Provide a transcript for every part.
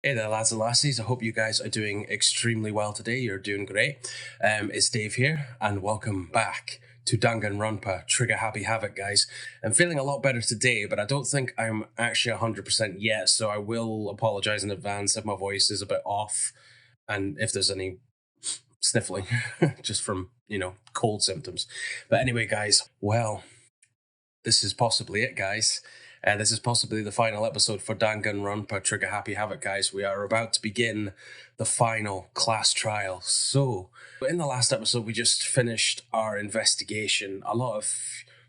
Hey there, lads and lassies. I hope you guys are doing extremely well today. You're doing great. It's Dave here, and welcome back to Danganronpa Trigger Happy Havoc, guys. I'm feeling a lot better today, but I don't think I'm actually 100% yet, so I will apologize in advance if my voice is a bit off and if there's any sniffling just from, cold symptoms. But anyway, guys, well, this is possibly it, guys. This is possibly the final episode for Danganronpa Trigger Happy Havoc, guys. We are about to begin the final class trial. So, in the last episode, we just finished our investigation. A lot of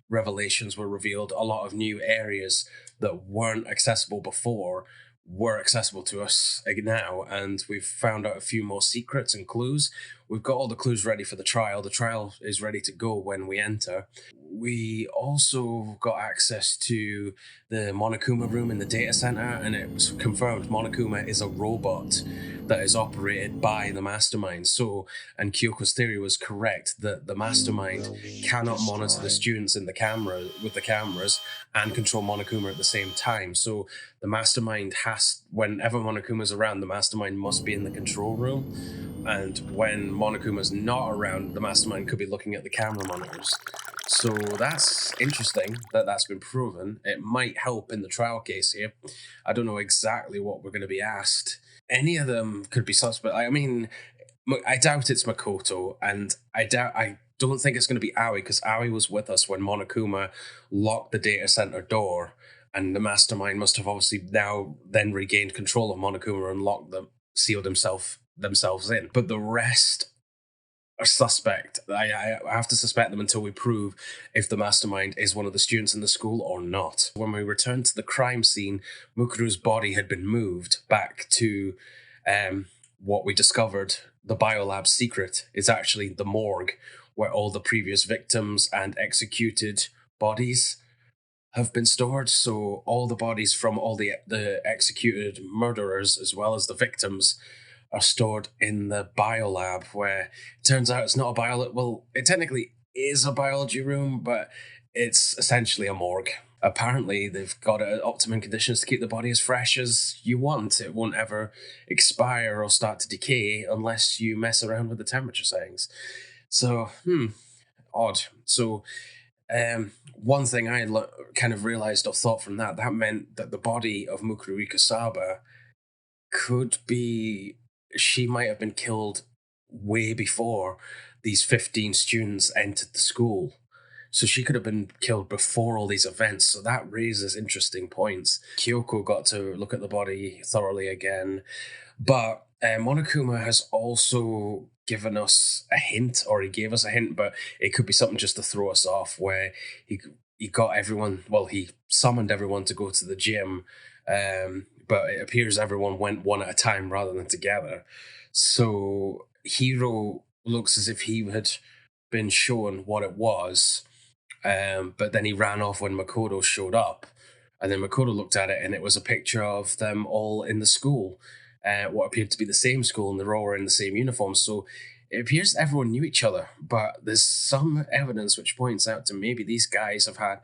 revelations were revealed, a lot of new areas that weren't accessible before were accessible to us now, and we've found out a few more secrets and clues. We've got all the clues ready for the trial. The trial is ready to go when we enter. We also got access to the Monokuma room in the data center, and it was confirmed Monokuma is a robot that is operated by the mastermind. So, and Kyoko's theory was correct that the mastermind cannot monitor the students in the camera with the cameras and control Monokuma at the same time. So the mastermind whenever Monokuma's around, the mastermind must be in the control room. And when Monokuma's not around, the mastermind could be looking at the camera monitors. So that's interesting that that's been proven. It might help in the trial case here. I don't know exactly what we're going to be asked. Any of them could be suspect. I mean, I doubt it's Makoto, and I don't think it's going to be Aoi, because Aoi was with us when Monokuma locked the data center door, and the mastermind must have obviously now then regained control of Monokuma and sealed themselves in. But the rest are suspect. I have to suspect them until we prove if the mastermind is one of the students in the school or not. When we returned to the crime scene, Mukuro's body had been moved back to what we discovered. The biolab's secret is actually the morgue, where all the previous victims and executed bodies have been stored. So all the bodies from all the executed murderers, as well as the victims, are stored in the biolab, where it turns out it's not a biology. Well, it technically is a biology room, but it's essentially a morgue. Apparently, they've got it at optimum conditions to keep the body as fresh as you want. It won't ever expire or start to decay unless you mess around with the temperature settings. So, odd. So, one thing I kind of realized or thought from that meant that the body of Mukuro Ikasaba could be, she might have been killed way before these 15 students entered the school. So she could have been killed before all these events. So that raises interesting points. Kyoko got to look at the body thoroughly again. But Monokuma has also given us a hint, or he gave us a hint, but it could be something just to throw us off, where he got everyone, well, he summoned everyone to go to the gym, but it appears everyone went one at a time rather than together. So Hiro looks as if he had been shown what it was, but then he ran off when Makoto showed up. And then Makoto looked at it, and it was a picture of them all in the school, what appeared to be the same school, and they're all wearing the same uniforms. So it appears everyone knew each other, but there's some evidence which points out to maybe these guys have had,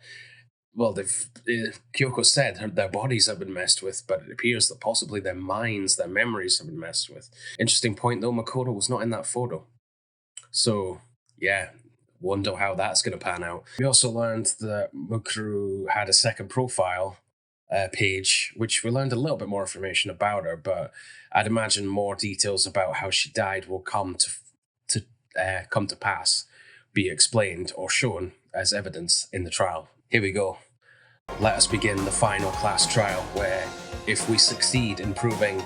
well, Kyoko said their bodies have been messed with, but it appears that possibly their minds, their memories have been messed with. Interesting point, though, Makoto was not in that photo. So, yeah, wonder how that's going to pan out. We also learned that Mukuro had a second profile page, which we learned a little bit more information about her, but I'd imagine more details about how she died will come to pass, be explained or shown as evidence in the trial. Here we go. Let us begin the final class trial, where if we succeed in proving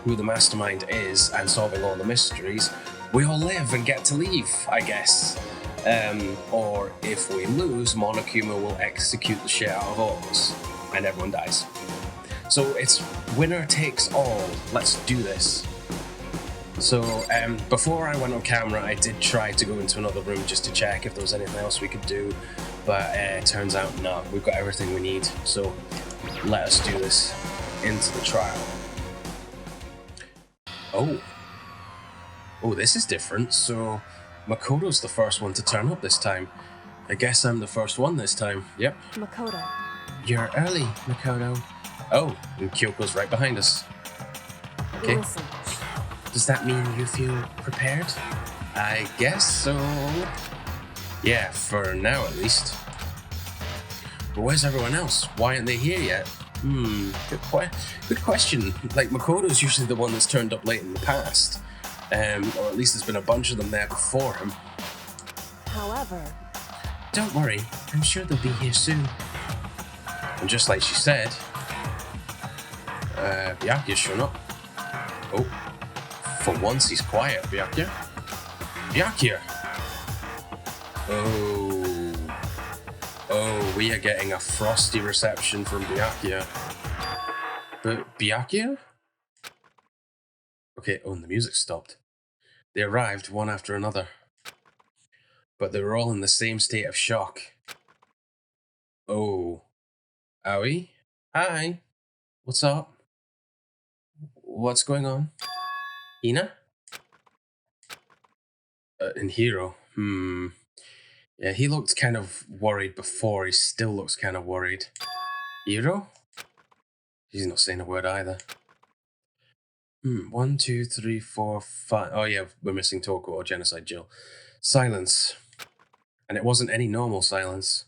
who the mastermind is and solving all the mysteries, we all live and get to leave, I guess. Or if we lose, Monokuma will execute the shit out of all of us, and everyone dies. So it's winner takes all. Let's do this. So before I went on camera, I did try to go into another room just to check if there was anything else we could do, but it turns out no, we've got everything we need. So let us do this into the trial. Oh, this is different. So Makoto's the first one to turn up this time. I guess I'm the first one this time. Yep. Makoto. You're early, Makoto. Oh, and Kyoko's right behind us. Okay. Listen. Does that mean you feel prepared? I guess so. Yeah, for now at least. But where's everyone else? Why aren't they here yet? Good question. Like, Mukuro's usually the one that's turned up late in the past. Or at least there's been a bunch of them there before him. However... Don't worry, I'm sure they'll be here soon. And just like she said, Byakuya's shown up. Oh, for once he's quiet, Byakuya. Byakuya! Oh, we are getting a frosty reception from Byakuya. But Byakuya? Okay, and the music stopped. They arrived one after another. But they were all in the same state of shock. Oh. Aoi? Hi. What's up? What's going on? Hina? And Hiro. Yeah, he looked kind of worried before. He still looks kind of worried. Hiro? He's not saying a word either. 1, 2, 3, 4, 5. Oh yeah, we're missing Toko or Genocide Jill. Silence. And it wasn't any normal silence.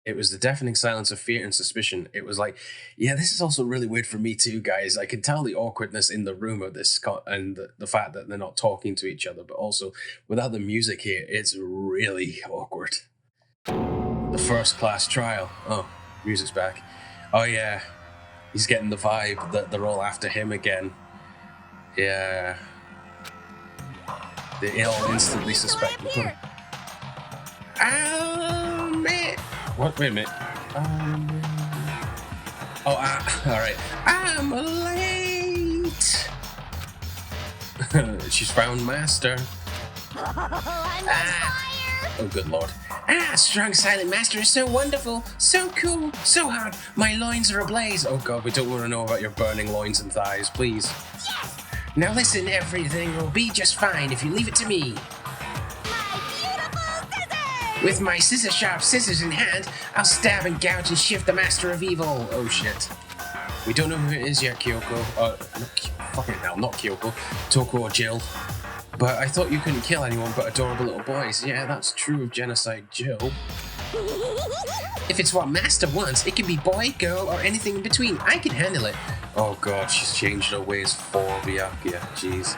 It was the deafening silence of fear and suspicion. It was like, yeah, this is also really weird for me too, guys. I can tell the awkwardness in the room of this and the fact that they're not talking to each other, but also without the music here, it's really awkward. The first class trial. Oh, music's back. Oh yeah, he's getting the vibe that they're all after him again. Yeah. They all instantly suspect him. Man. What? Wait a minute. Alright. I'm late! She's found Master. I'm on fire! Oh, good lord. Strong silent master is so wonderful, so cool, so hot. My loins are ablaze. Oh god, we don't want to know about your burning loins and thighs, please. Yes! Now listen, everything will be just fine if you leave it to me. With my scissor-sharp scissors in hand, I'll stab and gouge and shift the master of evil. Oh shit. We don't know who it is yet, Kyoko. Fucking hell, not Kyoko. Toko or Jill. But I thought you couldn't kill anyone but adorable little boys. Yeah, that's true of Genocide Jill. If it's what Master wants, it can be boy, girl, or anything in between. I can handle it. Oh god, she's changed her ways for Byakuya. Jeez.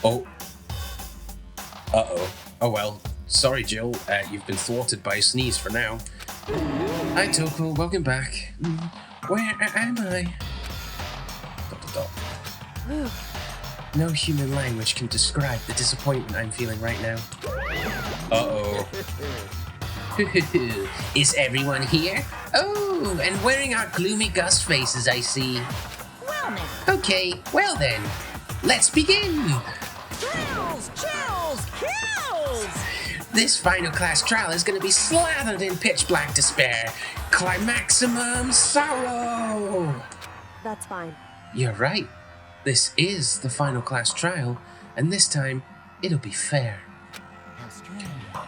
Oh. Uh-oh. Oh well. Sorry, Jill. You've been thwarted by a sneeze for now. Hi, Toko. Welcome back. Where am I? ... No human language can describe the disappointment I'm feeling right now. Uh-oh. Is everyone here? Oh, and wearing our gloomy gust faces, I see. Well now. Okay, well then. Let's begin. Kills! Kills! Kills! This final class trial is going to be slathered in pitch black despair. Climaximum sorrow! That's fine. You're right. This is the final class trial, and this time, it'll be fair. How strange.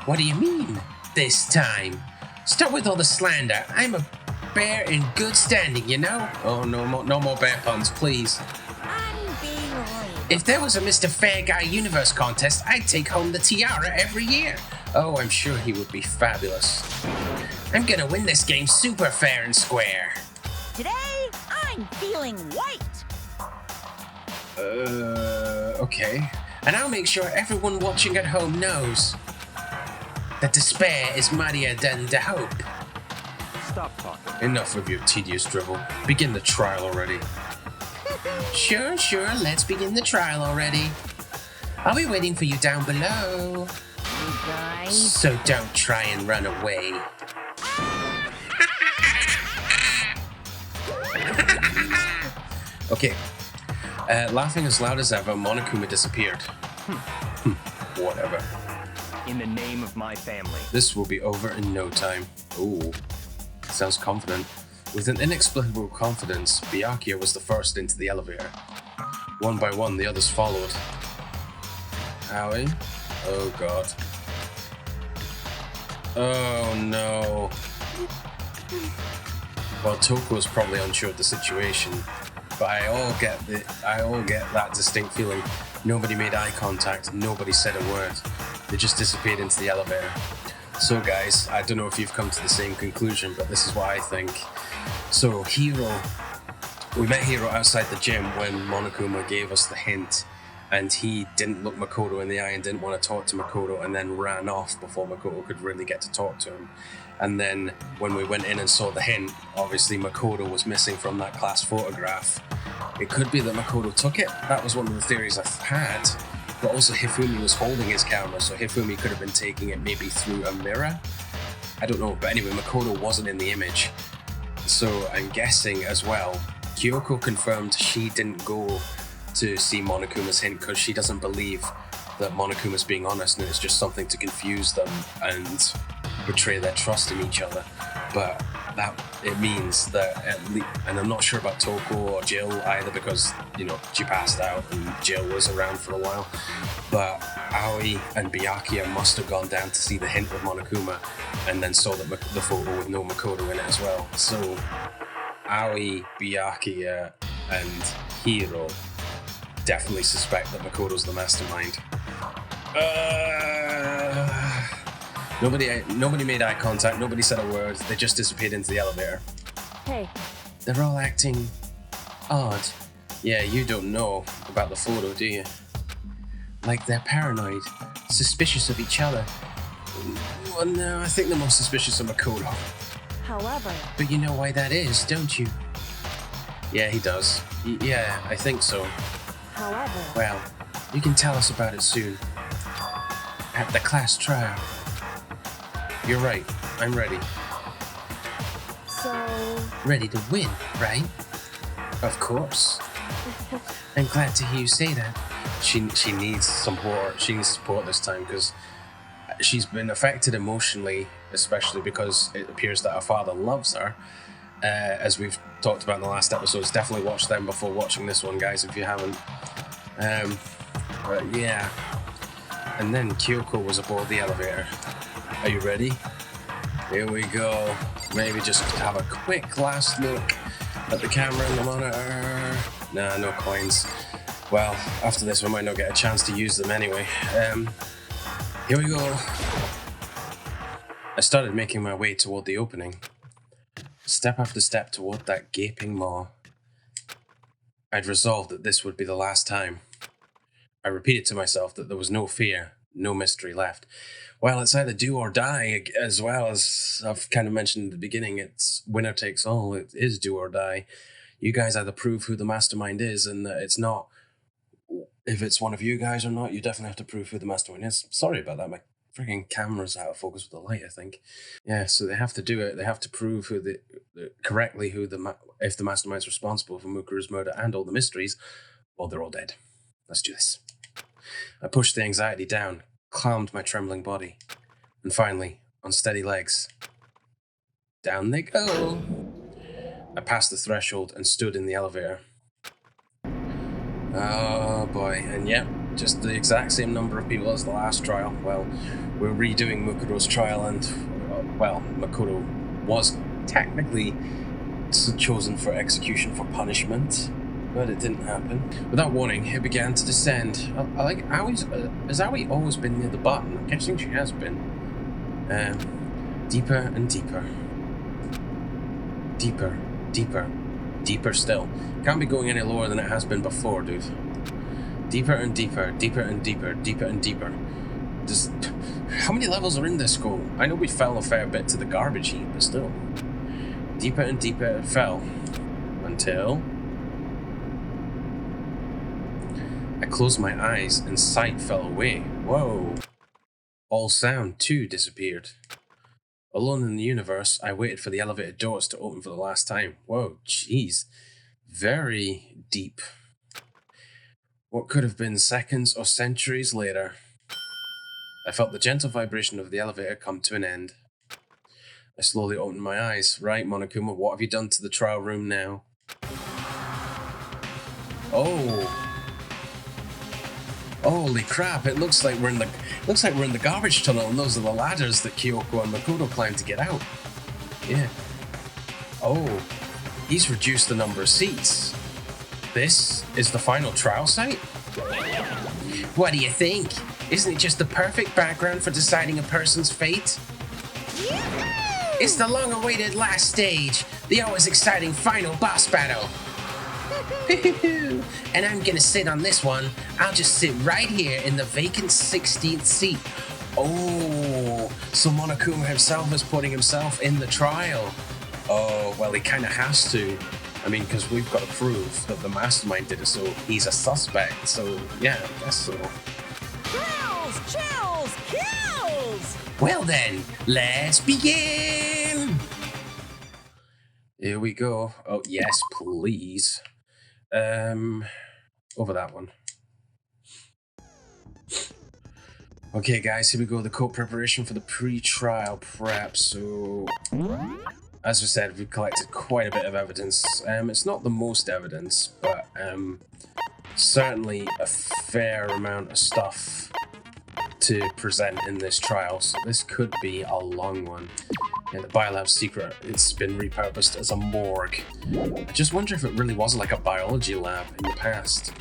What do you mean, this time? Start with all the slander. I'm a bear in good standing, you know? Oh, no more bear puns, please. I'm being late. If there was a Mr. Fair Guy Universe contest, I'd take home the tiara every year. Oh, I'm sure he would be fabulous. I'm gonna win this game super fair and square. Today, I'm feeling white. Okay. And I'll make sure everyone watching at home knows that despair is mightier than the hope. Stop talking. Enough of your tedious drivel. Begin the trial already. Sure, let's begin the trial already. I'll be waiting for you down below. You guys. So don't try and run away. Okay. Laughing as loud as ever, Monokuma disappeared. Whatever. In the name of my family. This will be over in no time. Ooh. Sounds confident. With an inexplicable confidence, Byakuya was the first into the elevator. One by one, the others followed. Aoi? Oh god. Oh no. Well, Toko was probably unsure of the situation. but I all get that distinct feeling. Nobody made eye contact. Nobody said a word. They just disappeared into the elevator. So guys, I don't know if you've come to the same conclusion, but this is what I think. So we met Hiro outside the gym when Monokuma gave us the hint, and he didn't look Mukuro in the eye and didn't want to talk to Mukuro, and then ran off before Mukuro could really get to talk to him. And then when we went in and saw the hint, obviously Mukuro was missing from that class photograph. It could be that Mukuro took it. That was one of the theories I've had. But also Hifumi was holding his camera, so Hifumi could have been taking it maybe through a mirror. I don't know, but anyway, Mukuro wasn't in the image. So I'm guessing as well, Kyoko confirmed she didn't go to see Monokuma's hint because she doesn't believe that Monokuma's being honest, and it's just something to confuse them and betray their trust in each other. But that it means that at least, and I'm not sure about Toko or Jill either, because she passed out and Jill was around for a while. But Aoi and Byakuya must have gone down to see the hint with Monokuma, and then saw that the photo with no Mukuro in it as well. So Aoi, Byakuya, and Hiro definitely suspect that Makoto's the mastermind. Nobody made eye contact, nobody said a word, they just disappeared into the elevator. Hey. They're all acting odd. Yeah, you don't know about the photo, do you? Like they're paranoid, suspicious of each other. Well, no, I think they're more suspicious of Makoto. However... But you know why that is, don't you? Yeah, he does. Yeah, I think so. However... Well, you can tell us about it soon. At the class trial. You're right. I'm ready. So... Ready to win, right? Of course. I'm glad to hear you say that. She needs support. She needs support this time because she's been affected emotionally, especially because it appears that her father loves her. As we've talked about in the last episodes, definitely watch them before watching this one, guys, if you haven't. But yeah. And then Kyoko was aboard the elevator. Are you ready? Here we go. Maybe just have a quick last look at the camera and the monitor. Nah, no coins. Well, after this we might not get a chance to use them anyway. Here we go. I started making my way toward the opening. Step after step toward that gaping maw. I'd resolved that this would be the last time. I repeated to myself that there was no fear, no mystery left. Well, it's either do or die, as well as I've kind of mentioned at the beginning, it's winner takes all. It is do or die. You guys either prove who the mastermind is, and that it's not, if it's one of you guys or not, you definitely have to prove who the mastermind is. Sorry about that, my freaking camera's out of focus with the light, I think. Yeah, so they have to do it. They have to prove correctly if the mastermind's responsible for Mukuro's murder and all the mysteries, or they're all dead. Let's do this. I pushed the anxiety down, calmed my trembling body, and finally, on steady legs, down they go. I passed the threshold and stood in the elevator. Oh boy, and yep, just the exact same number of people as the last trial. Well, we're redoing Mukuro's trial, and, Mukuro was technically chosen for execution for punishment, but it didn't happen. Without warning, it began to descend. I like Aoi's. Has Aoi always been near the button? I'm guessing she has been. Deeper and deeper. Deeper, deeper, deeper still. Can't be going any lower than it has been before, dude. Deeper and deeper, deeper and deeper, deeper and deeper. Just, how many levels are in this school? I know we fell a fair bit to the garbage heap, but still. Deeper and deeper it fell. Until... I closed my eyes and sight fell away. Whoa. All sound, too, disappeared. Alone in the universe, I waited for the elevator doors to open for the last time. Whoa, jeez. Very deep. What could have been seconds or centuries later. I felt the gentle vibration of the elevator come to an end. I slowly opened my eyes. Right, Monokuma, what have you done to the trial room now? Oh. Holy crap, it looks like we're in the garbage tunnel, and those are the ladders that Kyoko and Mukuro climbed to get out. Yeah. Oh. He's reduced the number of seats. This is the final trial site? What do you think? Isn't it just the perfect background for deciding a person's fate? It's the long-awaited last stage, the always exciting final boss battle. And I'm gonna sit on this one. I'll just sit right here in the vacant 16th seat. Oh, so Monokuma himself is putting himself in the trial. Oh, well, he kind of has to. I mean, because we've got to prove that the mastermind did it, so he's a suspect. So, yeah, I guess so. Kills, chills, kills! Well then, let's begin! Here we go. Oh, yes, please. Over that one. Okay, guys, here we go. The court preparation for the pre-trial prep. So, as we said, we've collected quite a bit of evidence. It's not the most evidence, but certainly a fair amount of stuff to present in this trial. So this could be a long one. Yeah, the biolab secret, it's been repurposed as a morgue. I just wonder if it really was like a biology lab in the past.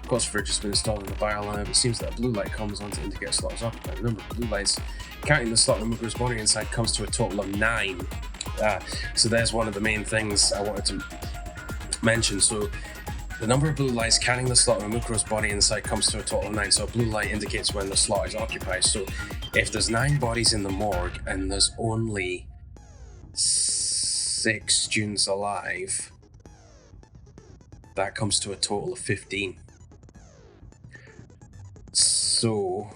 Of course, fridge has been installed in the biolab. It seems that a blue light comes on to indicate a slot is occupied. The number of blue lights, counting the slot of Mukuro's body inside, comes to a total of 9. So there's one of the main things I wanted to mention. So the number of blue lights counting the slot of Mukuro's body inside comes to a total of 9. So a blue light indicates when the slot is occupied. So if there's 9 bodies in the morgue and there's only 6 students alive, that comes to a total of 15. So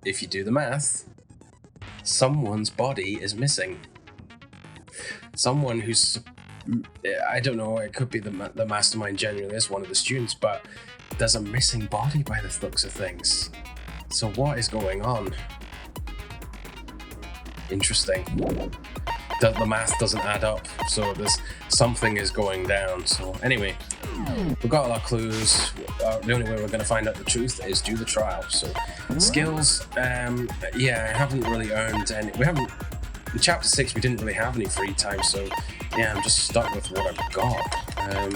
if you do the math, someone's body is missing. Someone who's, I don't know, it could be the mastermind genuinely is one of the students, but there's a missing body by the looks of things. So what is going on? Interesting. The math doesn't add up, so there's something is going down. So anyway, we've got all our clues. The only way we're going to find out the truth is do the trial. So skills, yeah, I haven't really earned any. We haven't. In chapter 6, we didn't really have any free time, so yeah, I'm just stuck with what I've got. I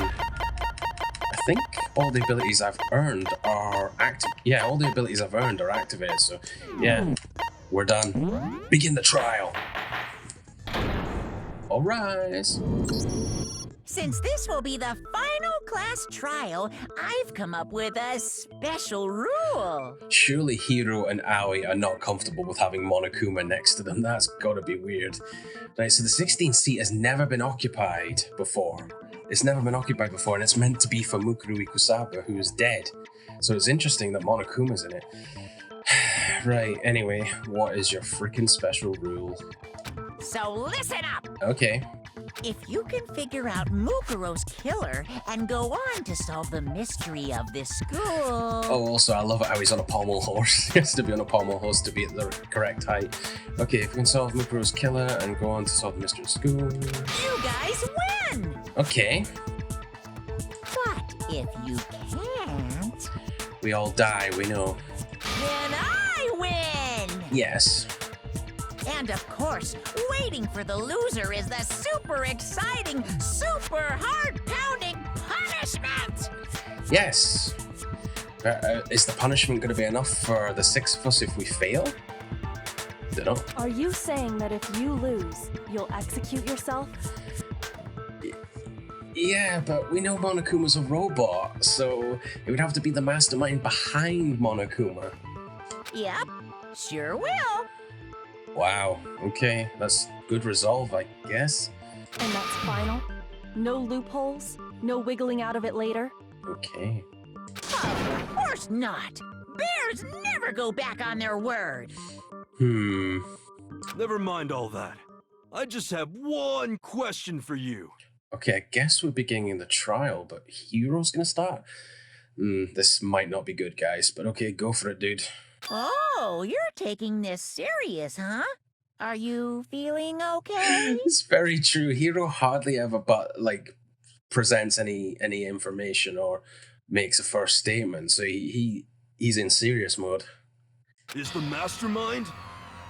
think all the abilities I've earned are active. Yeah, all the abilities I've earned are activated. So yeah, we're done. Begin the trial. All rise. Since this will be the final class trial, I've come up with a special rule. Surely Hiro and Aoi are not comfortable with having Monokuma next to them. That's gotta be weird. Right, so the 16th seat has never been occupied before. It's never been occupied before, and it's meant to be for Mukuro Ikusaba, who is dead. So it's interesting that Monokuma's in it. Right, anyway, what is your freaking special rule? So listen up! Okay. If you can figure out Mukuro's killer and go on to solve the mystery of this school... Oh, also, I love it how he's on a pommel horse. He has to be on a pommel horse to be at the correct height. Okay, if we can solve Mukuro's killer and go on to solve the mystery of school... You guys win! Okay. But if you can't... We all die, we know. Then I win! Yes. And of course, waiting for the loser is the super exciting, super heart-pounding punishment! Yes. Is the punishment going to be enough for the 6 of us if we fail? Dunno. Are you saying that if you lose, you'll execute yourself? Yeah, but we know Monokuma's a robot, so it would have to be the mastermind behind Monokuma. Yep, sure will. Wow, okay, that's good resolve, I guess. And that's final? No loopholes? No wiggling out of it later? Okay. Of course not. Bears never go back on their word. Never mind all that. I just have one question for you. Okay, I guess we're beginning the trial, but Hiro's gonna start? This might not be good, guys, but okay, go for it, dude. Oh, you're taking this serious, huh? Are you feeling okay? It's very true. Hiro hardly ever presents any information or makes a first statement, so he's in serious mode. Is the mastermind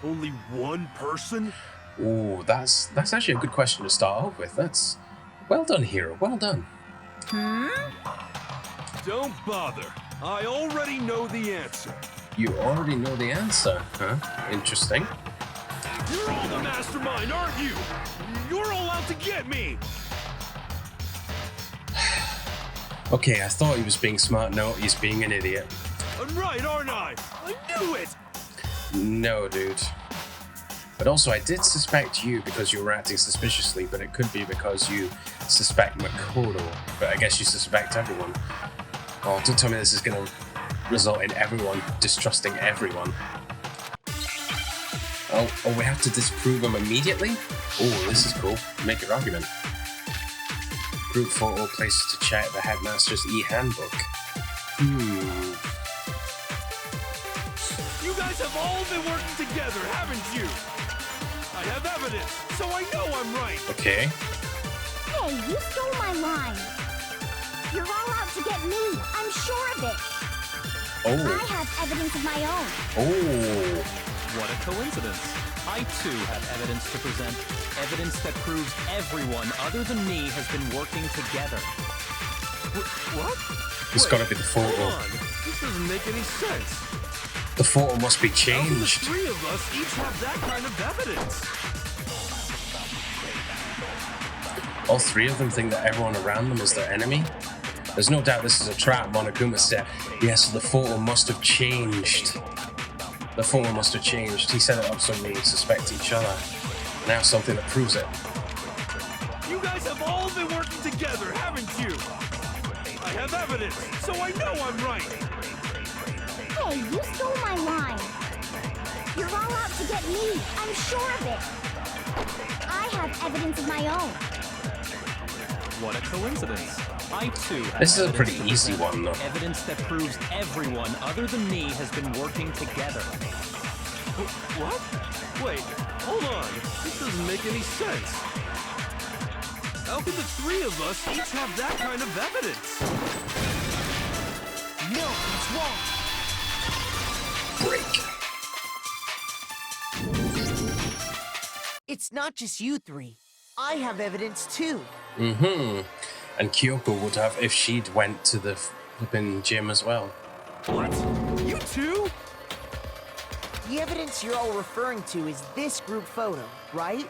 only one person? Oh, that's actually a good question to start off with. That's well done, Hiro. Well done. Don't bother. I already know the answer. You already know the answer, huh? Interesting. You're all the mastermind, aren't you? You're all out to get me! Okay, I thought he was being smart. No, he's being an idiot. I'm right, aren't I? I knew it! No, dude. But also, I did suspect you because you were acting suspiciously, but it could be because you suspect Mukuro. But I guess you suspect everyone. Oh, don't tell me this is going to result in everyone distrusting everyone. Oh, we have to disprove him immediately? Oh, this is cool. Make your argument. Group photo placed to check the headmaster's e-handbook. You guys have all been working together, haven't you? I have evidence, so I know I'm right. Okay. Hey, you stole my line. You're all out to get me. I'm sure of it. I Oh. have evidence of my own. Oh. What a coincidence. I too have evidence to present. Evidence that proves everyone other than me has been working together. What? It's Wait, gotta be the photo. hold on. This doesn't make any sense. The photo must be How can the changed. three of us each have that kind of evidence? All three of them think that everyone around them is their enemy. There's no doubt this is a trap, Monokumas said. Yes, the photo must have changed. The photo must have changed. He set it up so we suspect each other. Now something that proves it. You guys have all been working together, haven't you? I have evidence, so I know I'm right. Hey, you stole my line. You're all out to get me. I'm sure of it. I have evidence of my own. What a coincidence. I too have This is a evidence pretty to easy present. one, though. Evidence that proves everyone other than me has been working together. What? Wait, hold on. This doesn't make any sense. How can the three of us each have that kind of evidence? No, it's wrong. Break. It's not just you three. I have evidence too. Mm-hmm. And Kyoko would have if she'd went to the flipping gym as well. What? You too? The evidence you're all referring to is this group photo, right?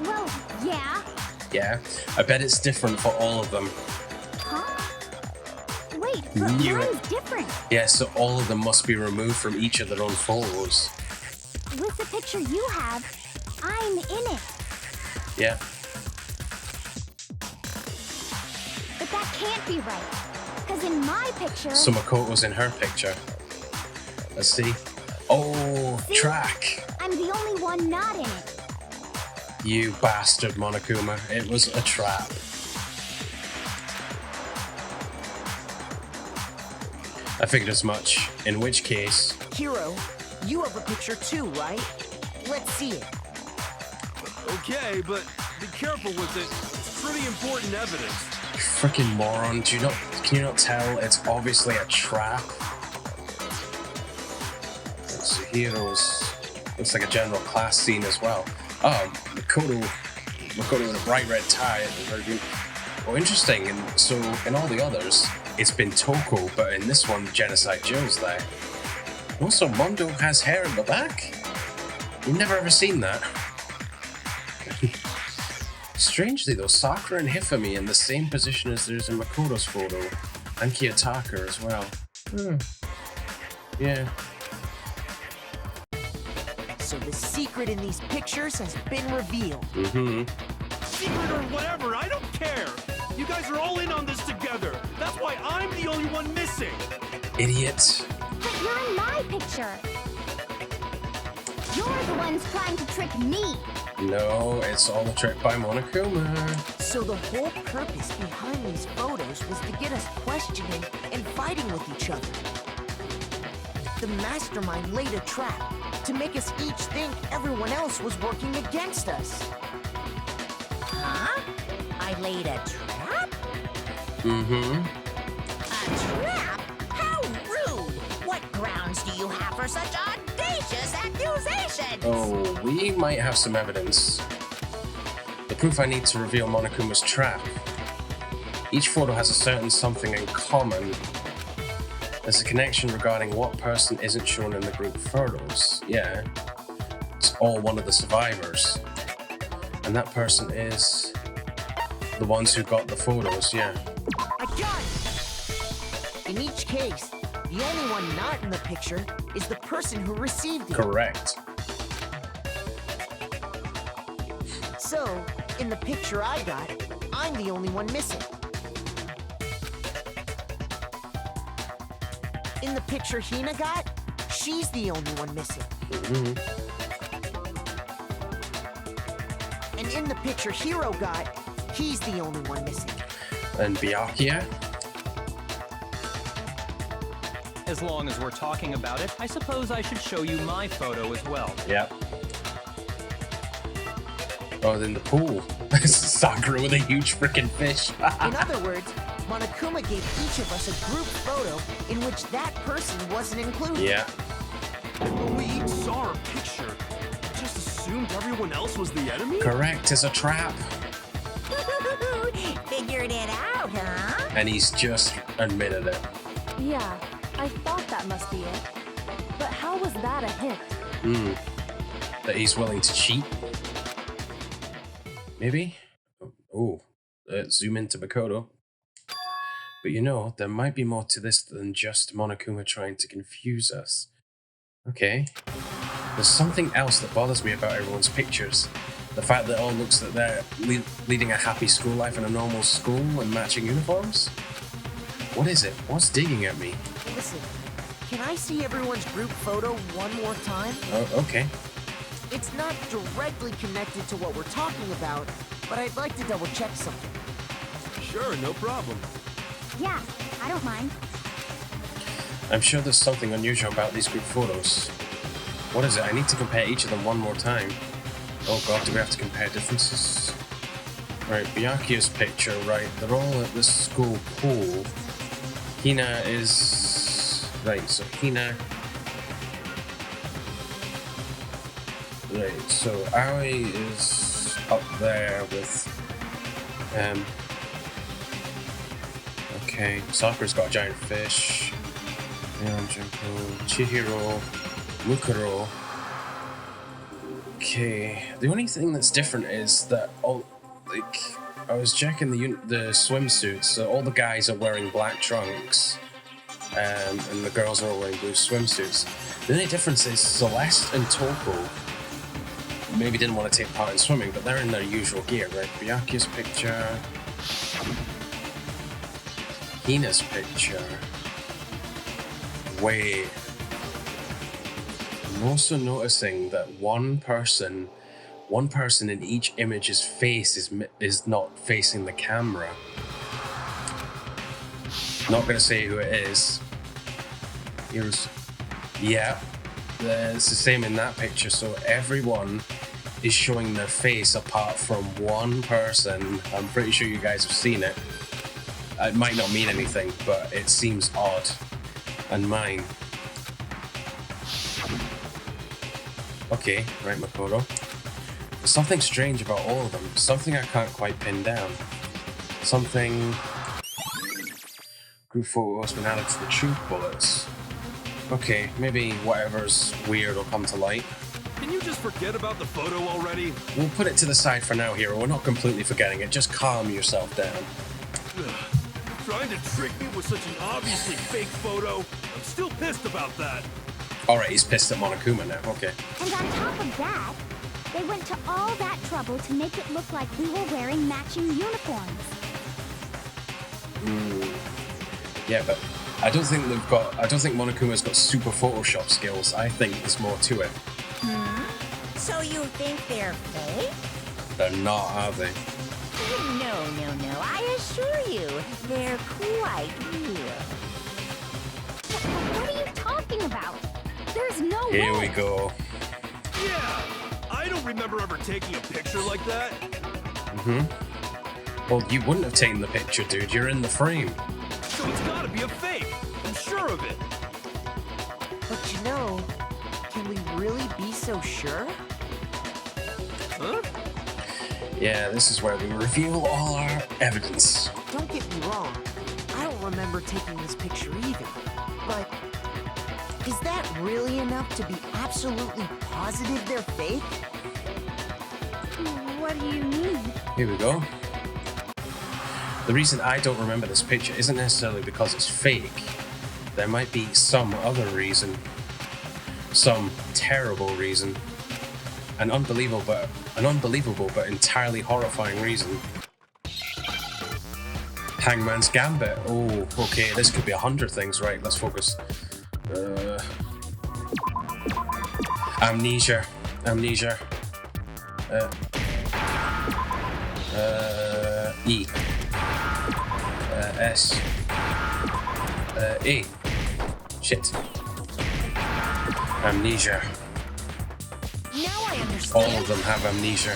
Well, yeah. Yeah, I bet it's different for all of them. Huh? Wait, but Knew it. mine's different. Yeah, so all of them must be removed from each of their own photos. With the picture you have, I'm in it. Yeah. But that can't be right. Because in my picture... So Makoto's in her picture. Let's see. Oh, See? track. I'm the only one not in it. You bastard, Monokuma. It was a trap. I figured as much. In which case... Hiro, you have a picture too, right? Let's see it. Okay, but be careful with it. It's pretty important evidence. You freaking moron. Can you not tell it's obviously a trap? It's heroes. Looks like a general class scene as well. Oh, Makoto in a bright red tie. Oh, interesting. And so in all the others, it's been Toko, but in this one, Genocide Joe's there. Also, Mondo has hair in the back. We've never ever seen that. Strangely though, Sakura and Hifumi in the same position as there's in Makoto's photo, and Kiyotaka as well. Yeah. So the secret in these pictures has been revealed. Mm-hmm. Secret or whatever, I don't care. You guys are all in on this together. That's why I'm the only one missing. Idiot. But you're in my picture. You're the ones trying to trick me. No, it's all a trick by Monokuma. So the whole purpose behind these photos was to get us questioning and fighting with each other. The mastermind laid a trap to make us each think everyone else was working against us. Huh? I laid a trap? Mm-hmm. A trap? How rude! What grounds do you have for such audacious accusations? Oh, we might have some evidence. proof I need to reveal Monokuma's trap. Each photo has a certain something in common. There's a connection regarding what person isn't shown in the group photos. Yeah, it's all one of the survivors. And that person is the ones who got the photos, yeah. I got it! In each case, the only one not in the picture is the person who received it. Correct. So, in the picture I got, I'm the only one missing. In the picture Hina got, she's the only one missing. And in the picture Hiro got, he's the only one missing. And Byakuya? As long as we're talking about it, I suppose I should show you my photo as well. Yep. Oh, then the pool. Sakura with a huge freaking fish. In other words, Monokuma gave each of us a group photo in which that person wasn't included. Yeah. But we each saw our picture. Just assumed everyone else was the enemy? Correct, it's a trap. Figured it out, huh? And he's just admitted it. Yeah, I thought that must be it. But how was that a hint? That he's willing to cheat? Maybe? Oh, zoom into Mukuro. But you know, there might be more to this than just Monokuma trying to confuse us. Okay. There's something else that bothers me about everyone's pictures. The fact that it all looks that they're leading a happy school life in a normal school and matching uniforms? What is it? What's digging at me? Listen, can I see everyone's group photo one more time? Oh, okay. It's not directly connected to what we're talking about, but I'd like to double check something. Sure, no problem. Yeah, I don't mind. I'm sure there's something unusual about these group photos. What is it? I need to compare each of them one more time. Oh god, do we have to compare differences? Right, Byakuya's picture, right, they're all at the school pool. Hina is... Right, so Hina... Right, so Aoi is up there with... Okay, Sakura's got a giant fish. Chihiro, Mukuro. Okay, the only thing that's different is that I was checking the swimsuits. So all the guys are wearing black trunks, and the girls are all wearing blue swimsuits. The only difference is Celeste and Toko maybe didn't want to take part in swimming, but they're in their usual gear, right? Byakuya's picture, Hina's picture. Wait. I'm also noticing that one person in each image's face is not facing the camera. Not gonna say who it is. Yeah, it's the same in that picture. So everyone is showing their face apart from one person. I'm pretty sure you guys have seen it. It might not mean anything, but it seems odd. And mine. Okay, right, Mukuro. There's something strange about all of them. Something I can't quite pin down. Something... Group photo has been added to the truth bullets. Okay, maybe whatever's weird will come to light. Can you just forget about the photo already? We'll put it to the side for now, Hero. We're not completely forgetting it. Just calm yourself down. Trying to trick me with such an obviously fake photo? I'm still pissed about that. Alright, he's pissed at Monokuma now. Okay. And on top of that, they went to all that trouble to make it look like we were wearing matching uniforms. Yeah, but I don't think Monokuma's got super Photoshop skills. I think there's more to it. So you think they're fake? They're not, are they? No. I assure you, they're quite real. What are you talking about? There's no way. Here we go. Yeah! I don't remember ever taking a picture like that. Well, you wouldn't have taken the picture, dude. You're in the frame. So it's gotta be a fake. I'm sure of it. But you know, can we really be so sure? Huh? Yeah, this is where we reveal all our evidence. Don't get me wrong, I don't remember taking this picture either. But is that really enough to be absolutely positive they're fake? What do you mean? Here we go. The reason I don't remember this picture isn't necessarily because it's fake. There might be some other reason. Some terrible reason. An unbelievable but entirely horrifying reason. Hangman's Gambit. Oh, okay, this could be 100 things. Right, let's focus. Amnesia. E. S. A. Shit. Amnesia. Now I understand. All of them have amnesia.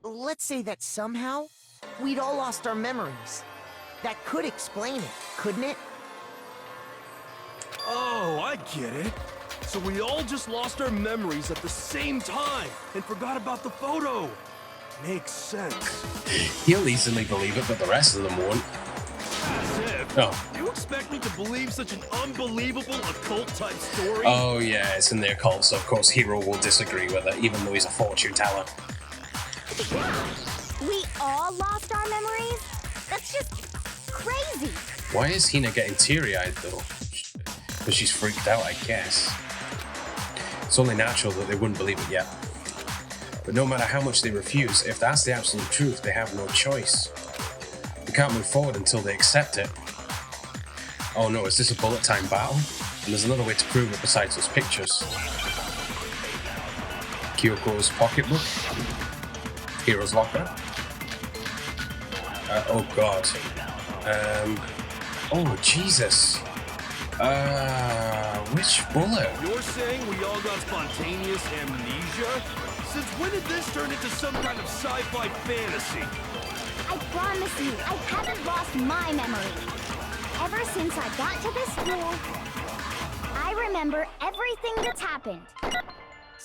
Let's say that somehow we'd all lost our memories. That could explain it, couldn't it? Oh, I get it. So we all just lost our memories at the same time and forgot about the photo. Makes sense. He'll easily believe it, but the rest of them won't. As if. Oh. You expect me to believe such an unbelievable occult-type story? Oh yeah, it's in the occult, so of course Hero will disagree with it, even though he's a fortune teller. We all lost our memories? That's just crazy. Why is Hina getting teary-eyed though? Because she's freaked out, I guess. It's only natural that they wouldn't believe it yet. But no matter how much they refuse, if that's the absolute truth, they have no choice. They can't move forward until they accept it. Oh no, is this a bullet time battle? And there's another way to prove it besides those pictures. Kyoko's pocketbook. Hero's locker. Oh god. Oh Jesus. Which bullet? You're saying we all got spontaneous amnesia? Since when did this turn into some kind of sci-fi fantasy? I promise you, I haven't lost my memory. Ever since I got to this school, I remember everything that's happened.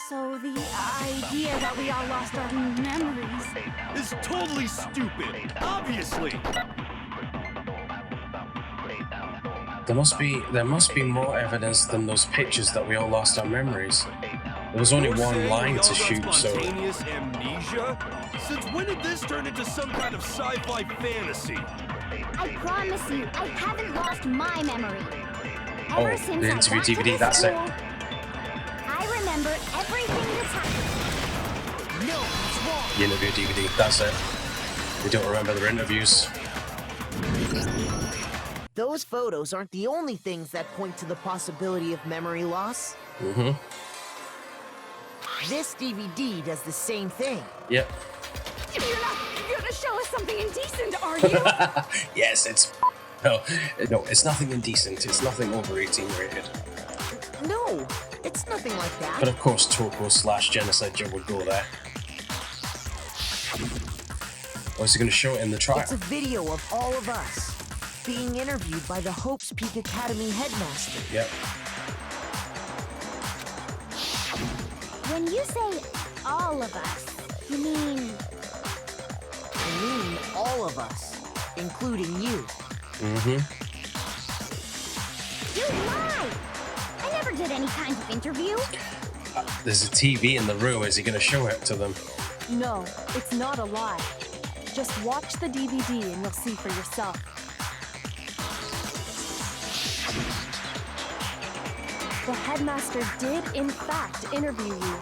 So the idea that we all lost our memories. It's totally stupid, obviously. There must be more evidence than those pictures that we all lost our memories. There was only You're one saying line we all to got shoot, so spontaneous amnesia? Since when did this turn into some kind of sci-fi fantasy? I promise you, I haven't lost my memory. Ever since the I interview got to DVD, this that's it. school, I remember everything that's happened. No, it's wrong. the interview DVD, that's it. They don't remember their interviews. Those photos aren't the only things that point to the possibility of memory loss. Mm-hmm. This DVD does the same thing. Yep. You're not gonna show us something indecent, are you? Yes, it's... No, it's nothing indecent. It's nothing over 18 rated. No, it's nothing like that. But of course, Toko/Genocide Joe would go there. Or is he going to show it in the trial? It's a video of all of us being interviewed by the Hope's Peak Academy headmaster. Yep. When you say all of us, you mean... I mean all of us, including you. Mm-hmm. You lied! I never did any kind of interview. There's a TV in the room. Is he going to show it to them? No, it's not a lie. Just watch the DVD and you'll see for yourself. The headmaster did, in fact, interview you.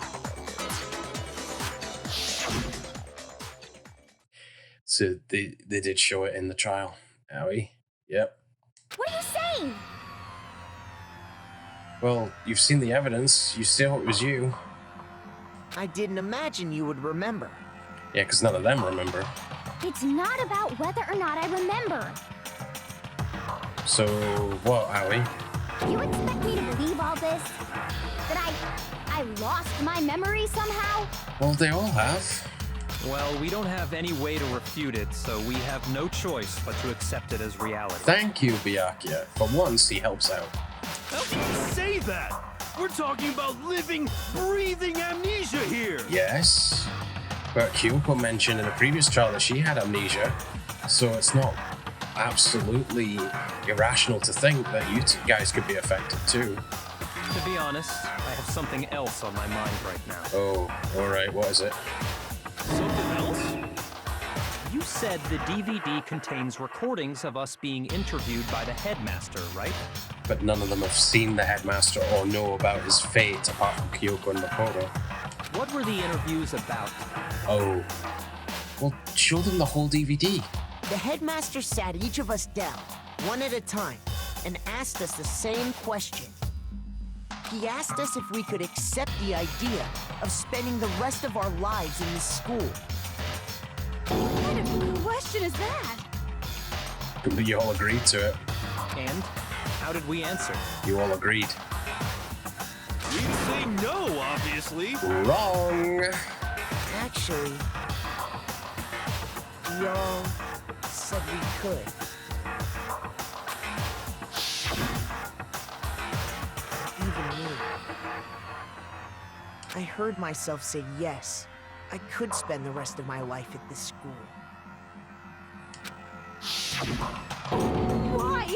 So they did show it in the trial. Owie. Yep. What are you saying? Well, you've seen the evidence. You saw it was you. I didn't imagine you would remember. Yeah, because none of them remember. It's not about whether or not I remember. So, what, Owie? You expect me to believe all this? That I lost my memory somehow? Well, they all have. Well, we don't have any way to refute it, so we have no choice but to accept it as reality. Thank you, Byakuya. For once, he helps out. How can you say that? We're talking about living, breathing amnesia here! Yes, but Kyoko mentioned in the previous trial that she had amnesia, so it's not absolutely irrational to think that you guys could be affected too. To be honest, I have something else on my mind right now. Oh, alright, what is it? Something else? You said the DVD contains recordings of us being interviewed by the headmaster, right? But none of them have seen the headmaster or know about his fate apart from Kyoko and Mukuro. What were the interviews about? Oh. Well, show them the whole DVD. The headmaster sat each of us down, one at a time, and asked us the same question. He asked us if we could accept the idea of spending the rest of our lives in this school. What kind of question is that? But you all agreed to it. And how did we answer? You all agreed. We'd say no, obviously. Wrong! Actually, we all said we could. Even me. I heard myself say yes. I could spend the rest of my life at this school. Why?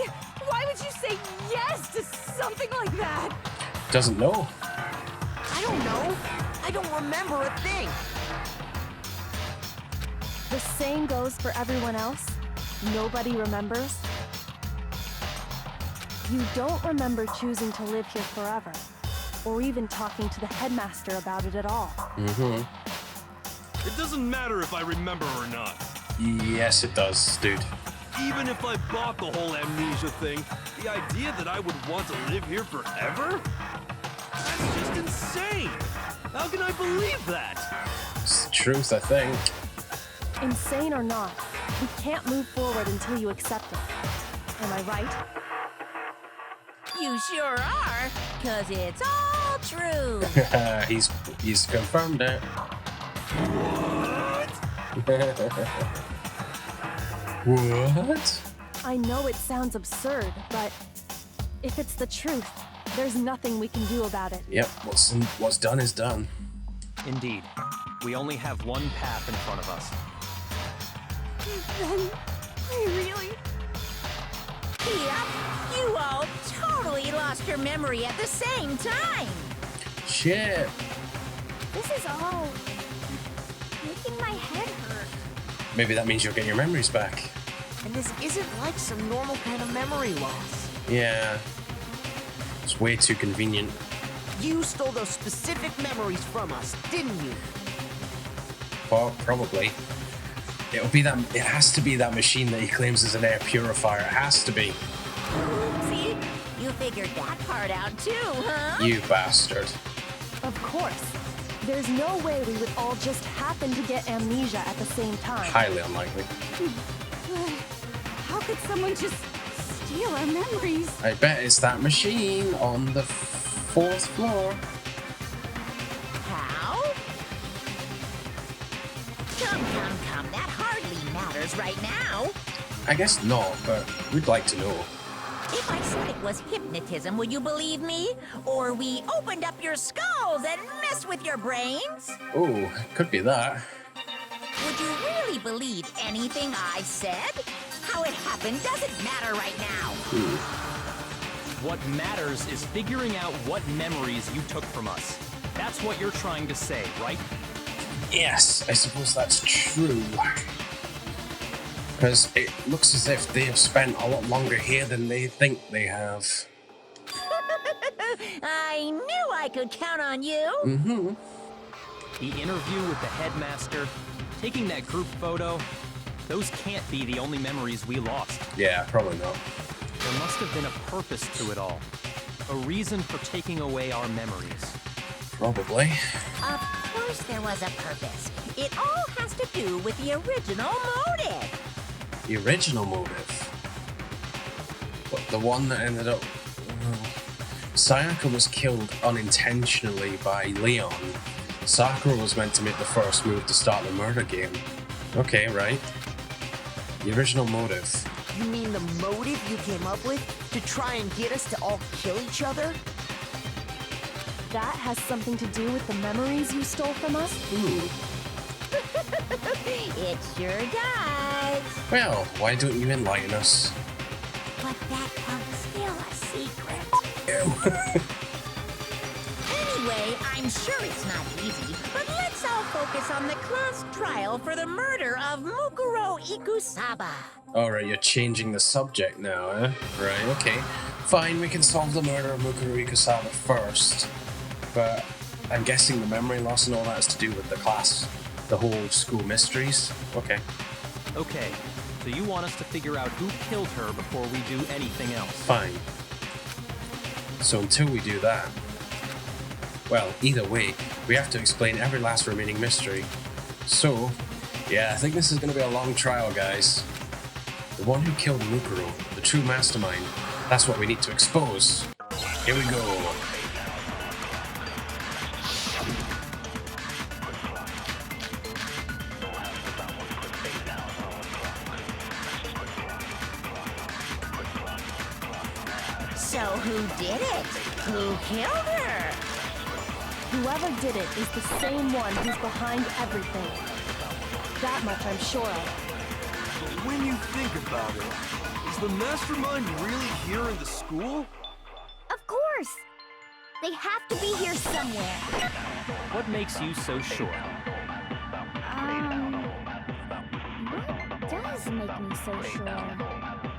Why would you say yes to something like that? Doesn't know. I don't know. I don't remember a thing. The same goes for everyone else. Nobody remembers. You don't remember choosing to live here forever, or even talking to the headmaster about it at all. Mm-hmm. It doesn't matter if I remember or not. Yes, it does, dude. Even if I bought the whole amnesia thing, the idea that I would want to live here forever? That's just insane! How can I believe that? It's the truth, I think. Insane or not, we can't move forward until you accept it. Am I right? You sure are, 'cause it's all true. He's confirmed it. What? I know it sounds absurd, but if it's the truth, there's nothing we can do about it. Yep, what's done is done. Indeed. We only have one path in front of us. Then, I really... Yep, you all totally lost your memory at the same time. Shit. This is all making my head hurt. Maybe that means you'll get your memories back. And this isn't like some normal kind of memory loss. Yeah. It's way too convenient. You stole those specific memories from us, didn't you? Well, probably. It has to be that machine that he claims is an air purifier. It has to be. See, you figured that part out too, huh? You bastard. Of course. There's no way we would all just happen to get amnesia at the same time. Highly unlikely. How could someone just steal our memories? I bet it's that machine on the 4th floor. How? Come, that hardly matters right now. I guess not, but we'd like to know. If I said it was hypnotism, would you believe me? Or we opened up your skulls and messed with your brains? Oh, could be that. Would you really believe anything I said? How it happened doesn't matter right now. What matters is figuring out what memories you took from us. That's what you're trying to say, right? Yes, I suppose that's true. Because it looks as if they have spent a lot longer here than they think they have. I knew I could count on you. Mm-hmm. The interview with the headmaster, taking that group photo, those can't be the only memories we lost. Yeah, probably not. There must have been a purpose to it all. A reason for taking away our memories. Probably. Of course there was a purpose. It all has to do with the original motive. The original motive. But the one that ended up... Sayaka was killed unintentionally by Leon. Sakura was meant to make the first move to start the murder game. Okay, right. The original motive. You mean the motive you came up with to try and get us to all kill each other? that has something to do with the memories you stole from us? Ooh. It sure does. Well, why don't you enlighten us? But that one's still a secret. Ew. Anyway, I'm sure it's not easy, but let's all focus on the closed trial for the murder of Mukuro Ikusaba. Alright, you're changing the subject now, eh? Right, okay. Fine, we can solve the murder of Mukuro Ikusaba first. But I'm guessing the memory loss and all that is to do with the class. The whole school mysteries. Okay. Okay, so you want us to figure out who killed her before we do anything else? Fine. So until we do that, well, either way, we have to explain every last remaining mystery. So, yeah, I think this is going to be a long trial, guys. The one who killed Mukuro, the true mastermind, that's what we need to expose. Here we go. So who did it? Who killed her? Whoever did it is the same one who's behind everything. That much I'm sure of. But when you think about it, is the mastermind really here in the school? Of course! They have to be here somewhere. What makes you so sure? What does make me so sure?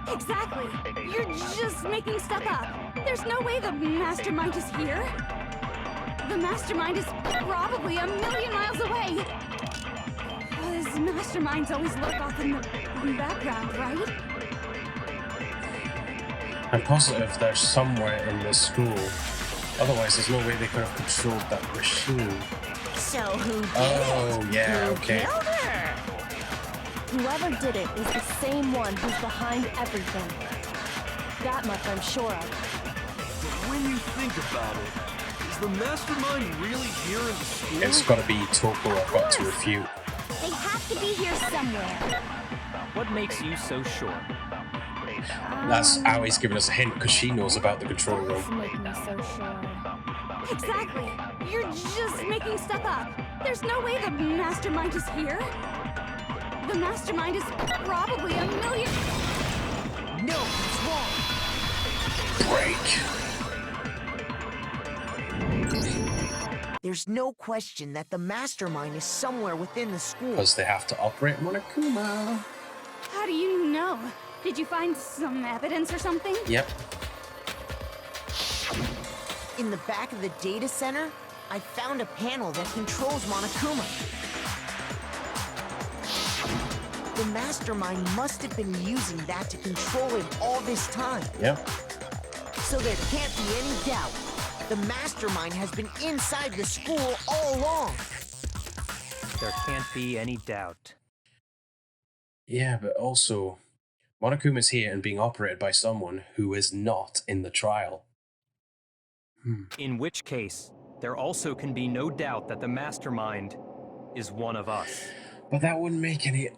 Exactly. You're just making stuff up. There's no way the mastermind is here. The mastermind is probably a million miles away. Those masterminds always lurk off in the background, right? I'm positive they're somewhere in this school. Otherwise, there's no way they could have controlled that machine. So who did Oh, it? yeah, Who okay. killed her? Whoever did it is the same one who's behind everything. That much I'm sure of. But when you think about it, is the mastermind really here in the school? It's got to be Toko I've got to refute. They have to be here somewhere. What makes you so sure? That's Ali's giving us a hint because she knows about the control room. Does make me so sure. Exactly. You're just making stuff up. There's no way the mastermind is here. The mastermind is probably a million... No, it's wrong. Break. There's no question that the mastermind is somewhere within the school. Because they have to operate Monokuma. How do you know? Did you find some evidence or something? Yep. In the back of the data center, I found a panel that controls Monokuma. The mastermind must have been using that to control him all this time. Yep. So there can't be any doubt. The mastermind has been inside the school all along. There can't be any doubt. Yeah, but also, Monokuma's here and being operated by someone who is not in the trial. In which case, there also can be no doubt that the mastermind is one of us. But that wouldn't make any...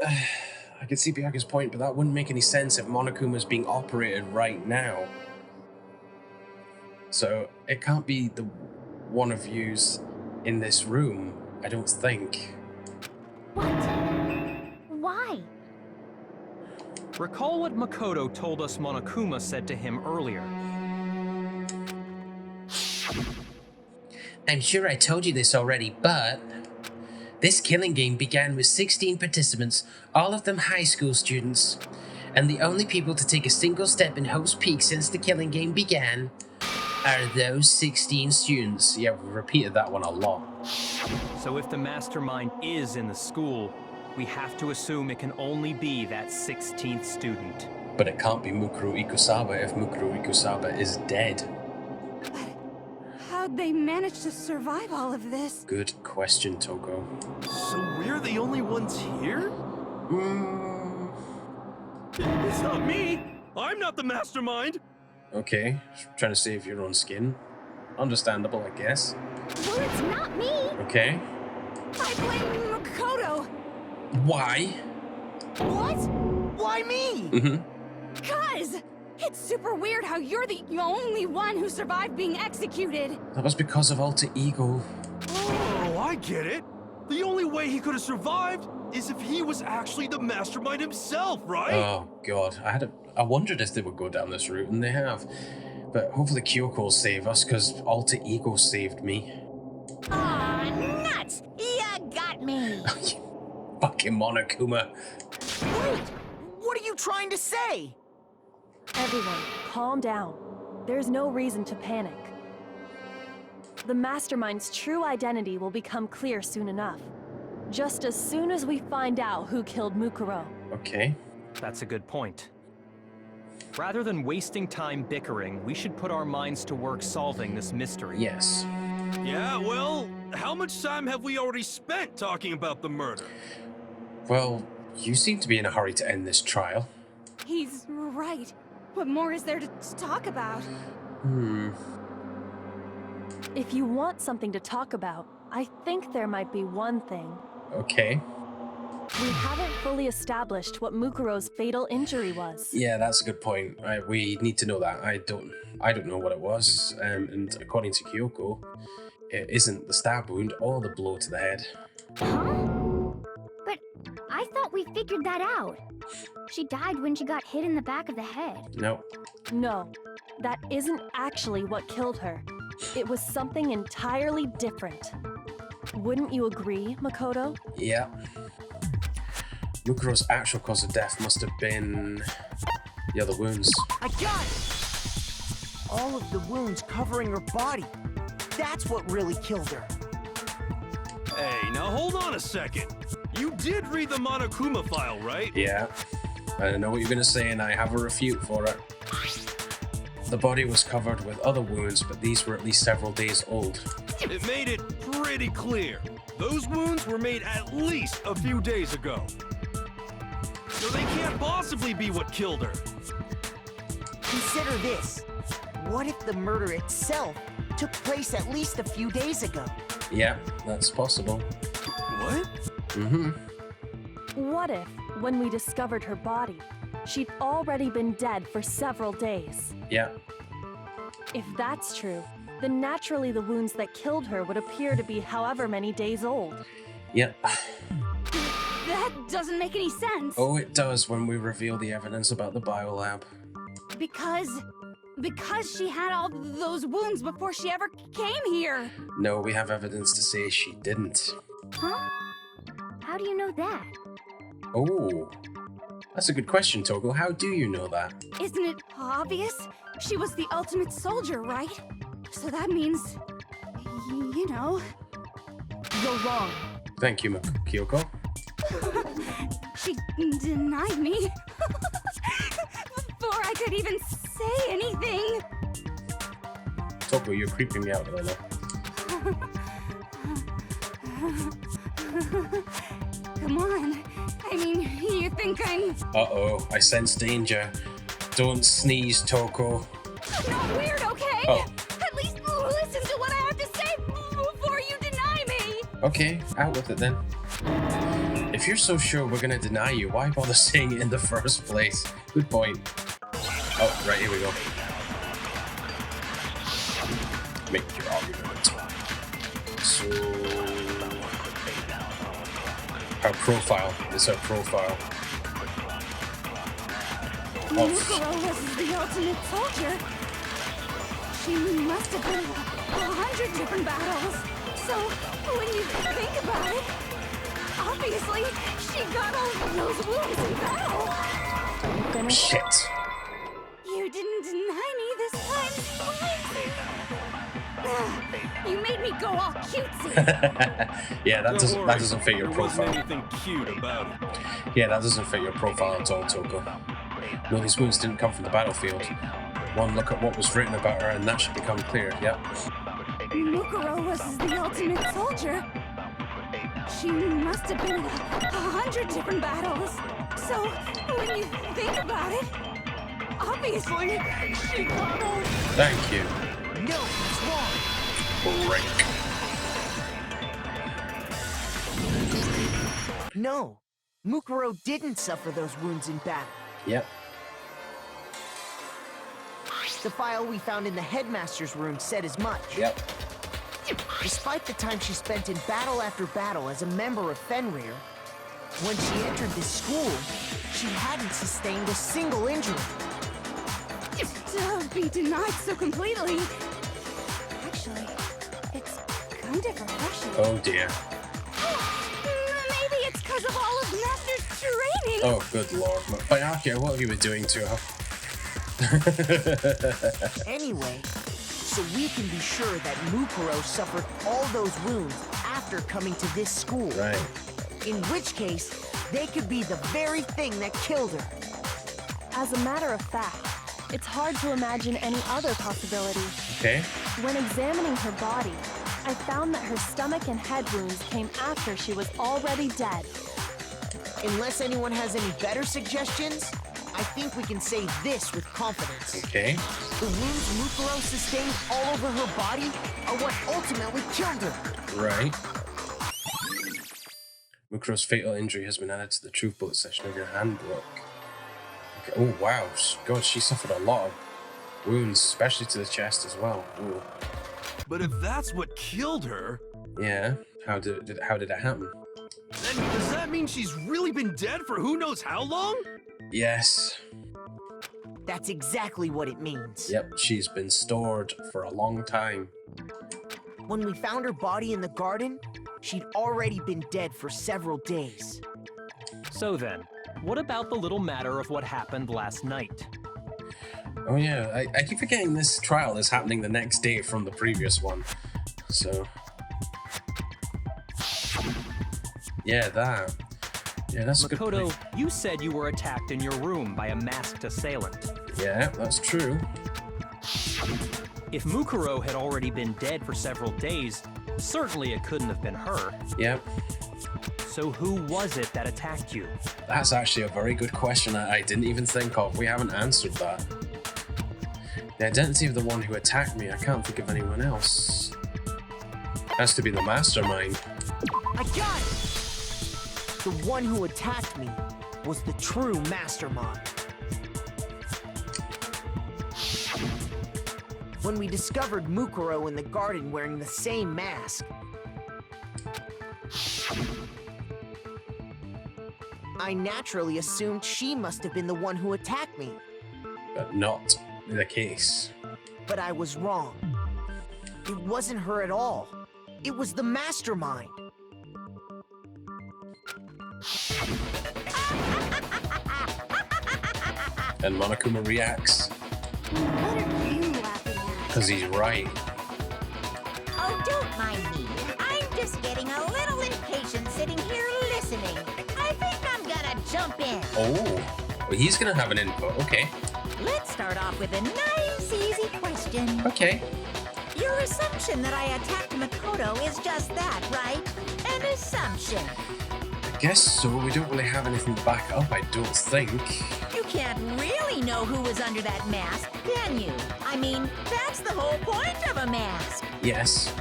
I can see Byaku's point, but that wouldn't make any sense if Monokuma's being operated right now. So, it can't be the one of yous in this room, I don't think. What? Why? Recall what Makoto told us Monokuma said to him earlier. I'm sure I told you this already, but this killing game began with 16 participants, all of them high school students. And the only people to take a single step in Hope's Peak since the killing game began are those 16 students. Yeah, we've repeated that one a lot. So if the mastermind is in the school, we have to assume it can only be that 16th student. But it can't be Mukuro Ikusaba if Mukuro Ikusaba is dead. How'd they manage to survive all of this? Good question, Toko. So we're the only ones here? It's not me! I'm not the mastermind! Okay, trying to save your own skin. Understandable, I guess. Well, it's not me. Okay. I blame Makoto. Why? What? Why me? Mm-hmm. Cuz It's super weird how you're the only one who survived being executed. That was because of alter ego. Oh, I get it. The only way he could have survived is if he was actually the mastermind himself, right? Oh god, I wondered if they would go down this route, and they have. But hopefully Kyoko will save us, because alter ego saved me. Aw, nuts! You got me! Fucking Monokuma. Wait! What are you trying to say? Everyone, calm down. There's no reason to panic. The mastermind's true identity will become clear soon enough. Just as soon as we find out who killed Mukuro. Okay. That's a good point. Rather than wasting time bickering, we should put our minds to work solving this mystery. Yes. Yeah, well, how much time have we already spent talking about the murder? Well, you seem to be in a hurry to end this trial. He's right. What more is there to talk about? If you want something to talk about, I think there might be one thing. Okay. We haven't fully established what Mukuro's fatal injury was. Yeah, that's a good point. We need to know that. I don't know what it was. And according to Kyoko, it isn't the stab wound or the blow to the head. Huh? But I thought we figured that out. She died when she got hit in the back of the head. No. No, that isn't actually what killed her. It was something entirely different. Wouldn't you agree, Makoto? Yeah. Mukuro's actual cause of death must have been the other wounds. I got it! All of the wounds covering her body. That's what really killed her. Hey, now hold on a second. You did read the Monokuma file, right? Yeah. I know what you're going to say, and I have a refute for it. The body was covered with other wounds, but these were at least several days old. It made it pretty clear. Those wounds were made at least a few days ago. So they can't possibly be what killed her. Consider this. What if the murder itself took place at least a few days ago? Yeah, that's possible. What? Mm-hmm. What if, when we discovered her body, she'd already been dead for several days? Yeah. If that's true, then naturally the wounds that killed her would appear to be however many days old. Yeah. That doesn't make any sense. Oh, it does when we reveal the evidence about the biolab. Because she had all those wounds before she ever came here. No, we have evidence to say she didn't. Huh? How do you know that? Oh. That's a good question, Togo. How do you know that? Isn't it obvious? She was the ultimate soldier, right? So that means, you know. You're wrong. Thank you, Kyoko. She denied me before I could even say anything. Togo, you're creeping me out, Lena. Come on. I mean, you think I'm... Uh-oh, I sense danger. Don't sneeze, Toko. I'm not weird, okay? Oh. At least listen to what I have to say before you deny me. Okay, out with it then. If you're so sure we're gonna deny you, why bother saying it in the first place? Good point. Oh, right, here we go. Make your argument. So... Her profile. It's her profile. Mukuro was the ultimate soldier. She must have been 100 different battles. So, when you think about it, obviously, she got all those wounds in battle. Finish. Shit. You didn't deny me this time twice. You made me go all cutesy. Yeah, that doesn't fit your There wasn't profile. anything cute about it. Yeah, that doesn't fit your profile at all, Toko. No, these wounds didn't come from the battlefield. One look at what was written about her and that should become clear, yep. Mukuro was the ultimate soldier. She must have been in 100 different battles. So, when you think about it, obviously, she got all... Thank you. No, it's wrong. Break. No, Mukuro didn't suffer those wounds in battle. Yep. The file we found in the headmaster's room said as much. Yep. Despite the time she spent in battle after battle as a member of Fenrir, when she entered this school, she hadn't sustained a single injury. To be denied so completely. Actually, it's kind of refreshing. Oh dear. Maybe it's because of all of Master's training. Oh, good lord. Byakuya, what have you been doing to her? Anyway, so we can be sure that Mukuro suffered all those wounds after coming to this school. Right. In which case, they could be the very thing that killed her. As a matter of fact, it's hard to imagine any other possibility. Okay. When examining her body, I found that her stomach and head wounds came after she was already dead. Unless anyone has any better suggestions, I think we can say this with confidence. Okay. The wounds Mukuro sustained all over her body are what ultimately killed her. Right. Mukuro's fatal injury has been added to the truth bullet section of your handbook. Okay. Oh wow, God, she suffered a lot of wounds, especially to the chest as well. Ooh. But if that's what killed her, Yeah. How did it happen? then does that mean she's really been dead for who knows how long? Yes. That's exactly what it means. Yep. She's been stored for a long time. When we found her body in the garden, she'd already been dead for several days. So then, what about the little matter of what happened last night? Oh yeah, I keep forgetting this trial is happening the next day from the previous one. So yeah, that. Yeah, that's a good Makoto, point. you said you were attacked in your room by a masked assailant. Yeah, that's true. If Mukuro had already been dead for several days, certainly it couldn't have been her. Yep. So who was it that attacked you? That's actually a very good question that I didn't even think of. We haven't answered that. The identity of the one who attacked me, I can't think of anyone else. Has to be the mastermind. I got it! The one who attacked me was the true mastermind. When we discovered Mukuro in the garden wearing the same mask, I naturally assumed she must have been the one who attacked me. But not the case. But I was wrong. It wasn't her at all. It was the mastermind. And Monokuma reacts. What are you laughing at? Because he's right. Oh, don't mind me. I'm just getting a little impatient sitting here listening. I think I'm gonna jump in. Oh, well, he's gonna have an input. Okay. Let's start off with a nice, easy question. Okay. Your assumption that I attacked Makoto is just that, right? An assumption. I guess so. We don't really have anything to back up, I don't think. You can't really know who was under that mask, can you? I mean, that's the whole point of a mask. Yes.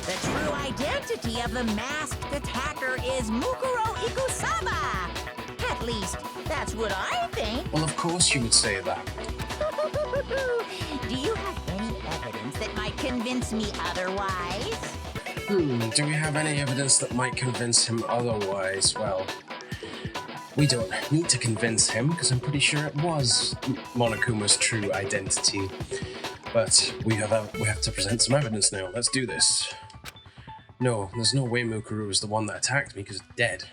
The true identity of the masked attacker is Mukuro Ikusaba. At least, that's what I think. Well, of course you would say that. Do you have any evidence that might convince me otherwise? Do we have any evidence that might convince him otherwise? Well, we don't need to convince him because I'm pretty sure it was Monokuma's true identity. But we have to present some evidence now. Let's do this. No, there's no way Mukuro was the one that attacked me because it's dead.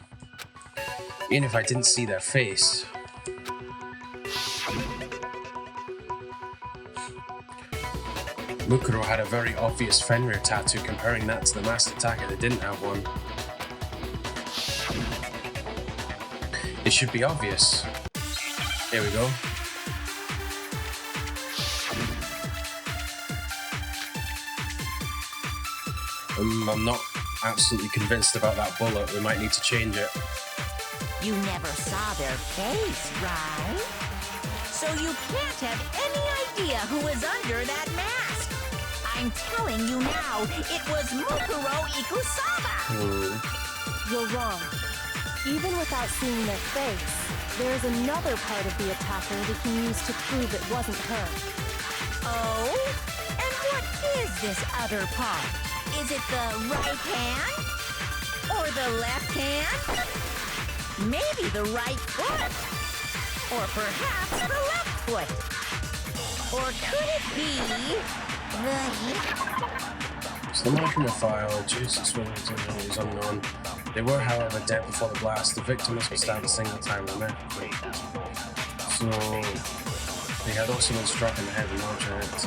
Even if I didn't see their face. Mukuro had a very obvious Fenrir tattoo. Comparing that to the masked attacker that didn't have one, it should be obvious. Here we go. I'm not absolutely convinced about that bullet. We might need to change it. You never saw their face, right? So you can't have any idea who was under that mask. I'm telling you now, it was Mukuro Ikusaba. You're wrong. Even without seeing their face, there's another part of the attacker we can use to prove it wasn't her. Oh? And what is this other part? Is it the right hand? Or the left hand? Maybe the right foot? Or perhaps the left foot? Or could it be the hip? So the Monokuma file, Jesus, is unknown. They were, however, dead before the blast. The victim must be stabbed a single time in the neck. So they had also been struck in the head with no chance.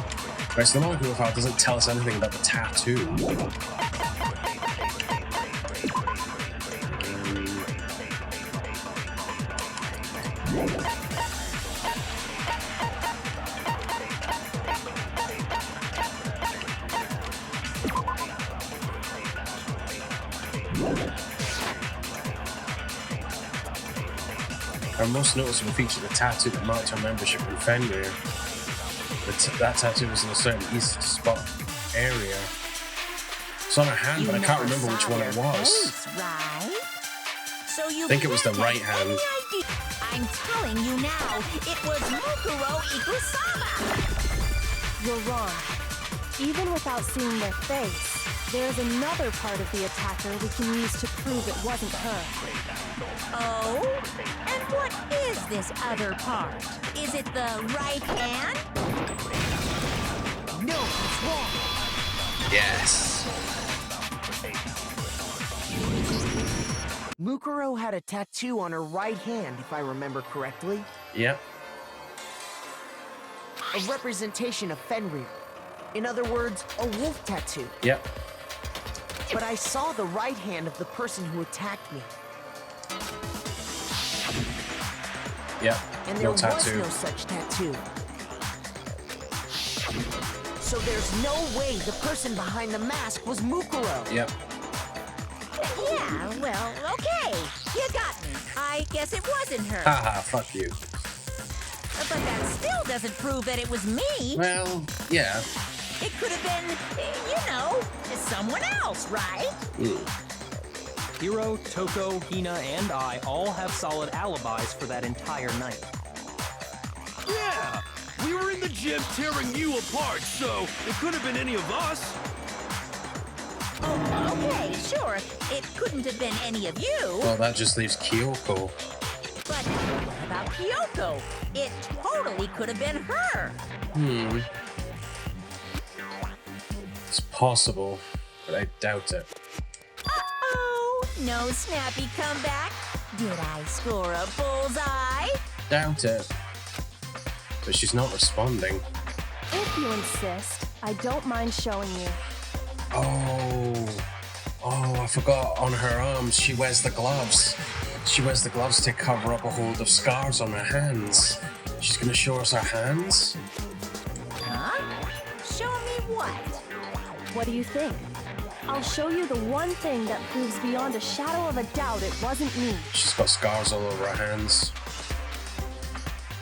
Right, so the Monokuma file doesn't tell us anything about the tattoo. Our most noticeable feature, the tattoo that marked her membership in Fenrir. That tattoo was in a certain east spot area. It's on her hand, but I can't remember which one it was. Face, right? So you I think it was the can't right have hand. any idea. I'm telling you now, it was Mukuro Ikusama. You're wrong. Even without seeing their face, there's another part of the attacker we can use to prove it wasn't her. Oh? And what is this other part? Is it the right hand? No, it's wrong. Yes. Mukuro had a tattoo on her right hand, if I remember correctly. Yep. A representation of Fenrir. In other words, a wolf tattoo. Yep. But I saw the right hand of the person who attacked me. Yep. And there No was tattoo. no such tattoo. So there's no way the person behind the mask was Mukuro. Yep. Yeah, well, okay. You got me. I guess it wasn't her. Haha, fuck you. But that still doesn't prove that it was me. Well, yeah. It could have been, you know, someone else, right? Hiro, Toko, Hina, and I all have solid alibis for that entire night. Yeah! We were in the gym tearing you apart, so it could have been any of us. Oh, okay, sure. It couldn't have been any of you. Well, that just leaves Kyoko. But what about Kyoko? It totally could have been her. It's possible, but I doubt it. Uh-oh, no snappy comeback. Did I score a bullseye? Doubt it. But she's not responding. If you insist, I don't mind showing you. Oh, I forgot. On her arms, she wears the gloves. She wears the gloves to cover up a hold of scars on her hands. She's gonna show us her hands? Huh? Show me what? What do you think? I'll show you the one thing that proves beyond a shadow of a doubt it wasn't me. She's got scars all over her hands.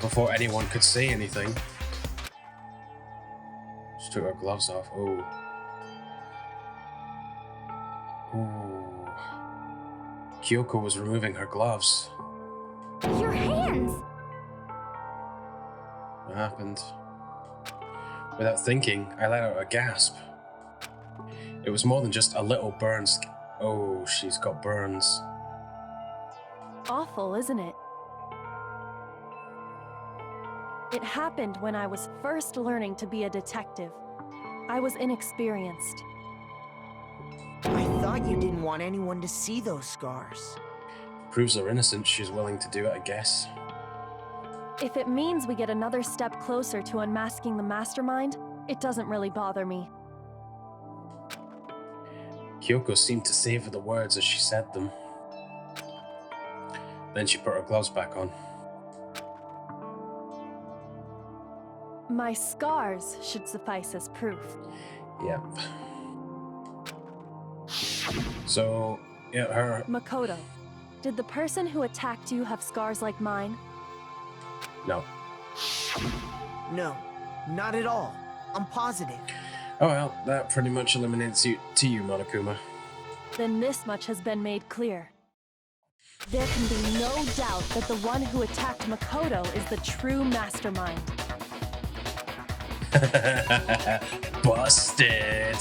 Before anyone could say anything. She took her gloves off. Oh. Kyoko was removing her gloves. Your hands! What happened? Without thinking, I let out a gasp. It was more than just a little burn. Oh, she's got burns. Awful, isn't it? It happened when I was first learning to be a detective. I was inexperienced. I thought you didn't want anyone to see those scars. Proves her innocence, she's willing to do it, I guess. If it means we get another step closer to unmasking the mastermind, it doesn't really bother me. Kyoko seemed to savor the words as she said them. Then she put her gloves back on. My scars should suffice as proof. Yep. So, yeah, her... Makoto, did the person who attacked you have scars like mine? No. No, not at all. I'm positive. Oh well, that pretty much eliminates you Monokuma. Then this much has been made clear. There can be no doubt that the one who attacked Makoto is the true mastermind. Busted.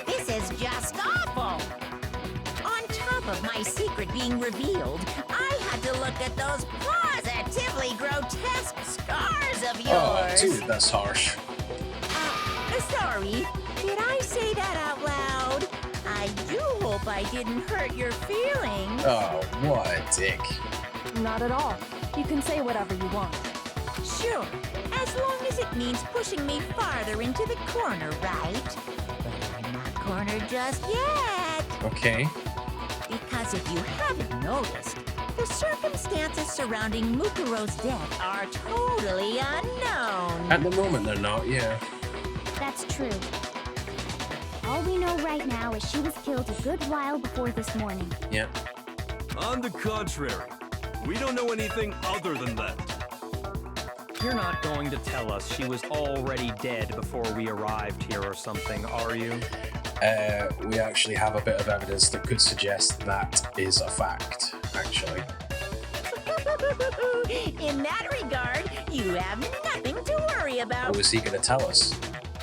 This is just awful. On top of my secret being revealed, I had to look at those positively grotesque scars of Oh, yours. dude, that's harsh. Sorry, did I say that out loud? I do hope I didn't hurt your feelings. Oh, what a dick. Not at all. You can say whatever you want. Sure, as long as it means pushing me farther into the corner, right? But I'm not cornered just yet. Okay. Because if you haven't noticed, the circumstances surrounding Mukuro's death are totally unknown. At the moment, they're not, yeah. That's true. All we know right now is she was killed a good while before this morning. Yeah. On the contrary, we don't know anything other than that. You're not going to tell us she was already dead before we arrived here or something, are you? We actually have a bit of evidence that could suggest that is a fact, actually. In that regard, you have nothing to worry about. What was he going to tell us?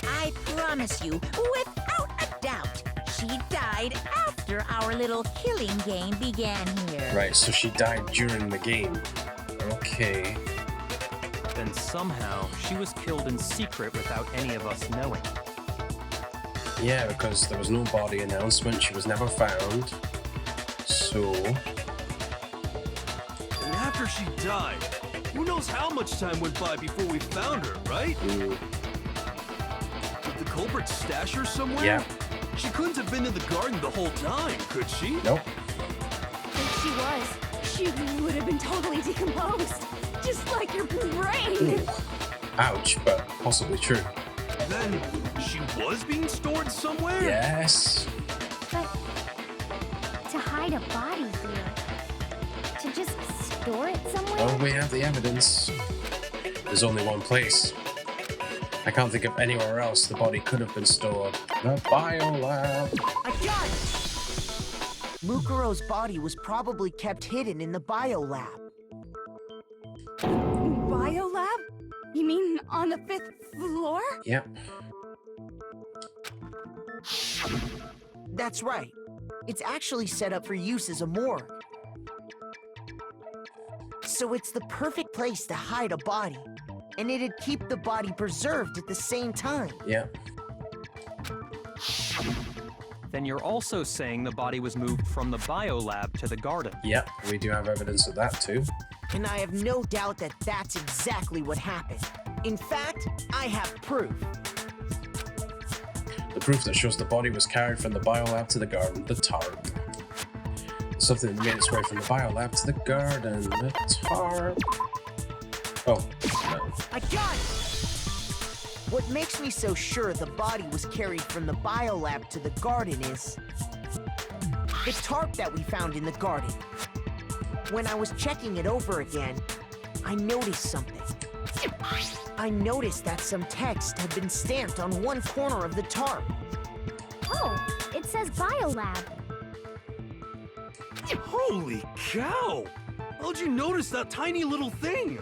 I promise you, without a doubt, she died after our little killing game began here. Right, so she died during the game. Okay. Then somehow she was killed in secret without any of us knowing. Yeah, because there was no body announcement, she was never found. So... And after she died, who knows how much time went by before we found her, right? Did the culprit stash her somewhere? Yeah. She couldn't have been in the garden the whole time, could she? Nope. If she was, she would have been totally decomposed. Just like your brain. Ouch, but possibly true. Then she was being stored somewhere? Yes. But to hide a body here, to just store it somewhere? Oh, we have the evidence. There's only one place. I can't think of anywhere else the body could have been stored. The biolab. I got it! Mukuro's body was probably kept hidden in the biolab. Biolab? You mean on the 5th floor? Yep. That's right. It's actually set up for use as a morgue. So it's the perfect place to hide a body. And it'd keep the body preserved at the same time. Yep. Then you're also saying the body was moved from the biolab to the garden. Yep, we do have evidence of that too. And I have no doubt that that's exactly what happened. In fact, I have proof. The proof that shows the body was carried from the biolab to the garden, the tarp. Something that made its way from the biolab to the garden, the tarp. Oh, no. I got it! What makes me so sure the body was carried from the biolab to the garden is the tarp that we found in the garden. When I was checking it over again, I noticed something. I noticed that some text had been stamped on one corner of the tarp. Oh, it says biolab. Holy cow! How'd you notice that tiny little thing?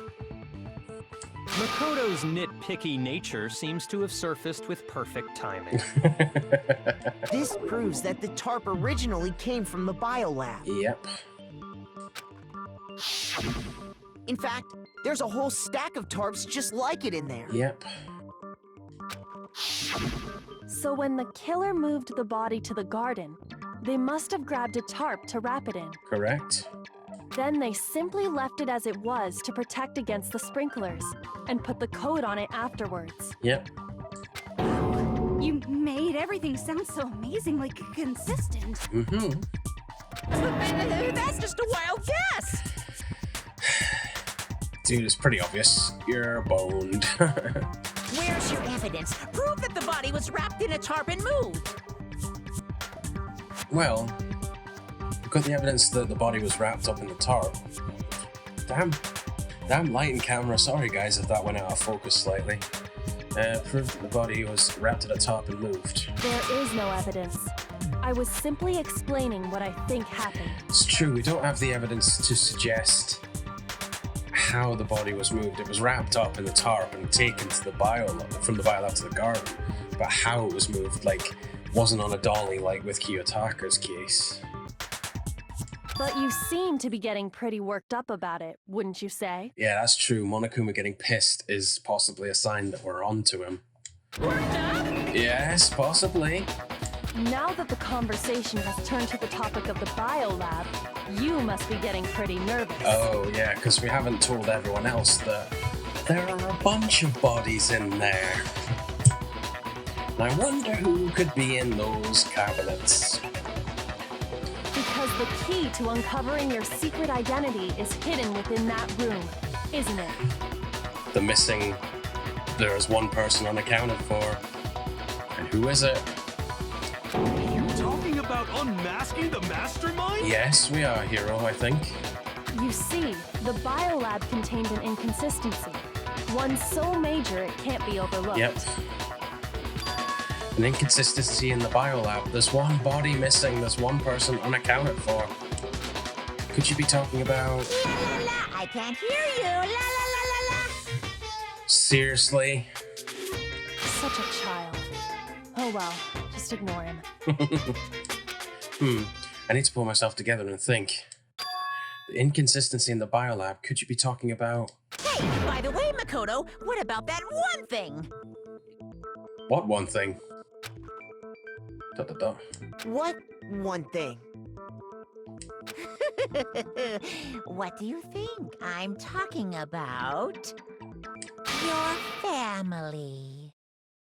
Makoto's nitpicky nature seems to have surfaced with perfect timing. This proves that the tarp originally came from the biolab. Yep. In fact, there's a whole stack of tarps just like it in there. Yep. So when the killer moved the body to the garden, they must have grabbed a tarp to wrap it in. Correct. Then they simply left it as it was to protect against the sprinklers, and put the coat on it afterwards. Yep. You made everything sound so amazingly consistent. Mm-hmm. That's just a wild guess. Dude, it's pretty obvious. You're boned. Where's your evidence? Prove that the body was wrapped in a tarp and moved. Well, we've got the evidence that the body was wrapped up in the tarp. Damn lighting camera. Sorry guys if that went out of focus slightly. Proof that the body was wrapped in a tarp and moved. There is no evidence. I was simply explaining what I think happened. It's true, we don't have the evidence to suggest how the body was moved. It was wrapped up in the tarp and taken to the from the biolab to the garden. But how it was moved, like, wasn't on a dolly like with Kiyotaka's case. But you seem to be getting pretty worked up about it, wouldn't you say? Yeah, that's true. Monokuma getting pissed is possibly a sign that we're onto him. Yes, possibly. Now that the conversation has turned to the topic of the biolab, you must be getting pretty nervous. Oh, yeah, because we haven't told everyone else that there are a bunch of bodies in there. And I wonder who could be in those cabinets. Because the key to uncovering your secret identity is hidden within that room, isn't it? There is one person unaccounted for. And who is it? Are you talking about unmasking the mastermind? Yes, we are, Hero, I think. You see, the biolab contained an inconsistency. One so major it can't be overlooked. Yep. An inconsistency in the biolab. There's one body missing, there's one person unaccounted for. Could you be talking about... La la la, I can't hear you. La la la la la. Seriously? Such a child. Oh well, just ignore him. I need to pull myself together and think. The inconsistency in the biolab, could you be talking about... Hey, by the way, Makoto, what about that one thing? What one thing? What one thing? What do you think I'm talking about? Your family.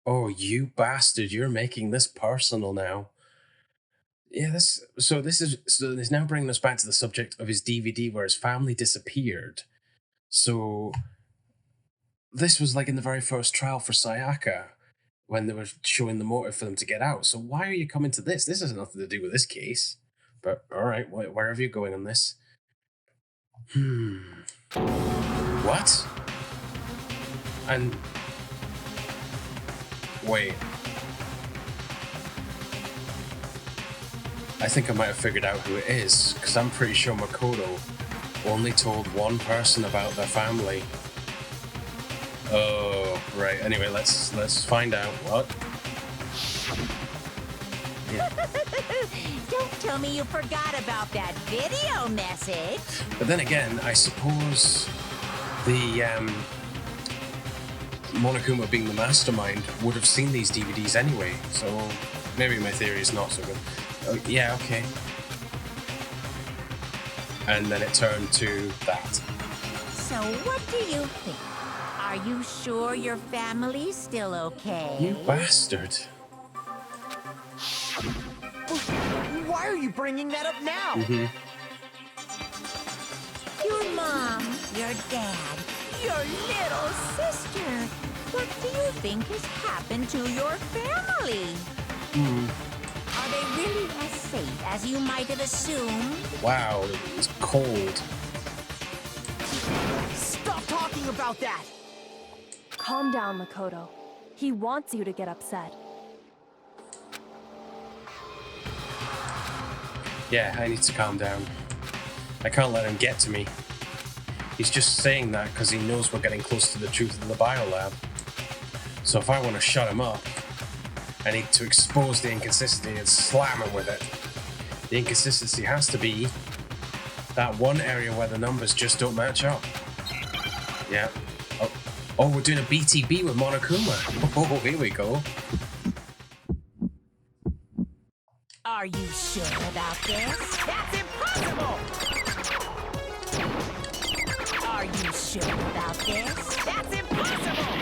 Oh, you bastard, you're making this personal now. Yeah, this is now bringing us back to the subject of his DVD where his family disappeared. So this was like in the very first trial for Sayaka when they were showing the motive for them to get out. So why are you coming to this? This has nothing to do with this case. But all right, wherever you're going on this. What? And wait. I think I might have figured out who it is, because I'm pretty sure Mukuro only told one person about their family. Oh, right. Anyway, let's find out. What? Yeah. Don't tell me you forgot about that video message. But then again, I suppose the Monokuma being the mastermind would have seen these DVDs anyway, so maybe my theory is not so good. Oh, yeah, okay. And then it turned to that. So what do you think? Are you sure your family's still okay? You bastard. Why are you bringing that up now? Your mom, your dad, your little sister. What do you think has happened to your family? Are they really as safe as you might have assumed? Wow, it's cold. Stop talking about that! Calm down, Makoto. He wants you to get upset. Yeah, I need to calm down. I can't let him get to me. He's just saying that because he knows we're getting close to the truth of the biolab. So if I want to shut him up, I need to expose the inconsistency and slam him with it. The inconsistency has to be that one area where the numbers just don't match up. Yeah. Oh, we're doing a BTB with Monokuma. Oh, here we go. Are you sure about this? That's impossible! Are you sure about this? That's impossible!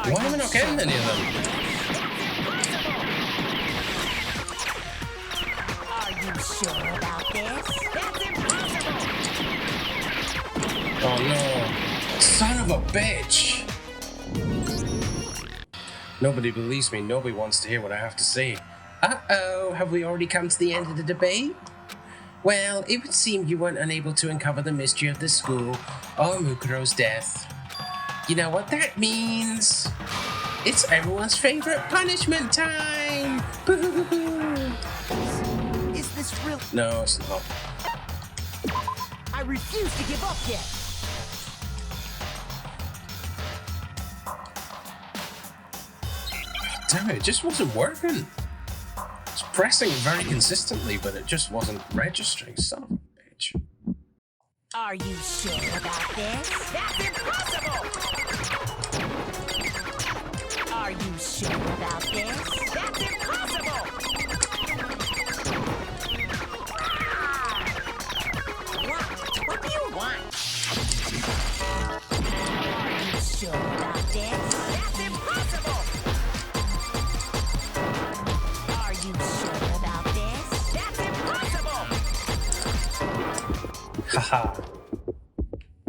Why am I not getting any of them? Are you sure about this? That's impossible! Oh no. Son of a bitch! Nobody believes me. Nobody wants to hear what I have to say. Uh-oh, have we already come to the end of the debate? Well, it would seem you weren't unable to uncover the mystery of the school or Mukuro's death. You know what that means? It's everyone's favorite punishment time! Boo-hoo-hoo-hoo. Is this real? No, it's not. I refuse to give up yet. Damn it just wasn't working. It's pressing very consistently, but it just wasn't registering. Son of a bitch. Are you sure about this? That's impossible! Are you sure about this? That's impossible! What do you want? Are you sure about this? That's impossible! Are you sure about this? That's impossible! Haha.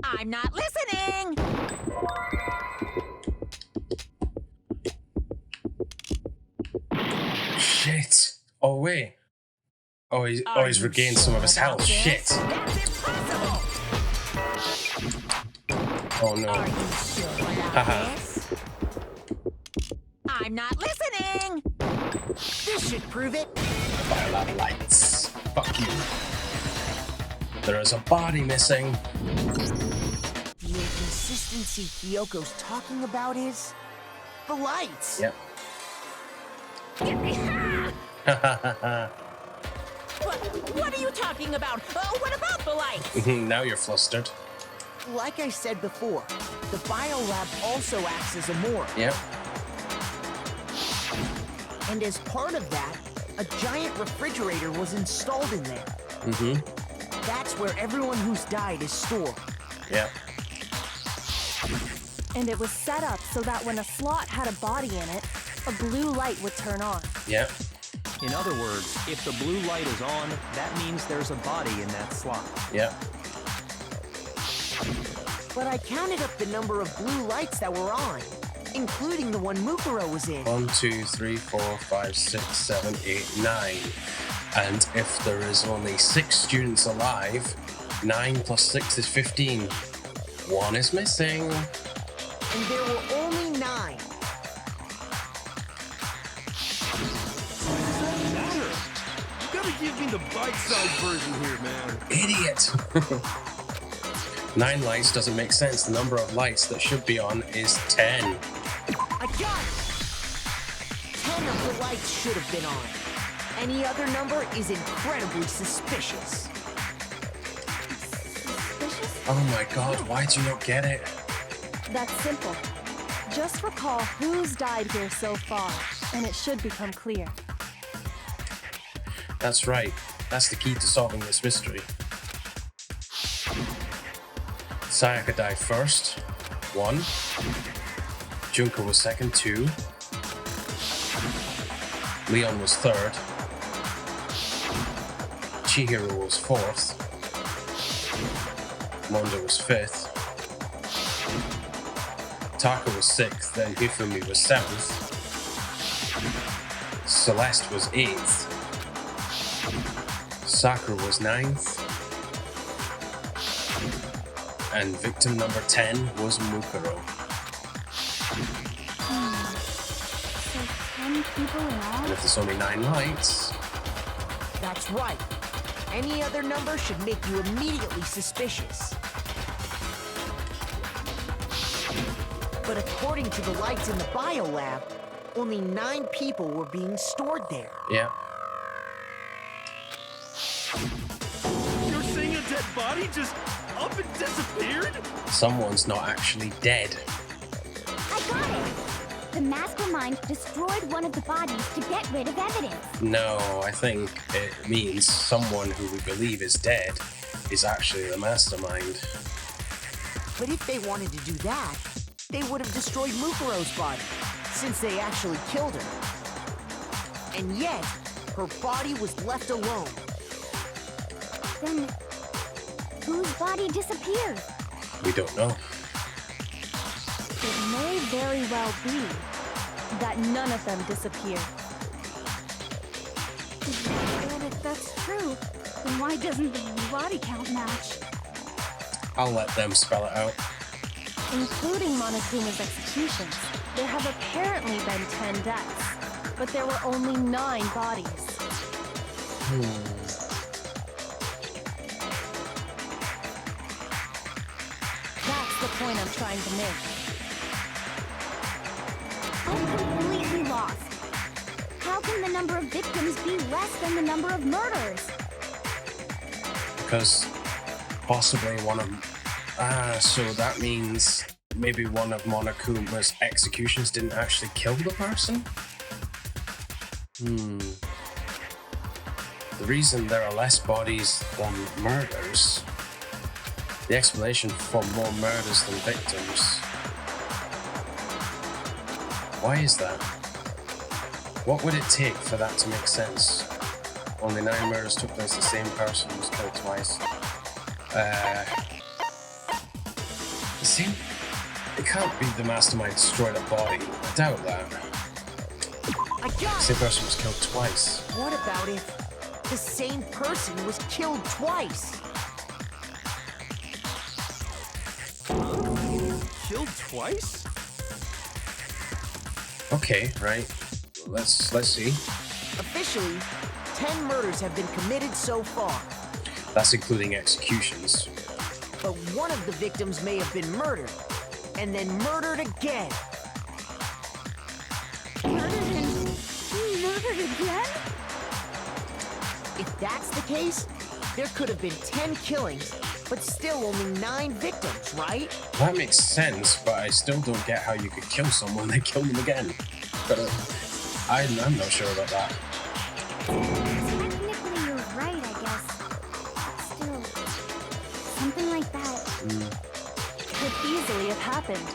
I'm not listening! Shit. Oh, wait. Oh, he's regained some of his health. Shit. That's impossible! Oh, no. Are you sure about this? I'm not listening! This should prove it. Biolab lights. Fuck you. There is a body missing. The inconsistency Kyoko's talking about is the lights. Yep. What are you talking about? What about the lights? Now you're flustered. Like I said before, the biolab also acts as a morgue. Yep. And as part of that, a giant refrigerator was installed in there. Mm-hmm. That's where everyone who's died is stored. Yep. And it was set up so that when a slot had a body in it, a blue light would turn on. Yep. In other words, if the blue light is on, that means there's a body in that slot. Yep. But I counted up the number of blue lights that were on, including the one Mukuro was in. 1, 2, 3, 4, 5, 6, 7, 8, 9. And if there is only 6 students alive, 9 plus 6 is 15. 1 is missing. And there were only 9. You gotta give me the bite-sized version here, man. Idiot! 9 lights doesn't make sense. The number of lights that should be on is 10. I got it! 10 of the lights should have been on. Any other number is incredibly suspicious. Suspicious? Oh my god, why do you not get it? That's simple. Just recall who's died here so far, and it should become clear. That's right. That's the key to solving this mystery. Sayaka died first, 1. Junko was second, 2. Leon was 3rd. Chihiro was 4th. Mondo was 5th. Taka was 6th, then Hifumi was 7th. Celeste was 8th. Sakura was 9th. And victim number 10 was Mukuro. So 10 people in all? And if there's only 9 lights, That's right. Any other number should make you immediately suspicious. But according to the lights in the biolab, only 9 people were being stored there. yeah. You're saying a dead body just up and disappeared? Someone's not actually dead. I got it! The mastermind destroyed one of the bodies to get rid of evidence. No, I think it means someone who we believe is dead is actually the mastermind. But if they wanted to do that, they would have destroyed Mukuro's body, since they actually killed her. And yet, her body was left alone. Then, whose body disappeared? We don't know. It may very well be that none of them disappeared. And if that's true, then why doesn't the body count match? I'll let them spell it out. Including Monokuma's executions, there have apparently been 10 deaths, but there were only 9 bodies. That's the point I'm trying to make. I'm completely lost. How can the number of victims be less than the number of murders? Because possibly one of them... so that means maybe one of Monokuma's executions didn't actually kill the person? The reason there are less bodies than murders... The explanation for more murders than victims... Why is that? What would it take for that to make sense? Only 9 murders took place, the same person was killed twice. The same... It can't be the mastermind destroyed a body. I doubt that. I got The it! same person was killed twice. What about if the same person was killed twice? Killed twice? Okay, right. Let's see. Officially, 10 murders have been committed so far, That's including executions. but one of the victims may have been murdered, and then murdered again. Murdered again? If that's the case, there could have been 10 killings, but still only 9 victims, right? That makes sense, but I still don't get how you could kill someone and kill them again. But I'm not sure about that. Technically, you're right, I guess. Still, something like that. Could easily have happened.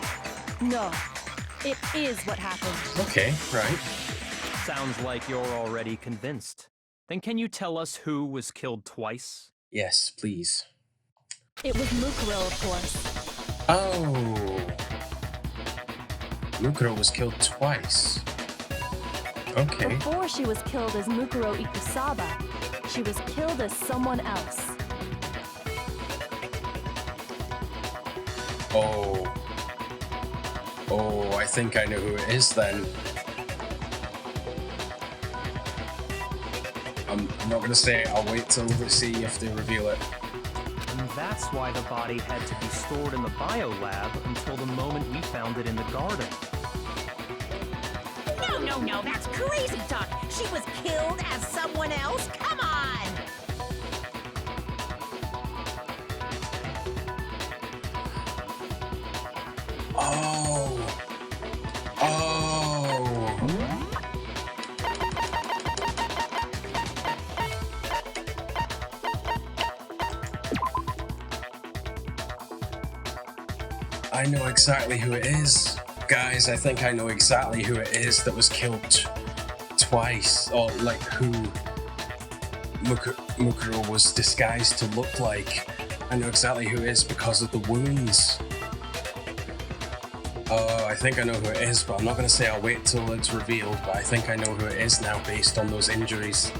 No, it is what happened. Okay, right. Sounds like you're already convinced. Then can you tell us who was killed twice? Yes, please. It was Mukuro, of course. Oh. Mukuro was killed twice. Okay. Before she was killed as Mukuro Ikusaba, she was killed as someone else. Oh. Oh, I think I know who it is then. I'm not gonna say it. I'll wait till we see if they reveal it. And that's why the body had to be stored in the biolab until the moment we found it in the garden. No, that's crazy talk. She was killed as someone else? Come on! Oh. Oh. I know exactly who it is. Guys, I think I know exactly who it is that was killed twice, or like who Mukuro was disguised to look like. I know exactly who it is because of the wounds. Oh, I think I know who it is, but I'm not going to say I'll wait till it's revealed, but I think I know who it is now based on those injuries.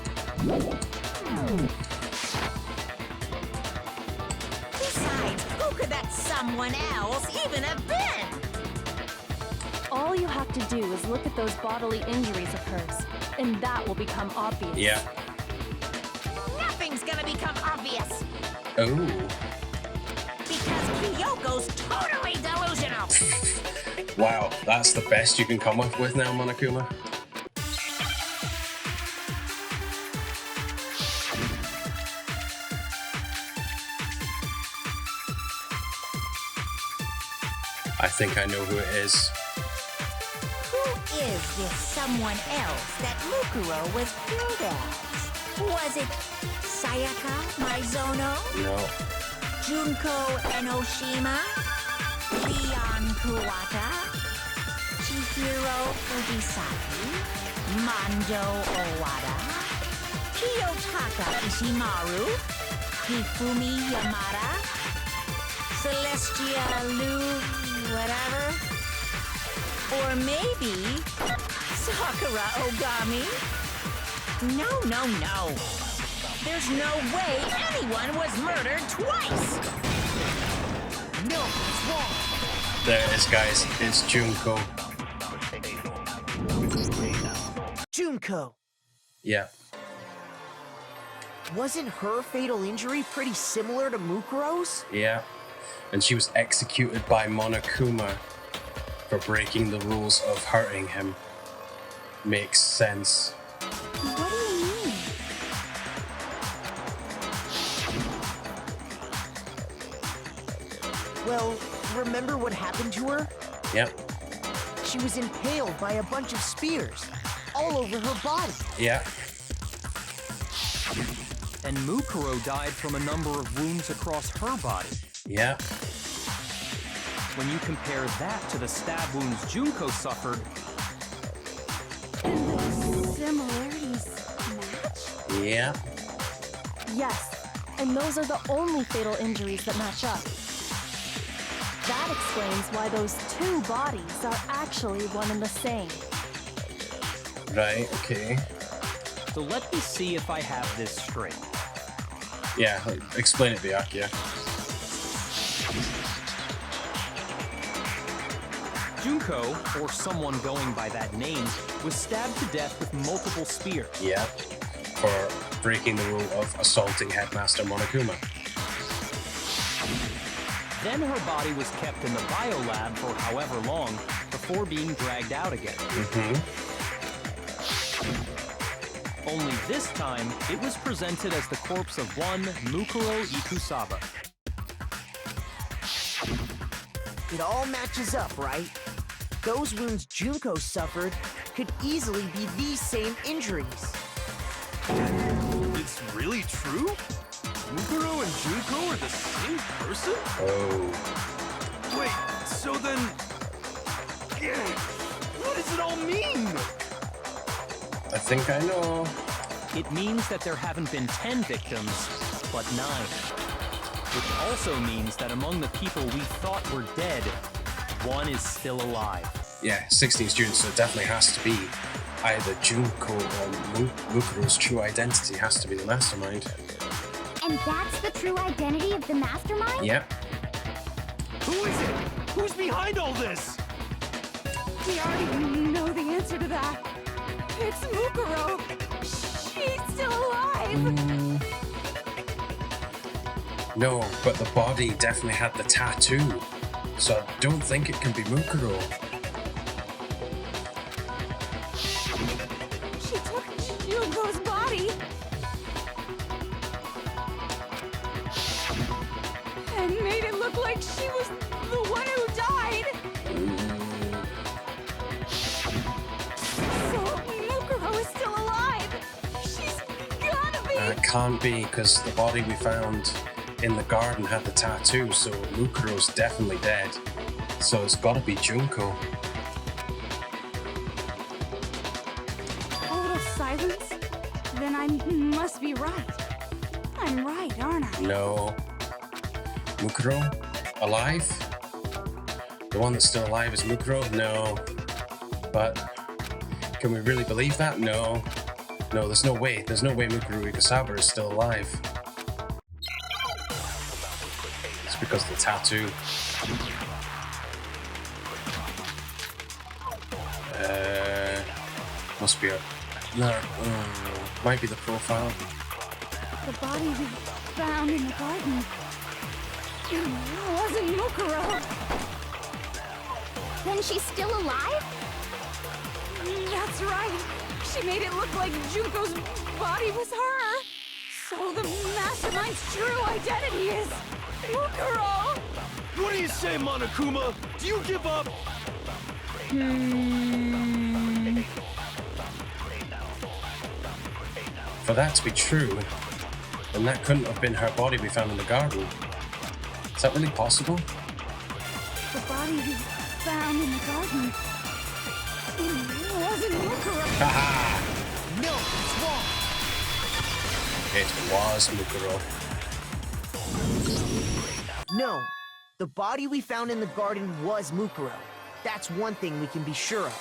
Besides, who could that someone else even have been? All you have to do is look at those bodily injuries of hers, and that will become obvious. Yeah. Nothing's gonna become obvious. Oh. Because Kyoko's totally delusional. Wow, that's the best you can come up with now, Monokuma? I think I know who it is. Who is this someone else that Mukuro was killed as? Was it Sayaka Maizono? No. Junko Enoshima? Leon Kuwata, Chihiro Fujisaki, Mando Owada, Kiyotaka Ishimaru, Hifumi Yamada, Celestia Lu, whatever. Or maybe Sakura Ogami. No, no, no. There's no way anyone was murdered twice. No, it's wrong. There it is, guys. It's Junko. Junko. Yeah. Wasn't her fatal injury pretty similar to Mukuro's? Yeah. And she was executed by Monokuma for breaking the rules of hurting him. Makes sense. What do you mean? Well, remember what happened to her? Yep. She was impaled by a bunch of spears all over her body. Yeah. And Mukuro died from a number of wounds across her body. Yeah. When you compare that to the stab wounds Junko suffered, Similarities match? Yeah. Yes, and those are the only fatal injuries that match up. That explains why those two bodies are actually one and the same. Right, okay. so let me see if I have this straight. Yeah, explain it, Byakuya. Junko, or someone going by that name, was stabbed to death with multiple spears. Yeah. For breaking the rule of assaulting Headmaster Monokuma. Then her body was kept in the biolab for however long before being dragged out again. Only this time, it was presented as the corpse of one Mukuro Ikusaba. It all matches up, right? Those wounds Junko suffered could easily be these same injuries. It's really true? Mukuro and Junko are the same person? Oh. Wait, so then... What does it all mean? I think I know. It means that there haven't been 10 victims, but 9. Which also means that among the people we thought were dead, one is still alive. Yeah, 16 students, so it definitely has to be either Junko or Mukuro's true identity has to be the mastermind. And that's the true identity of the mastermind? Yeah. Who is it? Who's behind all this? We already know the answer to that. It's Mukuro. She's still alive. No, but the body definitely had the tattoo. So I don't think it can be Mukuro. She took Junko's body. And made it look like she was the one who died. So Mukuro is still alive. She's gotta be. It can't be, because the body we found in the garden had the tattoo, so Mukuro's definitely dead. So it's gotta be Junko. Total silence? Then I must be right. I'm right, aren't I? No. Mukuro? Alive? The one that's still alive is Mukuro? No. But can we really believe that? No. No, there's no way. There's no way Mukuro Ikusaba is still alive. It's because of the tattoo. Must be a... No, might be the profile. The body we found in the garden. It wasn't Mukuro. Then she's still alive? That's right. She made it look like Junko's body was her. So the mastermind's true identity is Mukuro. What do you say, Monokuma? Do you give up? For that to be true, then that couldn't have been her body we found in the garden. Is that really possible? The body we found in the garden. It wasn't Mukuro. Haha! No, it's wrong. It was Mukuro. No, the body we found in the garden was Mukuro. That's one thing we can be sure of.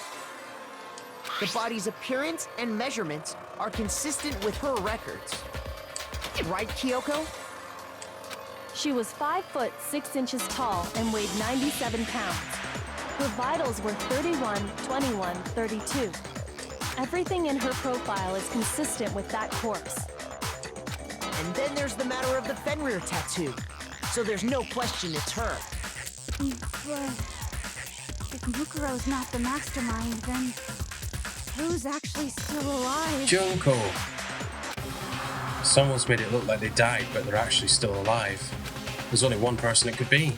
The body's appearance and measurements are consistent with her records. Right, Kyoko? She was 5 foot 6 inches tall and weighed 97 pounds. Her vitals were 31, 21, 32. Everything in her profile is consistent with that course. And then there's the matter of the Fenrir tattoo. So there's no question it's her. If Mukuro's not the mastermind, then who's actually still alive? Junko! Someone's made it look like they died, but they're actually still alive. There's only one person it could be.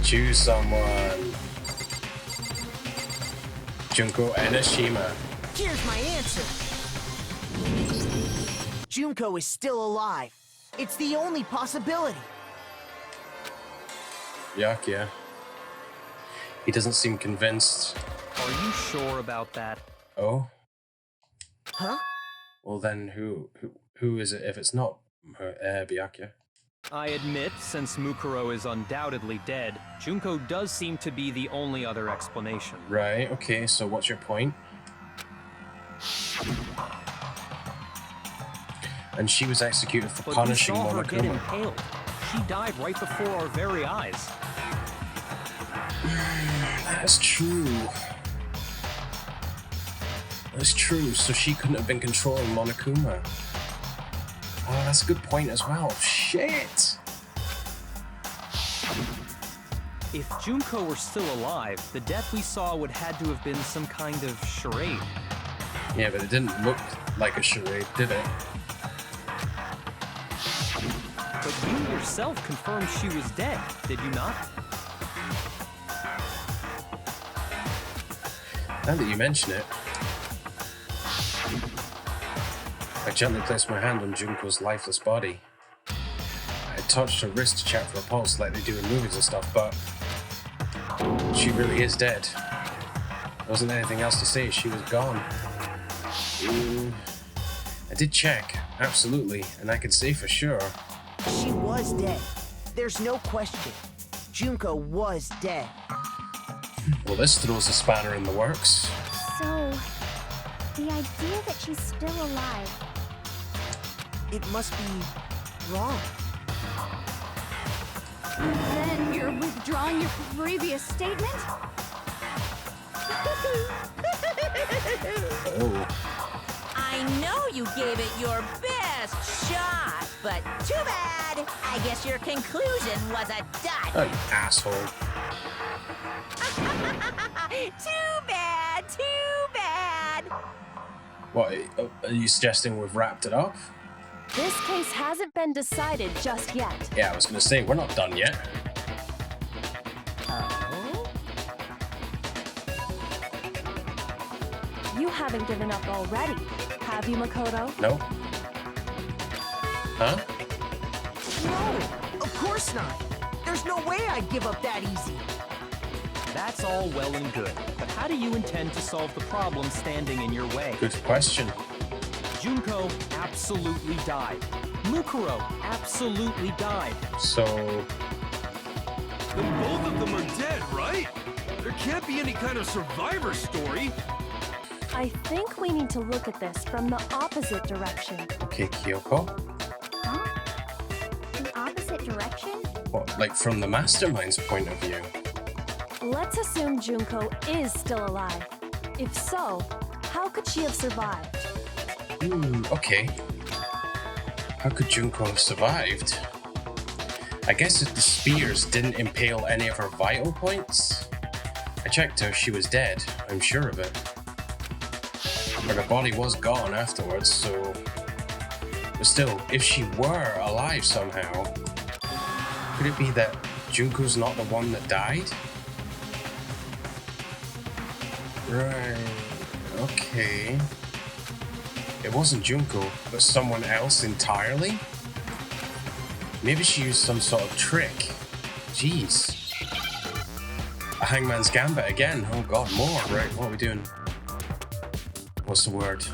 Choose someone. Junko Enoshima. Here's my answer. Junko is still alive. It's the only possibility. Byakuya. He doesn't seem convinced. Are you sure about that? Oh? Huh? Well then who is it if it's not Byakuya? I admit, since Mukuro is undoubtedly dead, Junko does seem to be the only other explanation. Right, okay, so what's your point? And she was executed for But punishing we saw her get Monokuma. impaled. She died right before our very eyes. That's true. That's true, so she couldn't have been controlling Monokuma. Oh, that's a good point as well. Shit! If Junko were still alive, the death we saw would had to have been some kind of charade. Yeah, but it didn't look like a charade, did it? But you yourself confirmed she was dead, did you not? Now that you mention it, I gently placed my hand on Junko's lifeless body. I had touched her wrist to check for a pulse like they do in movies and stuff, but she really is dead. There wasn't anything else to say, she was gone. I did check, absolutely, and I can say for sure. She was dead. There's no question. Junko was dead. Well, this throws a spanner in the works. So, the idea that she's still alive. It must be wrong. Then you're withdrawing your previous statement? Oh. I know you gave it your best shot, but too bad. I guess your conclusion was a dud. Oh, you asshole. Too bad, too bad. What, are you suggesting we've wrapped it up? This case hasn't been decided just yet. Yeah, I was gonna say, we're not done yet. You haven't given up already, have you, Makoto? No? Huh? No, of course not. There's no way I'd give up that easy. That's all well and good, but how do you intend to solve the problem standing in your way? Good question. Junko absolutely died. Mukuro absolutely died. So, Then both of them are dead, right? There can't be any kind of survivor story. I think we need to look at this from the opposite direction. Okay, Kyoko. Huh? The opposite direction? What, like from the mastermind's point of view? Let's assume Junko is still alive. If so, how could she have survived? Okay. How could Junko have survived? I guess if the spears didn't impale any of her vital points. I checked her, she was dead, I'm sure of it. But her body was gone afterwards, so... But still, if she were alive somehow, could it be that Junko's not the one that died? Right, okay. It wasn't Junko, but someone else entirely? Maybe she used some sort of trick. Jeez. A hangman's gambit again. Oh god, more. Right, what are we doing? What's the word?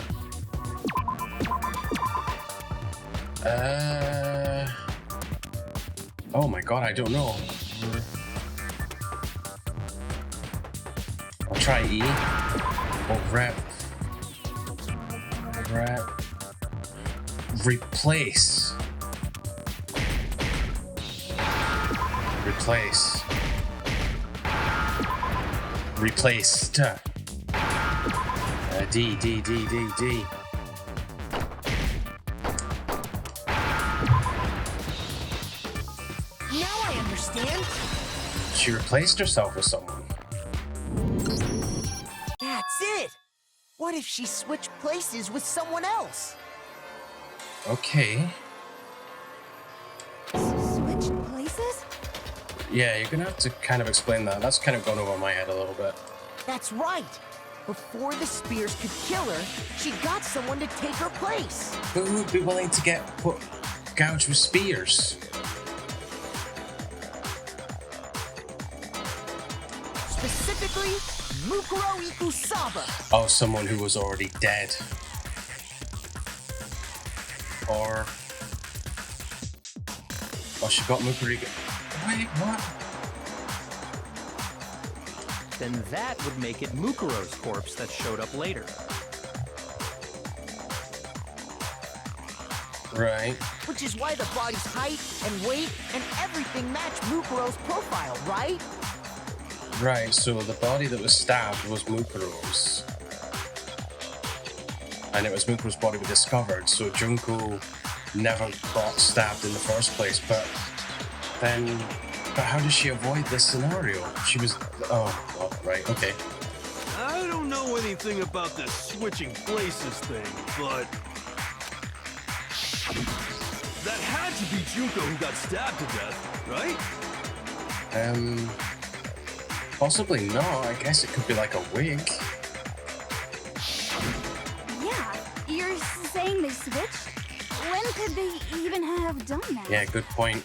Oh my god, I don't know. I'll try E. Oh, replace. Replaced. D. Now I understand. She replaced herself with someone. That's it. What if she switched places with someone else? Okay. Switched places? Yeah, you're gonna have to kind of explain that. That's kind of gone over my head a little bit. That's right. Before the spears could kill her, she got someone to take her place. Who would be willing to get gouged with spears? Specifically, Mukuro Ikusaba. Oh, someone who was already dead. Or... Oh, she got Mukuro... Wait, what? Then that would make it Mukuro's corpse that showed up later. Right. Which is why the body's height and weight and everything match Mukuro's profile, right? Right, so the body that was stabbed was Mukuro's. And it was Mukuro's body we discovered, so Junko never got stabbed in the first place, but how does she avoid this scenario? She was... Oh, right, okay. I don't know anything about this switching places thing, but... That had to be Junko who got stabbed to death, right? Possibly not. I guess it could be like a wig. Yeah, you're saying they switched? When could they even have done that? Yeah, good point.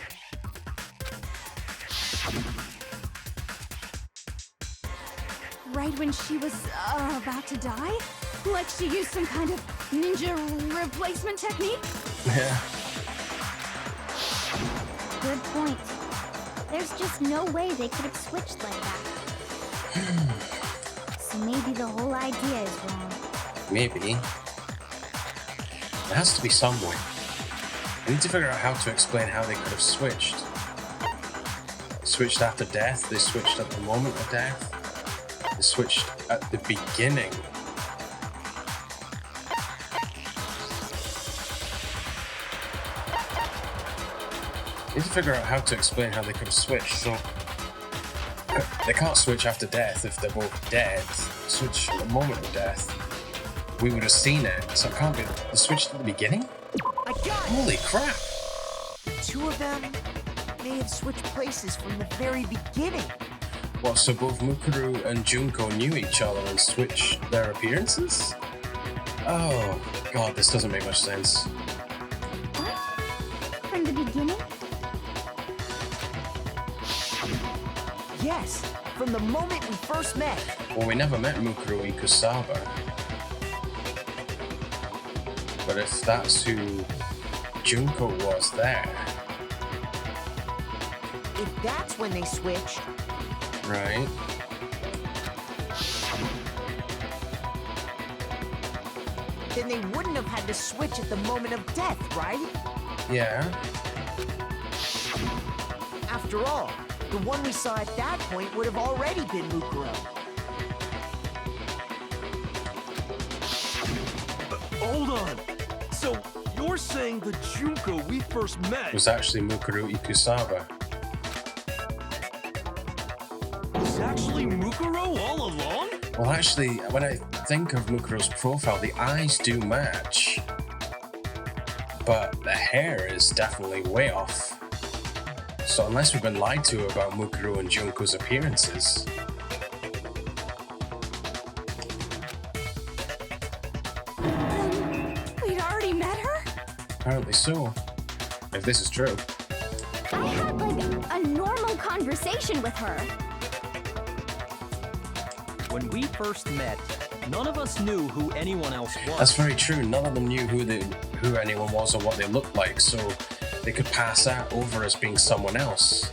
Right when she was about to die? Like she used some kind of ninja replacement technique? Yeah. Good point. There's just no way they could have switched like that. So maybe the whole idea is wrong. Maybe. There has to be some way. I need to figure out how to explain how they could have switched. Switched after death, they switched at the moment of death, they switched at the beginning. I need to figure out how to explain how they could have switched. So they can't switch after death if they're both dead. Switch at the moment of death. We would have seen it, so it can't be. They switched at the beginning? I got it. Holy crap! The two of them may have switched places from the very beginning. What, so both Mukuro and Junko knew each other and switched their appearances? Oh, god, this doesn't make much sense. What? From the beginning? Yes, from the moment we first met. Well, we never met Mukuro Ikusaba. But if that's who Junko was there... If that's when they switched, Right. then they wouldn't have had to switch at the moment of death, right? Yeah. After all, the one we saw at that point would have already been Mukuro. Hold on. So, you're saying the Junko we first met It was actually Mukuro Ikusawa. was actually Mukuro all along? Well, actually, when I think of Mukuro's profile, the eyes do match. But the hair is definitely way off. So unless we've been lied to about Mukuro and Junko's appearances... We'd already met her? Apparently so. If this is true. I had, like, a normal conversation with her. When we first met, none of us knew who anyone else was. That's very true. None of them knew who anyone was or what they looked like, so they could pass that over as being someone else.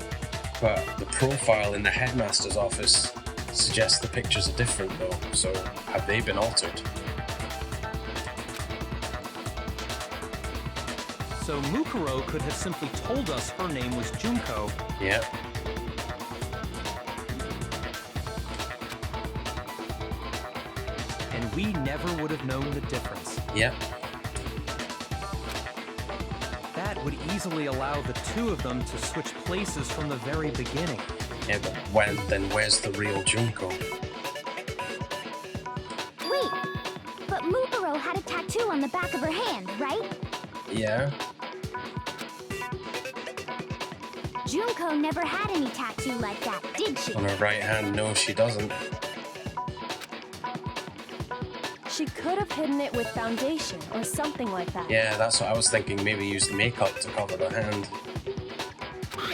But the profile in the headmaster's office suggests the pictures are different though, so have they been altered? So Mukuro could have simply told us her name was Junko. Yeah. And we never would have known the difference. Yeah. That would easily allow the two of them to switch places from the very beginning. Yeah, but then where's the real Junko? Wait, but Mukuro had a tattoo on the back of her hand, right? Yeah. Junko never had any tattoo like that, did she? On her right hand, no, she doesn't. She could have hidden it with foundation or something like that. Yeah, that's what I was thinking. Maybe used makeup to cover the hand.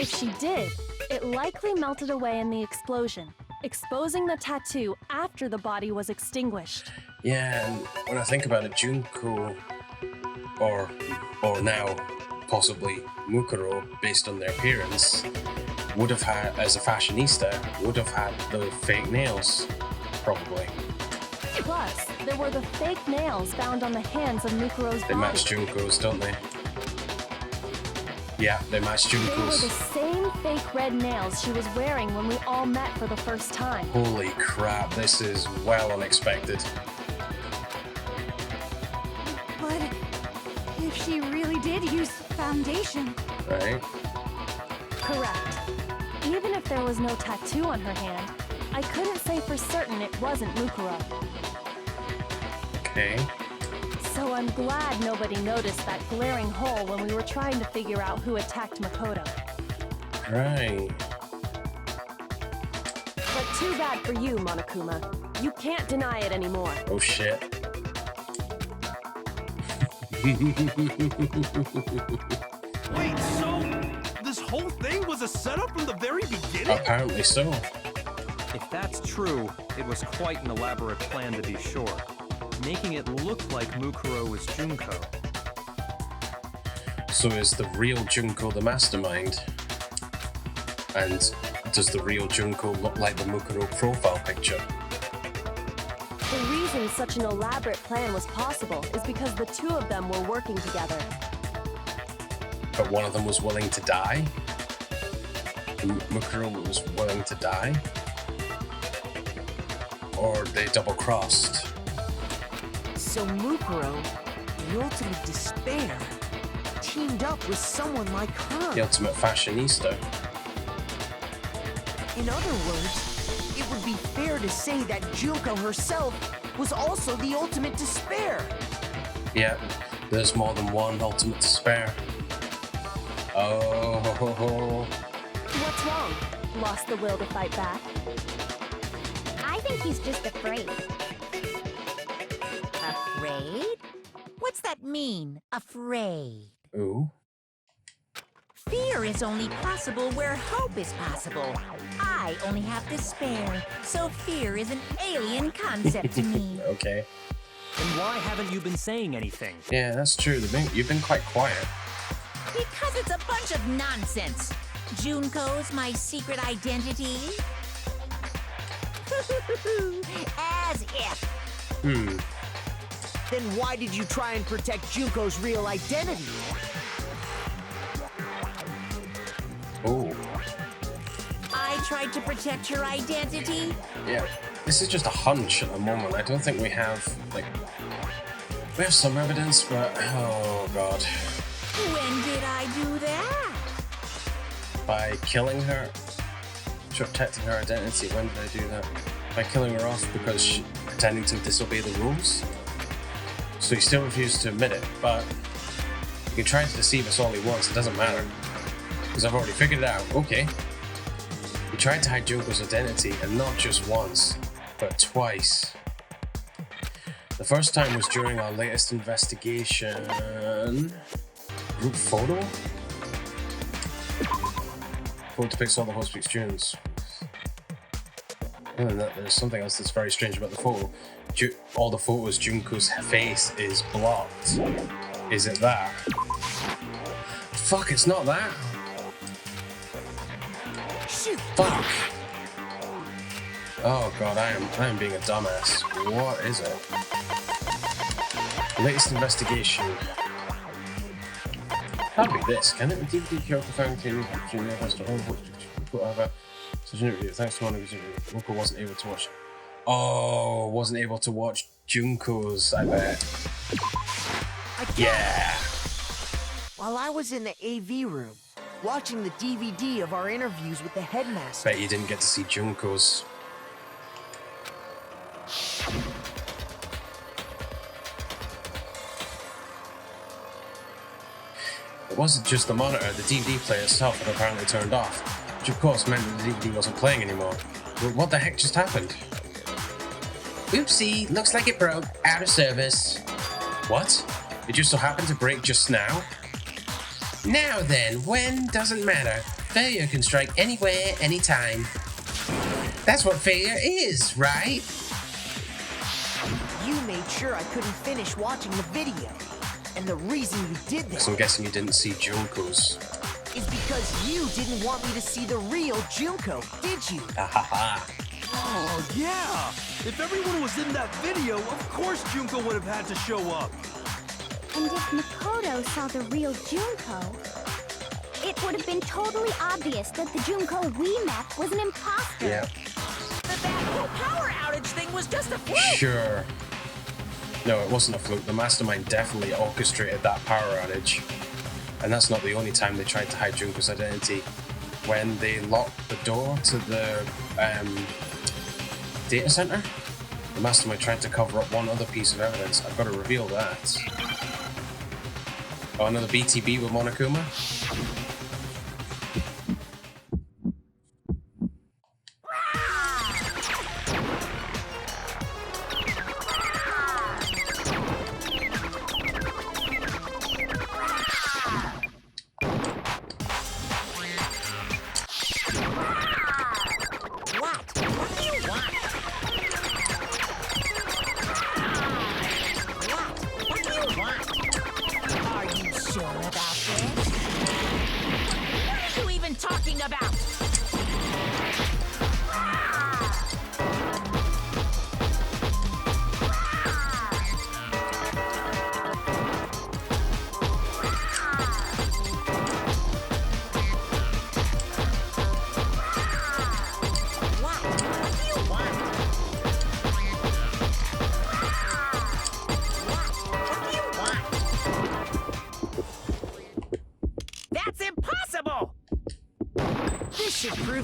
If she did, it likely melted away in the explosion, exposing the tattoo after the body was extinguished. Yeah, and when I think about it, Junko, or now possibly Mukuro, based on their appearance, would have had, as a fashionista, would have had the fake nails, probably. Plus, there were the fake nails found on the hands of Mukuro's They body. match Junko's, don't they? Yeah, they match They were the Junko's. same fake red nails she was wearing when we all met for the first time. Holy crap, this is well unexpected. But if she really did use foundation, Right? Correct. Even if there was no tattoo on her hand, I couldn't say for certain it wasn't Mukuro. Okay. So I'm glad nobody noticed that glaring hole when we were trying to figure out who attacked Makoto. Right. But too bad for you, Monokuma. You can't deny it anymore. Oh shit. Wait, so this whole thing was a setup from the very beginning? Apparently so. If that's true, it was quite an elaborate plan to be sure, making it look like Mukuro was Junko. So is the real Junko the mastermind? And does the real Junko look like the Mukuro profile picture? The reason such an elaborate plan was possible is because the two of them were working together. But one of them was willing to die? Mukuro was willing to die? Or they double-crossed? So Mukuro, the ultimate despair, teamed up with someone like her. The ultimate fashionista. In other words, it would be fair to say that Junko herself was also the ultimate despair. Yeah, there's more than one ultimate despair. Oh. What's wrong? Lost the will to fight back? I think he's just afraid. Afraid? What's that mean, afraid? Ooh. Fear is only possible where hope is possible. I only have despair, so fear is an alien concept to me. Okay. And why haven't you been saying anything? Yeah, that's true. You've been quite quiet. Because it's a bunch of nonsense. Junko's my secret identity. As if. Then why did you try and protect Junko's real identity? Oh. I tried to protect her identity. Yeah. This is just a hunch at the moment. I don't think we have, like... We have some evidence, but... Oh, God. When did I do that? By killing her, protecting her identity. When did I do that? By killing her off because she pretending to disobey the rules. So he still refused to admit it, but he can try to deceive us all he wants. It doesn't matter because I've already figured it out. Okay, he tried to hide Junko's identity, and not just once, but twice. The first time was during our latest investigation. Group photo. Photo depicts all the host speak students. Other than that, there's something else that's very strange about the photo. All the photos, Junko's face is blocked. Is it that? Fuck, it's not that. Shoot. Fuck. Oh god, I am being a dumbass. What is it? Latest investigation. Can't be this, can it? The DVD character found whatever. Such an interview. Thanks to Mukuro wasn't able to watch. Oh, wasn't able to watch Junko's, I bet. Yeah. While I was in the AV room, watching the DVD of our interviews with the headmaster. Bet you didn't get to see Junko's. It wasn't just the monitor, the DVD player itself had apparently turned off, which of course meant that the DVD wasn't playing anymore. But what the heck just happened? Oopsie, looks like it broke. Out of service. What? It just so happened to break just now? Now then, when doesn't matter. Failure can strike anywhere, anytime. That's what failure is, right? You made sure I couldn't finish watching the video. And the reason you did this So I'm guessing you didn't see Junko's. is because you didn't want me to see the real Junko, did you? Ahaha. Oh, yeah! If everyone was in that video, of course Junko would have had to show up. And if Mukuro saw the real Junko, it would have been totally obvious that the Junko we met was an imposter. Yeah. That whole power outage thing was just a fluke. Sure. No, it wasn't a fluke. The mastermind definitely orchestrated that power outage. And that's not the only time they tried to hide Junko's identity. When they locked the door to the data center, the mastermind tried to cover up one other piece of evidence. I've got to reveal that. Oh, another BTB with Monokuma?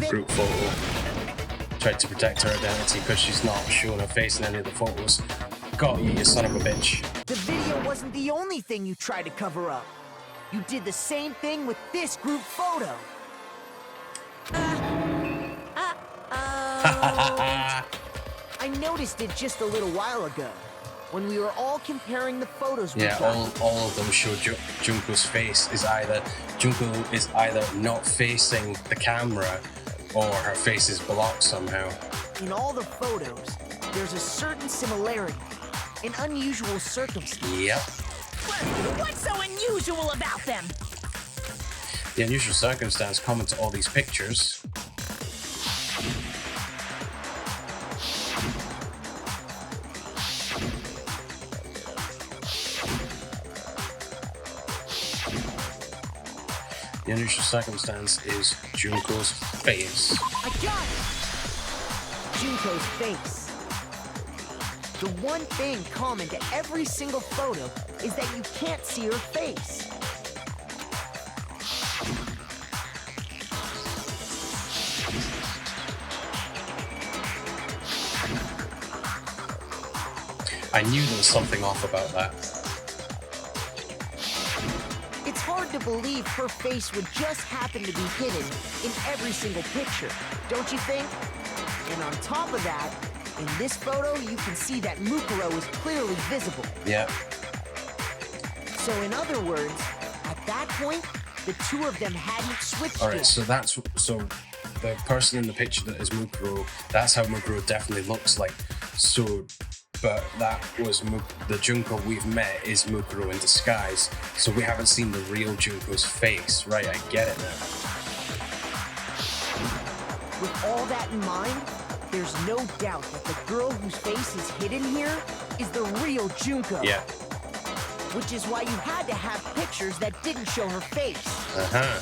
Group photo. Tried to protect her identity because she's not showing her face in any of the photos. Got you, you son of a bitch. The video wasn't the only thing you tried to cover up. You did the same thing with this group photo. I noticed it just a little while ago, when we were all comparing the photos we got. all of them show Junko's face is either... Junko is either not facing the camera or her face is blocked somehow. In all the photos, there's a certain similarity, an unusual circumstance. Yep. What's so unusual about them? The unusual circumstance common to all these pictures The unusual circumstance is Junko's face. I got it! Junko's face. The one thing common to every single photo is that you can't see her face. I knew there was something off about that. It's hard to believe her face would just happen to be hidden in every single picture, don't you think? And on top of that, in this photo, you can see that Mukuro is clearly visible. Yeah. So in other words, at that point, the two of them hadn't switched Alright, yet. so the person in the picture that is Mukuro, that's how Mukuro definitely looks like. So, but that was the Junko we've met is Mukuro in disguise. So we haven't seen the real Junko's face. Right, I get it now. With all that in mind, there's no doubt that the girl whose face is hidden here is the real Junko. Yeah. Which is why you had to have pictures that didn't show her face. Uh-huh.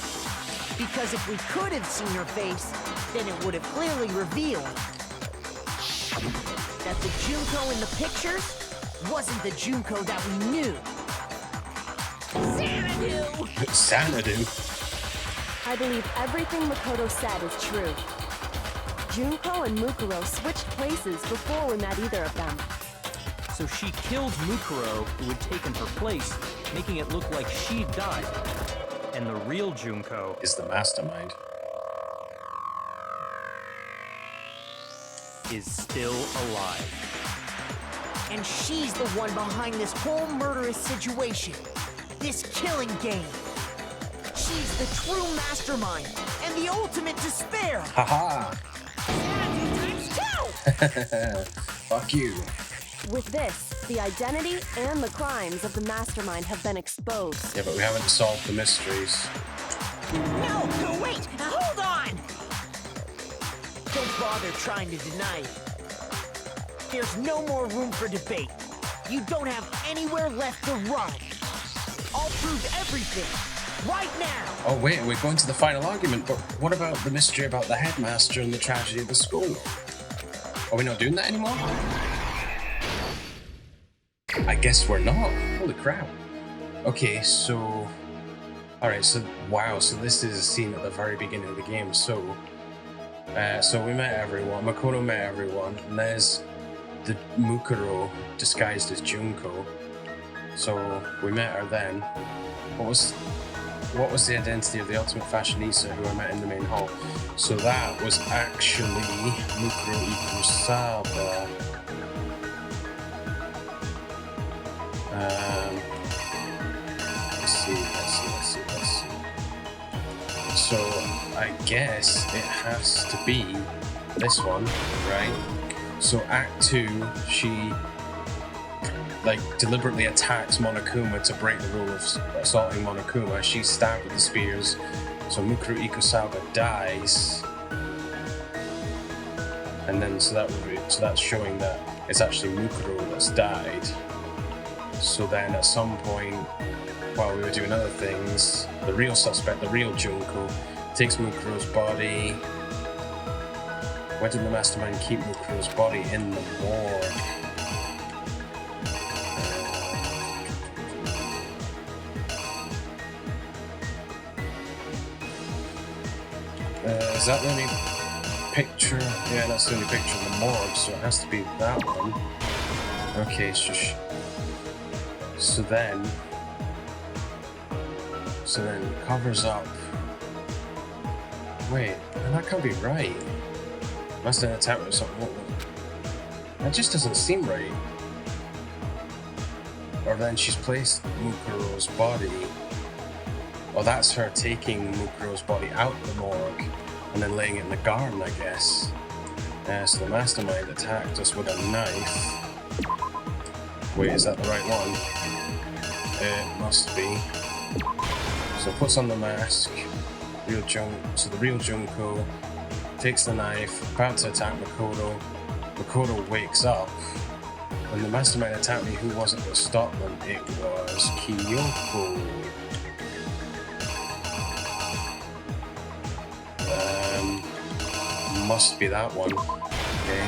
Because if we could have seen her face, then it would have clearly revealed that the Junko in the pictures wasn't the Junko that we knew. Xanadu! Xanadu? I believe everything Makoto said is true. Junko and Mukuro switched places before we met either of them. So she killed Mukuro, who had taken her place, making it look like she'd died. And the real Junko Is the mastermind. is still alive. And she's the one behind this whole murderous situation. This killing game. She's the true mastermind and the ultimate despair. Haha! Xanadu ×2! Fuck you. With this, the identity and the crimes of the mastermind have been exposed. Yeah, but we haven't solved the mysteries. No, wait! Hold on! Don't bother trying to deny it. There's no more room for debate. You don't have anywhere left to run. I'll prove everything, right now. Oh wait, we're going to the final argument, but what about the mystery about the headmaster and the tragedy of the school? Are we not doing that anymore? I guess we're not. Holy crap. Okay, so... Alright, so wow, so this is a scene at the very beginning of the game, so we met everyone, Makoto met everyone, and there's the Mukuro disguised as Junko. So we met her then. What was the identity of the ultimate fashionista who I met in the main hall? So that was actually Mukuro Ikusaba. Let's see. So I guess it has to be this one, right? So Act 2, she deliberately attacks Monokuma to break the rule of assaulting Monokuma. She's stabbed with the spears, so Mukuro Ikusaba dies. And then so that's showing that it's actually Mukuro that's died. So then at some point, while we were doing other things, the real suspect, the real Junko, takes Mukuro's body. Where did the mastermind keep Mukuro's body? In the morgue. Is that the only picture? Yeah, that's the only picture in the morgue, so it has to be that one. Okay, so then covers up. Wait, that can't be right. Must have attacked with something. That just doesn't seem right. Or then she's placed Mukuro's body. Oh, that's her taking Mukuro's body out the morgue and then laying it in the garden, I guess. So the mastermind attacked us with a knife. Wait, is that the right one? It must be. So puts on the mask. So the real Junko takes the knife, about to attack Makoto. Makoto wakes up. When the mastermind attacked me, who was it that stopped them? It was Kyoko. must be that one. Okay.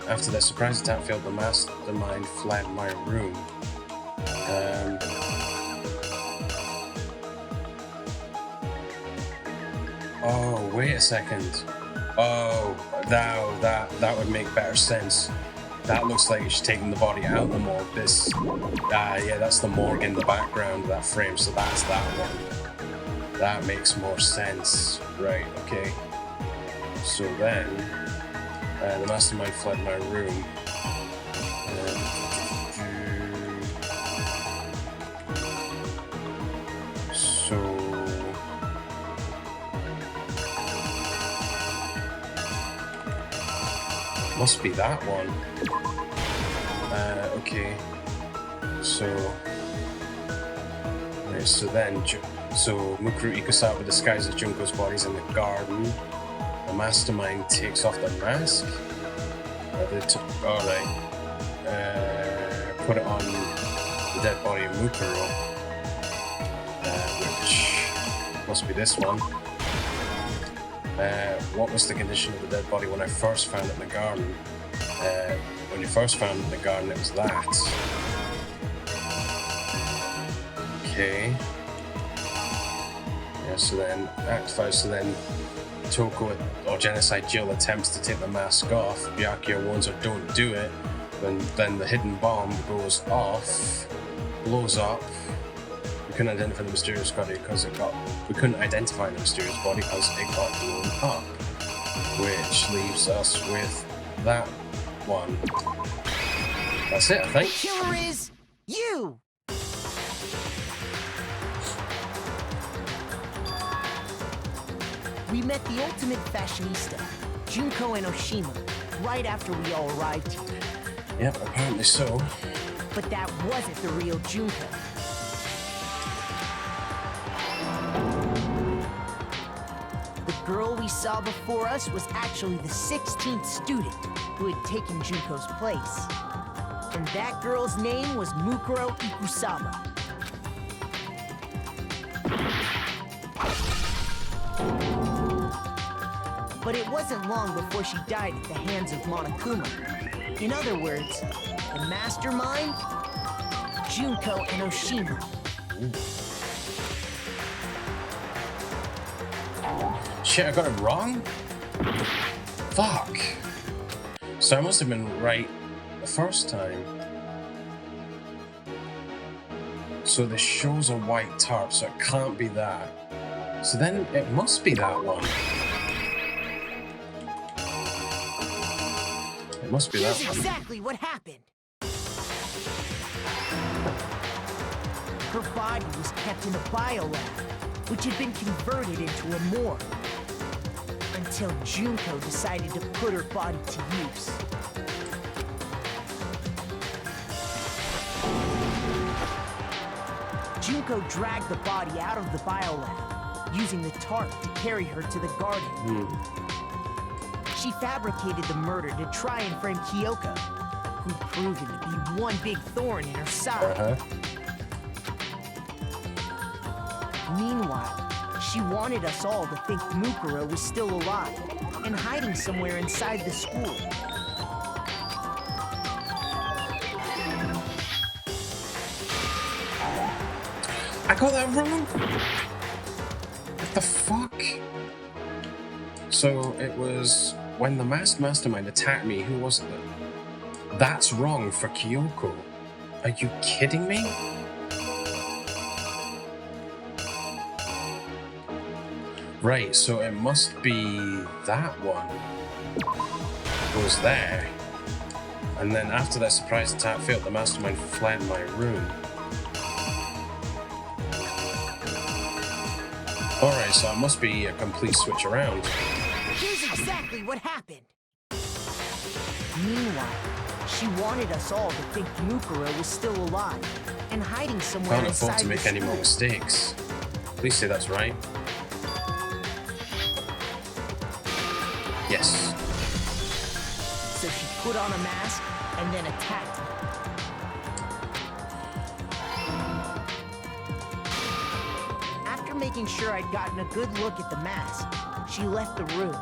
After the surprise attack failed, the mastermind fled my room. Oh, wait a second. Oh, that would make better sense. That looks like she's taking the body out of the morgue. This, yeah, that's the morgue in the background of that frame, so that's that one. That makes more sense. Right, okay. So then, the mastermind fled my room. So... must be that one. Okay. So... right, so then... so Mukuro Ikusawa disguises Junko's bodies in the garden. The mastermind takes off the mask. Alright. Put it on the dead body of Mukuro. Which must be this one. What was the condition of the dead body when I first found it in the garden? When you first found it in the garden, it was that. Okay. Yeah, so then, Act 5, so then Toko, or Genocide Jill, attempts to take the mask off. Byakuya warns her, don't do it. Then the hidden bomb goes off, blows up. We couldn't identify the mysterious body because it got blown up, which leaves us with that one. That's it, I think. The killer is you. We met the ultimate fashionista, Junko and Oshima, right after we all arrived here. Yep, apparently so. But that wasn't the real Junko. The girl we saw before us was actually the 16th student who had taken Junko's place. And that girl's name was Mukuro Ikusawa. But it wasn't long before she died at the hands of Monokuma. In other words, the mastermind, Junko and Oshima. Shit, I got it wrong? Fuck. So I must have been right the first time. So this shows a white tarp, so it can't be that. So then it must be that one. It must be that Here's one. exactly what happened. Her body was kept in a biolab, which had been converted into a morgue. Until Junko decided to put her body to use. Junko dragged the body out of the biolab, using the tarp to carry her to the garden. She fabricated the murder to try and frame Kyoko, who proved to be one big thorn in her side. Meanwhile, she wanted us all to think Mukuro was still alive and hiding somewhere inside the school. I got that wrong? What the fuck? So it was when the masked mastermind attacked me, who was it? That's wrong for Kyoko. Are you kidding me? Right, so it must be that one. Goes there. And then after that surprise attack failed, the mastermind fled my room. Alright, so it must be a complete switch around. Here's exactly what happened. Meanwhile, she wanted us all to think Mukuro was still alive and hiding somewhere Can't inside afford to make the any more school. mistakes. Please say that's right. Yes. So she put on a mask and then attacked me. After making sure I'd gotten a good look at the mask, she left the room.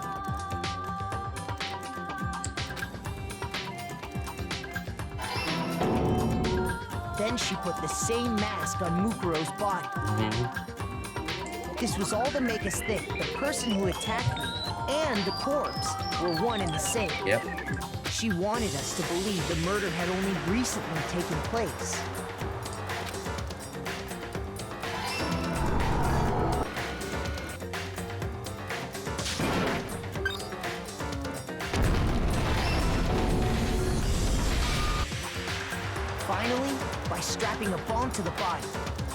Then she put the same mask on Mukuro's body. This was all to make us think the person who attacked me and the corpse were one and the same. Yep. She wanted us to believe the murder had only recently taken place. Finally, by strapping a bomb to the body,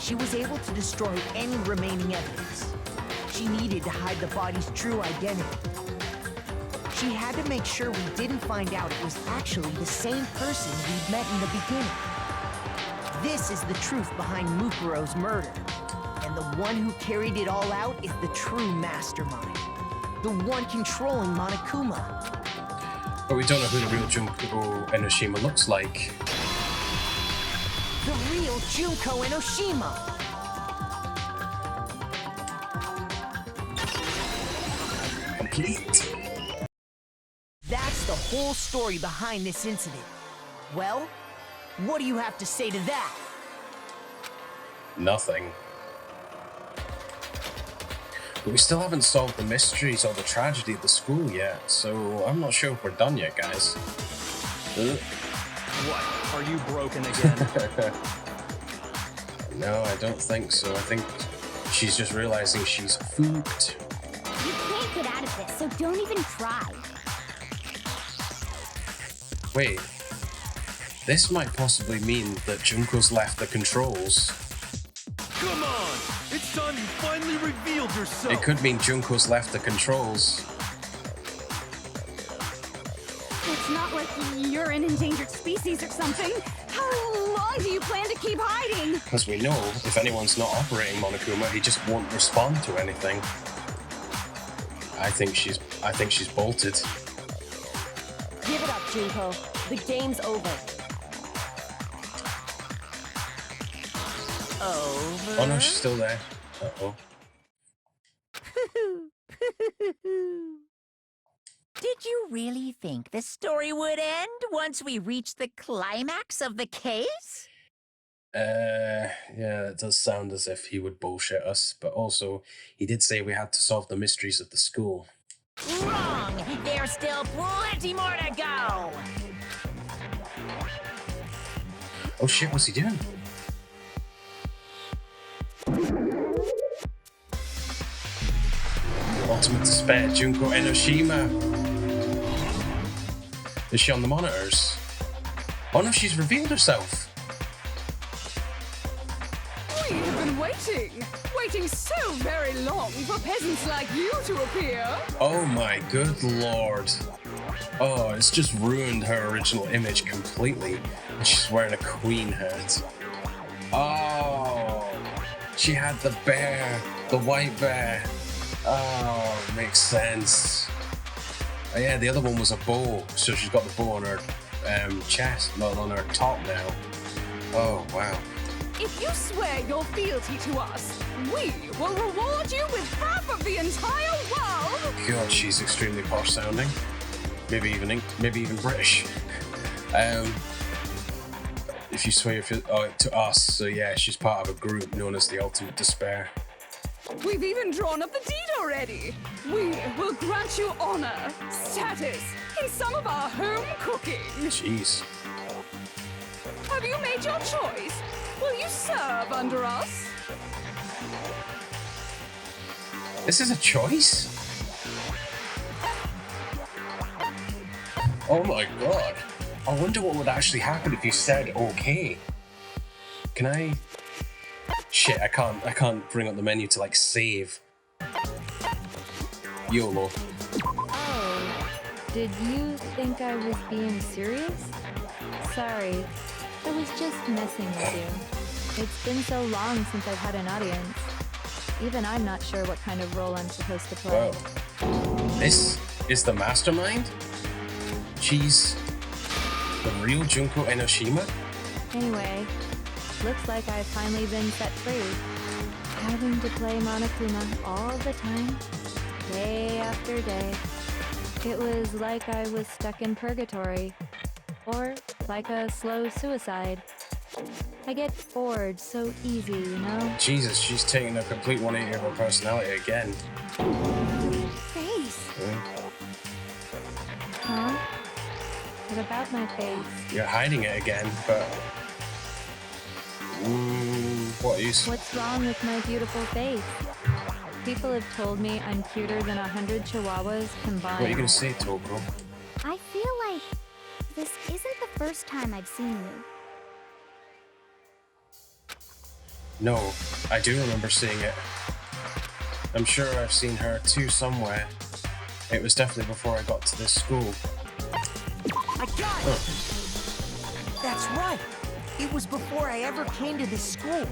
she was able to destroy any remaining evidence. She needed to hide the body's true identity. She had to make sure we didn't find out it was actually the same person we'd met in the beginning. This is the truth behind Mukuro's murder. And the one who carried it all out is the true mastermind. The one controlling Monokuma. But we don't know who the real Junko Enoshima looks like. The real Junko Enoshima! Complete. That's the whole story behind this incident. Well, what do you have to say to that? Nothing. But we still haven't solved the mysteries or the tragedy at the school yet, so I'm not sure if we're done yet, guys. What? Are you broken again? No, I don't think so. I think she's just realizing she's fooped. You can't get out of this, so don't even try. Wait. This might possibly mean that Junko's left the controls. Come on! It's time you finally revealed yourself! It could mean Junko's left the controls. It's not like you're an endangered species or something. How long do you plan to keep hiding? Because we know if anyone's not operating Monokuma, he just won't respond to anything. I think she's bolted. Give it up, Junko. The game's over. Over? Oh no, she's still there. Uh-oh. Did you really think the story would end once we reached the climax of the case? Yeah, it does sound as if he would bullshit us, but also, he did say we had to solve the mysteries of the school. Wrong! There's still plenty more to go! Oh shit, what's he doing? Ultimate despair, Junko Enoshima. Is she on the monitors? Oh no, she's revealed herself. We have been waiting so very long for peasants like you to appear. Oh my good lord. Oh, it's just ruined her original image completely. And she's wearing a queen hat. Oh, she had the bear, the white bear. Oh, makes sense. Oh, yeah, the other one was a bow, so she's got the bow on her chest, not on her top now. Oh, wow. If you swear your fealty to us, we will reward you with half of the entire world! God, she's extremely posh sounding. Maybe even British. If you swear to us, so yeah, she's part of a group known as the Ultimate Despair. We've even drawn up the deed already. We will grant you honor, status, and some of our home cooking. Jeez. Have you made your choice? Will you serve under us? This is a choice? Oh my god. I wonder what would actually happen if you said okay. Can I... Shit, I can't bring up the menu to like save. YOLO. Oh, did you think I was being serious? Sorry, I was just messing with you. It's been so long since I've had an audience. Even I'm not sure what kind of role I'm supposed to play. Wow. This is the mastermind? She's the real Junko Enoshima? Anyway, looks like I've finally been set free. Having to play Monokuma all the time, day after day. It was like I was stuck in purgatory. Or like a slow suicide. I get bored so easy, you know? Jesus, she's taking a complete 180 of her personality again. Face. Huh? What about my face? You're hiding it again, but... what are you... What's wrong with my beautiful face? People have told me I'm cuter than 100 chihuahuas combined. What are you gonna say, Toko? I feel like this isn't the first time I've seen you. No, I do remember seeing it. I'm sure I've seen her too somewhere. It was definitely before I got to this school. I got it! That's right. It was before I ever came to this school.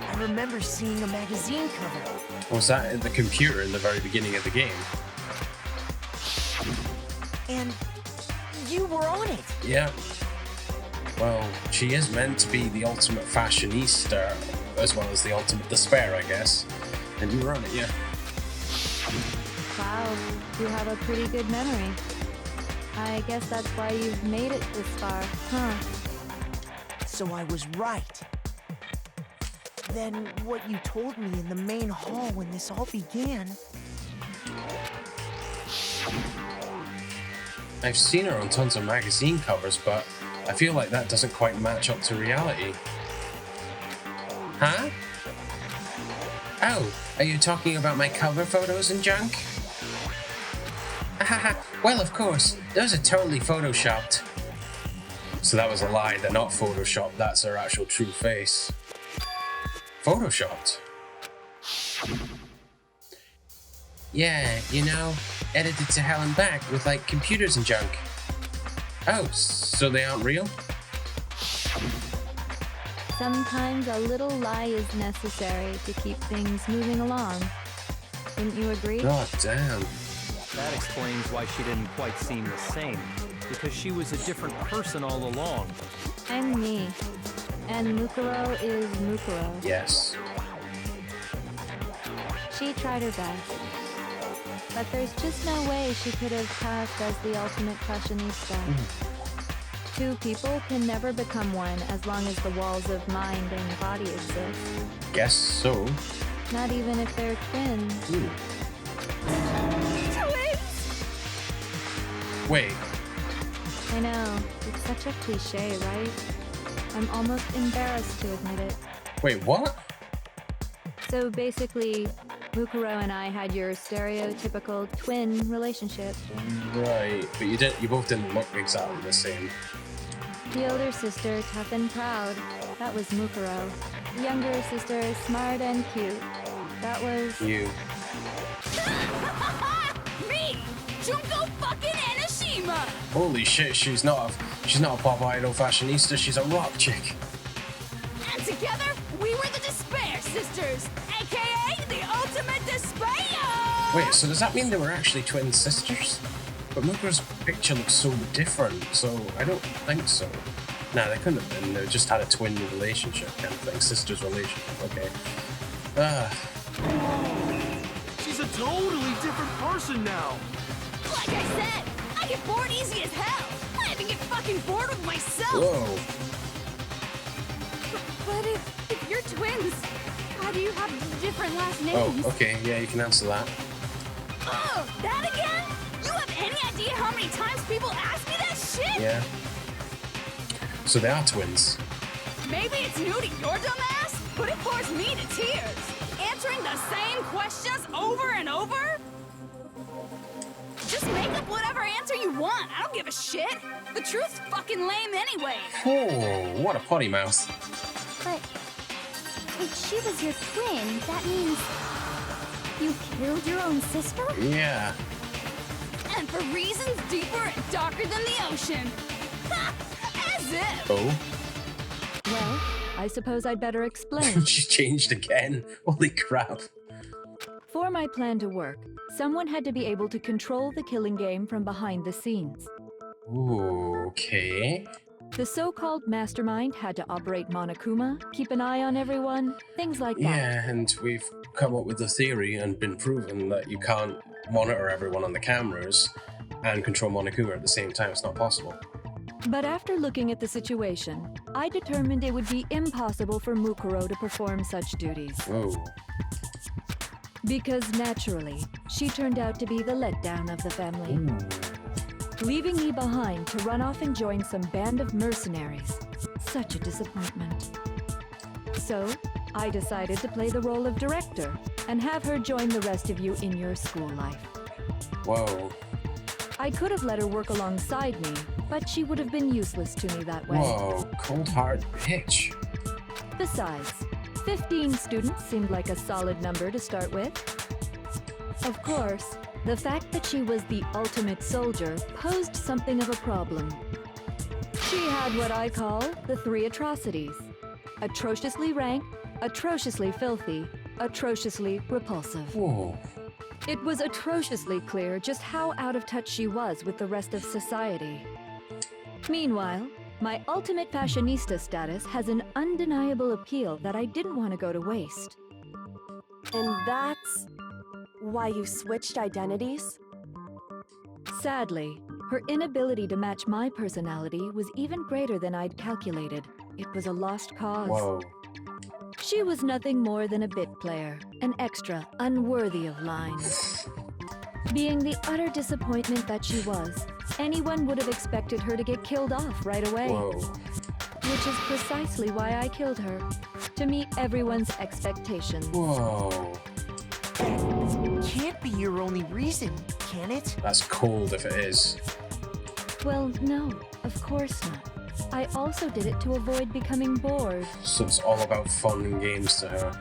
I remember seeing a magazine cover. Was that at the computer in the very beginning of the game? And you were on it. Yeah. Well, she is meant to be the ultimate fashionista, as well as the ultimate despair, I guess. And you were on it, yeah. Wow, you have a pretty good memory. I guess that's why you've made it this far, huh? So I was right. Then what you told me in the main hall when this all began... I've seen her on tons of magazine covers, but I feel like that doesn't quite match up to reality. Huh? Oh, are you talking about my cover photos and junk? Haha, well, of course, those are totally photoshopped. So that was a lie, they're not photoshopped, that's her actual true face. Photoshopped? Yeah, you know, edited to hell and back with like computers and junk. Oh, so they aren't real? Sometimes a little lie is necessary to keep things moving along. Wouldn't you agree? God damn. That explains why she didn't quite seem the same, because she was a different person all along. I'm me. And Mukuro is Mukuro. Yes. She tried her best. But there's just no way she could have passed as the ultimate fashionista. Two people can never become one as long as the walls of mind and body exist. Guess so. Not even if they're twins. Wait, I know, it's such a cliche, right? I'm almost embarrassed to admit it. wait, what? So basically, Mukuro and I had your stereotypical twin relationship. Right, but you both didn't look exactly the same. The older sister, tough and proud. That was Mukuro. The younger sister, smart and cute. That was... You. Me! Junko fucking Enoshima! Holy shit, she's not a pop idol fashionista, she's a rock chick. And together, we were the Despair Sisters, aka the Ultimate Despair! Wait, so does that mean they were actually twin sisters? But Mukuro's picture looks so different, so I don't think so. Nah, they couldn't have been, they just had a twin relationship kind of thing, sister's relationship, okay. She's a totally different person now. Like I said, I get bored easy as hell. I even get fucking bored with myself. Whoa. But if you're twins, how do you have different last names? Oh, okay, yeah, you can answer that. Oh, that again? You have any idea how many times people ask me that shit? Yeah. So they are twins. Maybe it's new to your dumb ass, but it bores me to tears. Answering the same questions over and over? Just make up whatever answer you want. I don't give a shit. The truth's fucking lame anyway. Oh, what a potty mouth. But if she was your twin, that means you killed your own sister? Yeah. And for reasons deeper and darker than the ocean. Ha! As if. Oh. Well, I suppose I'd better explain. She changed again. Holy crap. For my plan to work, someone had to be able to control the killing game from behind the scenes. Ooh, okay. The so-called mastermind had to operate Monokuma, keep an eye on everyone, things like that. Yeah, and we've come up with a theory and been proven that you can't monitor everyone on the cameras and control Monokuma at the same time. It's not possible. But after looking at the situation, I determined it would be impossible for Mukuro to perform such duties. Whoa. Because naturally, she turned out to be the letdown of the family. Leaving me behind to run off and join some band of mercenaries. Such a disappointment. So, I decided to play the role of director and have her join the rest of you in your school life. Whoa. I could have let her work alongside me, but she would have been useless to me that way. Whoa, cold hard bitch. Besides, 15 students seemed like a solid number to start with. Of course, the fact that she was the ultimate soldier posed something of a problem. She had what I call the 3 atrocities. Atrociously rank, atrociously filthy, atrociously repulsive. Whoa. It was atrociously clear just how out of touch she was with the rest of society. Meanwhile, my ultimate fashionista status has an undeniable appeal that I didn't want to go to waste. And that's why you switched identities? Sadly, her inability to match my personality was even greater than I'd calculated. It was a lost cause. Whoa. She was nothing more than a bit player, an extra unworthy of lines. Being the utter disappointment that she was, anyone would have expected her to get killed off right away. Whoa. Which is precisely why I killed her, to meet everyone's expectations. Whoa. Can't be your only reason, can it? That's cold if it is. Well, no, of course not. I also did it to avoid becoming bored. So it's all about fun and games to her.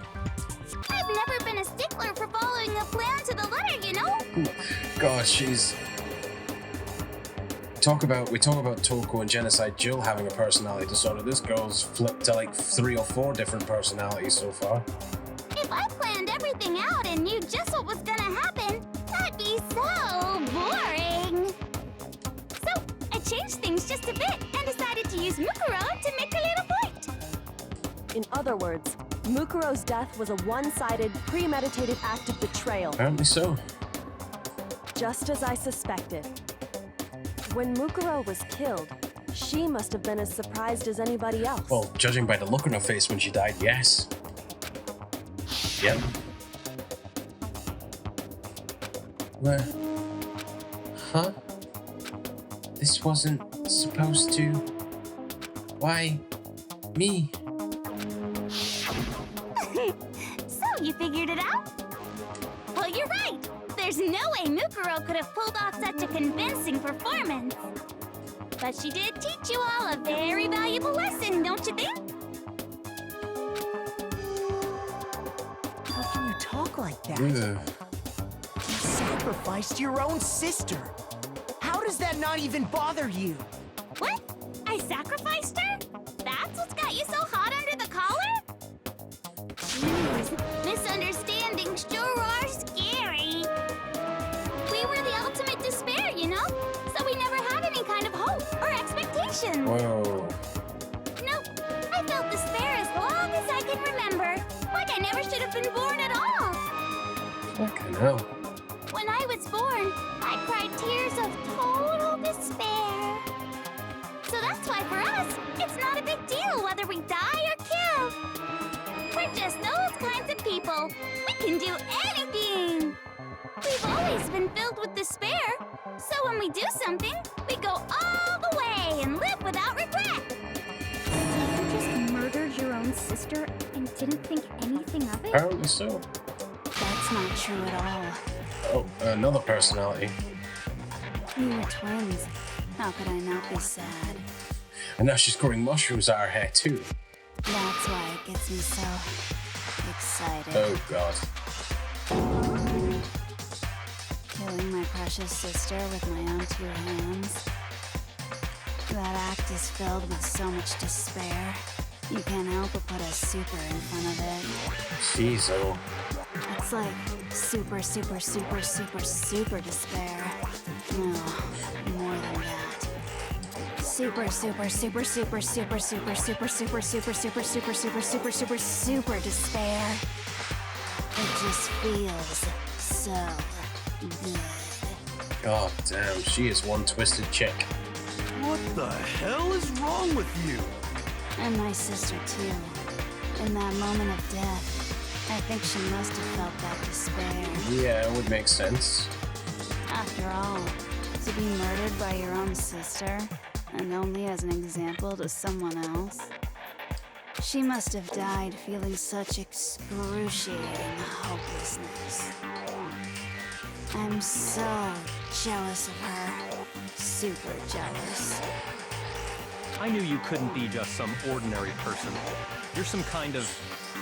I've never been a stickler for following a plan to the letter, you know? God, she's... We talk about Toko and Genocide Jill having a personality disorder. This girl's flipped to like 3 or 4 different personalities so far. If I planned everything out and knew just what was gonna happen, that'd be so boring. So, I changed things just a bit and decided to use Mukuro to make a little point. In other words, Mukuro's death was a one-sided, premeditated act of betrayal. Apparently so. Just as I suspected. When Mukuro was killed, she must have been as surprised as anybody else. Well, judging by the look on her face when she died, yes. Yep. Where? Huh? This wasn't supposed to... Why? Me? So, you figured it out? Well, you're right. There's no way Mukuro could have pulled off such a convincing performance. But she did teach you all a very valuable lesson, don't you think? How can you talk like that? Ugh. You sacrificed your own sister. How does that not even bother you? What? I sacrificed her? That's what's got you so hot under the collar? Jeez, misunderstandings sure are scary. We were the ultimate despair, you know? So we never had any kind of hope or expectation. Whoa. Nope, I felt despair as long as I can remember. Like I never should have been born at all. Fucking hell. When I was born, I cried tears of total despair. So that's why for us, it's not a big deal whether we die or kill. We're just those kinds of people. We can do anything. We've always been filled with despair. So when we do something, we go all the way and live without regret. You just murdered your own sister and didn't think anything of it? Apparently so. That's not true at all. Oh, another personality. We were twins. How could I not be sad? And now she's growing mushrooms out her hair too. That's why it gets me so excited. Oh god. Killing my precious sister with my own 2 hands. That act is filled with so much despair. You can't help but put a super in front of it. Jeez, oh. It's like super, super, super, super, super despair. No, more than that. Super, super, super, super, super, super, super, super, super, super, super, super, super, super, super despair. It just feels so good. God damn, she is one twisted chick. What the hell is wrong with you? And my sister, too. In that moment of death, I think she must have felt that despair. Yeah, it would make sense. After all, to be murdered by your own sister, and only as an example to someone else, she must have died feeling such excruciating hopelessness. I'm so jealous of her. Super jealous. I knew you couldn't be just some ordinary person. You're some kind of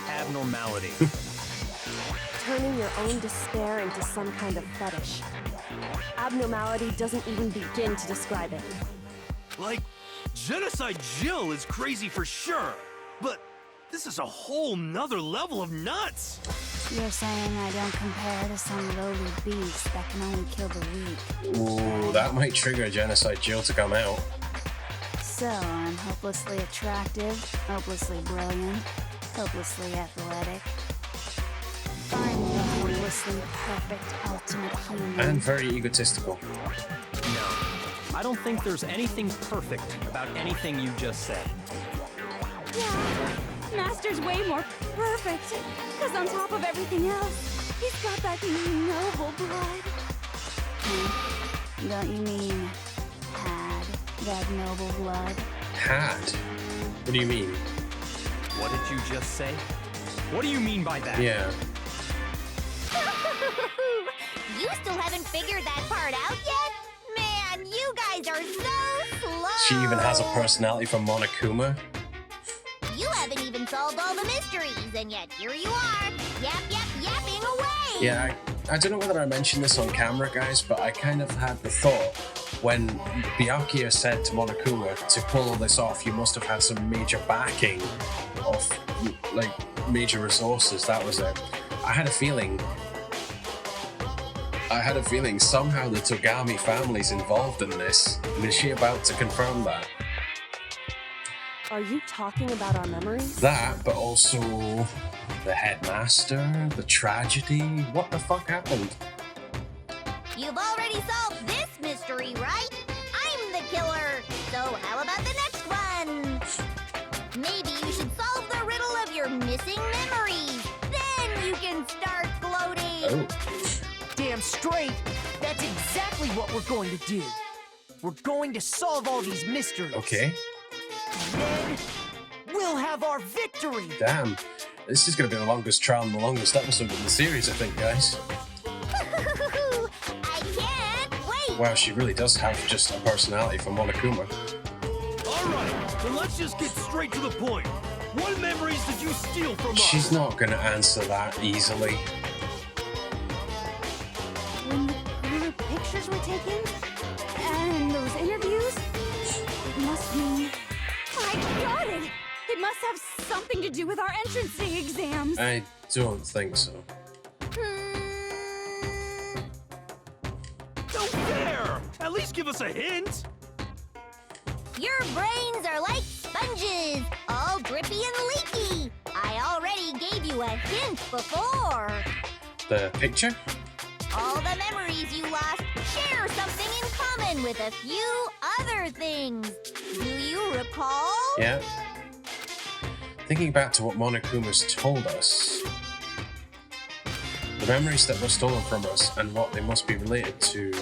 abnormality. Turning your own despair into some kind of fetish. Abnormality doesn't even begin to describe it. Like, Genocide Jill is crazy for sure, but this is a whole nother level of nuts! You're saying I don't compare to some lowly beast that can only kill the weak. Ooh, that might trigger Genocide Jill to come out. So I'm hopelessly attractive, hopelessly brilliant, hopelessly athletic. I'm the hopelessly perfect ultimate human. And very egotistical. No, I don't think there's anything perfect about anything you just said. Yeah, Master's way more perfect. Because on top of everything else, he's got that noble blood. Don't you mean had that noble blood? Had? What do you mean? What did you just say? What do you mean by that? Yeah. You still haven't figured that part out yet? Man, you guys are so slow! She even has a personality from Monokuma. You haven't even solved all the mysteries, and yet here you are, yapping away! Yeah, I don't know whether I mentioned this on camera, guys, but I kind of had the thought when Byakuya said to Monokuma, to pull all this off, you must have had some major backing of, like, major resources. That was it. I had a feeling somehow the Togami family's involved in this, and is she about to confirm that? Are you talking about our memories? That, but also the headmaster, the tragedy. What the fuck happened? You've already solved this mystery, right? I'm the killer, so how about the next one? Maybe you should solve the riddle of your missing memories. Then you can start gloating. Oh. Damn straight, that's exactly what we're going to do. We're going to solve all these mysteries. Okay. And then we'll have our victory. Damn. This is going to be the longest trial and the longest episode in the series, I think, guys. I can't wait. Wow, she really does have just a personality from Monokuma. Alright, then let's just get straight to the point. What memories did you steal from us? She's not going to answer that easily. When the group pictures were taken, and those interviews, it must mean... I got it! It must have something to do with our entrancing exams. I don't think so. No fair! At least give us a hint! Your brains are like sponges, all drippy and leaky. I already gave you a hint before. The picture? All the memories you lost share something in common with a few other things. Do you recall? Yeah. Thinking back to what Monokuma's told us, the memories that were stolen from us and what they must be related to.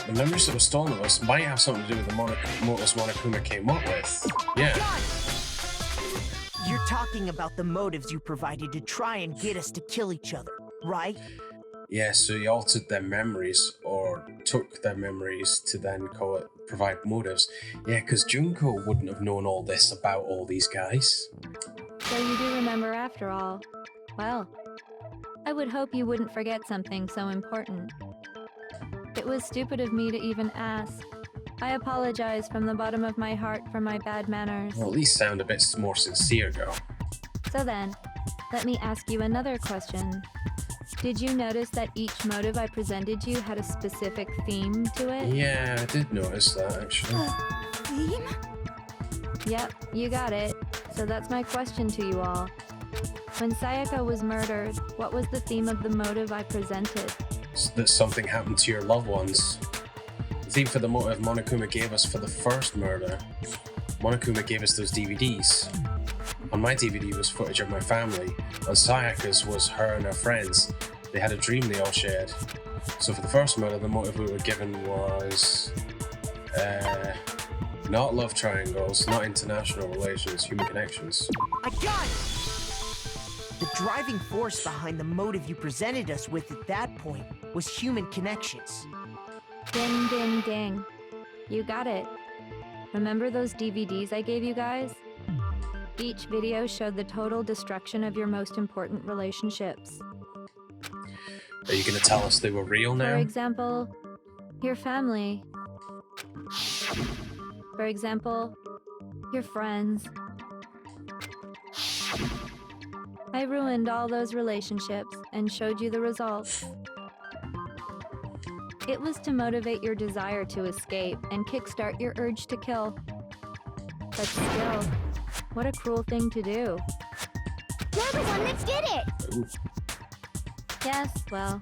The memories that were stolen from us might have something to do with the motives Monokuma came up with. Yeah. You're talking about the motives you provided to try and get us to kill each other, right? Yeah, so he altered their memories, or took their memories to then provide motives. Yeah, because Junko wouldn't have known all this about all these guys. So you do remember after all. Well, I would hope you wouldn't forget something so important. It was stupid of me to even ask. I apologize from the bottom of my heart for my bad manners. Well, at least sound a bit more sincere, girl. So then, let me ask you another question. Did you notice that each motive I presented you had a specific theme to it? Yeah, I did notice that, actually. Theme? Yep, you got it. So that's my question to you all. When Sayaka was murdered, what was the theme of the motive I presented? That something happened to your loved ones. The theme for the motive Monokuma gave us for the first murder Monokuma gave us those DVDs. On my DVD was footage of my family. On Sayaka's was her and her friends. They had a dream they all shared. So for the first murder, the motive we were given was... not love triangles, not international relations, human connections. I got it! The driving force behind the motive you presented us with at that point was human connections. Ding, ding, ding. You got it. Remember those DVDs I gave you guys? Each video showed the total destruction of your most important relationships. Are you going to tell us they were real now? For example, your family. For example, your friends. I ruined all those relationships and showed you the results. It was to motivate your desire to escape and kickstart your urge to kill. But still, what a cruel thing to do. You're the one that did it! Ooh. Yes, well,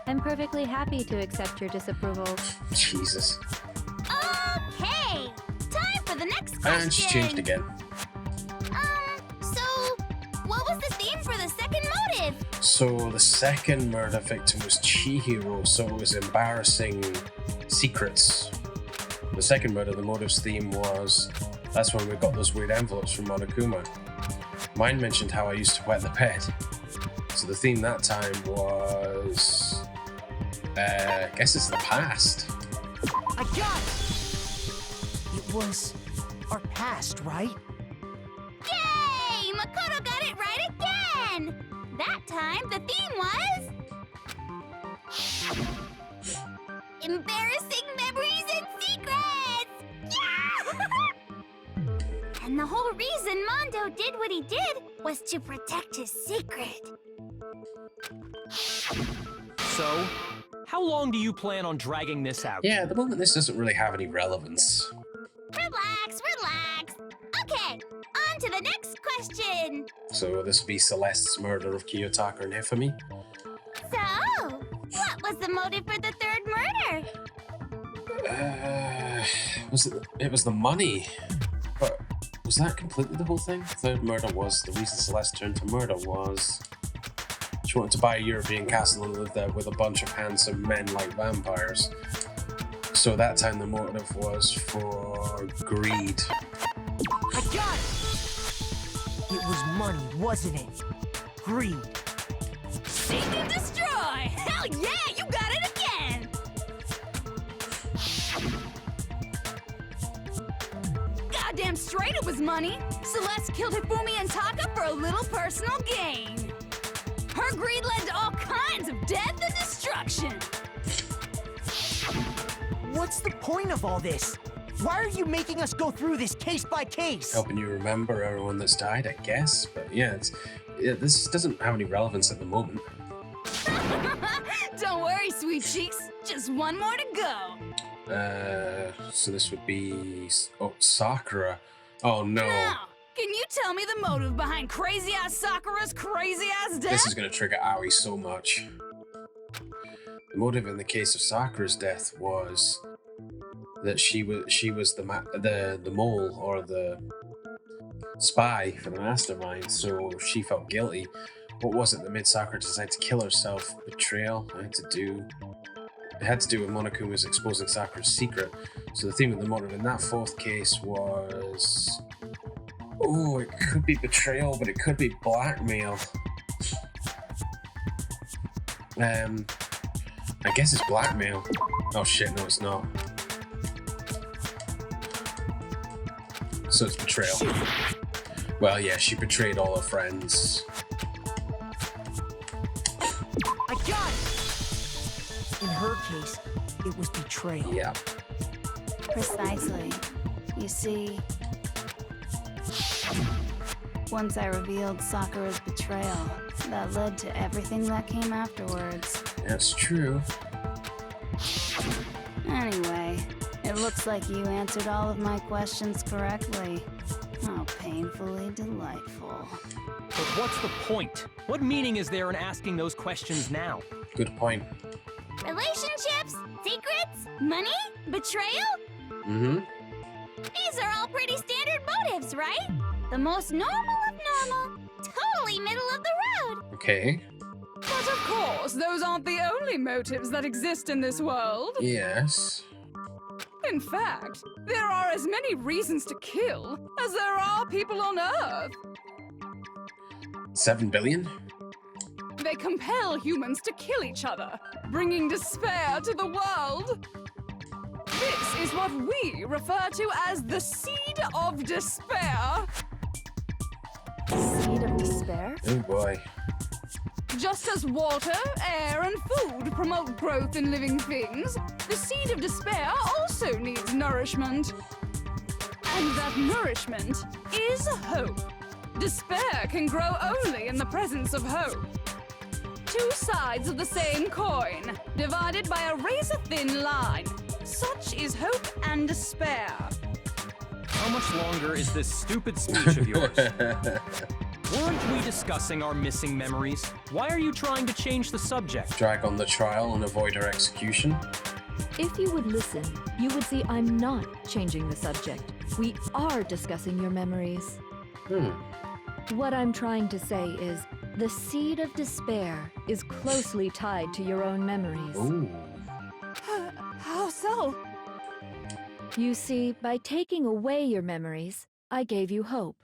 I'm perfectly happy to accept your disapproval. Jesus. Okay! Time for the next question! And she changed again. So, what was the theme for the second motive? So the second murder victim was Chihiro, so it was embarrassing secrets. The second murder, the motive's theme was... That's when we got those weird envelopes from Monokuma. Mine mentioned how I used to wet the bed. So the theme that time was... I guess it's the past. I got it! It was our past, right? Yay! Mukuro got it right again! That time, the theme was... embarrassing memories and secrets! Yeah! And the whole reason Mondo did what he did was to protect his secret. So, how long do you plan on dragging this out? Yeah, at the moment this doesn't really have any relevance. Relax, relax. Okay, on to the next question. So this would be Celeste's murder of Kiyotaka and Hifumi. So, what was the motive for the third murder? It was the money. But was that completely the whole thing? The third murder was, the reason Celeste turned to murder was she wanted to buy a European castle and live there with a bunch of handsome men like vampires. So that time the motive was for greed. I got it! It was money, wasn't it? Greed. Seek and destroy! Hell yeah, you got it again! Goddamn straight it was money! Celeste killed Hifumi and Taka for a little personal gain. Her greed led to all kinds of death and destruction. What's the point of all this? Why are you making us go through this case by case? Helping you remember everyone that's died, I guess. But yeah, this doesn't have any relevance at the moment. Don't worry, sweet cheeks. Just one more to go. So this would be... Oh, Sakura. Oh, no. Now, can you tell me the motive behind crazy-ass Sakura's crazy-ass death? This is going to trigger Aoi so much. The motive in the case of Sakura's death was that she was the mole or the spy for the mastermind, so she felt guilty. What was it that made Sakura decide to kill herself? Betrayal? It had to do with Monokuma's exposing Sakura's secret. So the theme of the motive in that fourth case was... Oh, it could be betrayal, but it could be blackmail. I guess it's blackmail. Oh shit, no it's not. So it's betrayal. Well, yeah, she betrayed all her friends. I got it! In her case, it was betrayal. Yeah. Precisely. You see, once I revealed Sakura's betrayal, that led to everything that came afterwards. That's true. Anyway, it looks like you answered all of my questions correctly. How painfully delightful. But what's the point? What meaning is there in asking those questions now? Good point. Relationships? Secrets? Money? Betrayal? Mm-hmm. These are all pretty standard lives, right? The most normal of normal. Totally middle of the road. Okay. But of course, those aren't the only motives that exist in this world. Yes. In fact, there are as many reasons to kill as there are people on Earth. 7 billion? They compel humans to kill each other, bringing despair to the world. This is what we refer to as the seed of despair. Seed of despair? Oh boy. Just as water, air, and food promote growth in living things, the seed of despair also needs nourishment. And that nourishment is hope. Despair can grow only in the presence of hope. Two sides of the same coin, divided by a razor-thin line. Such is hope and despair. How much longer is this stupid speech of yours? Weren't we discussing our missing memories? Why are you trying to change the subject? Drag on the trial and avoid her execution. If you would listen, you would see I'm not changing the subject. We are discussing your memories. What I'm trying to say is, the seed of despair is closely tied to your own memories. Ooh. How so? You see, by taking away your memories, I gave you hope.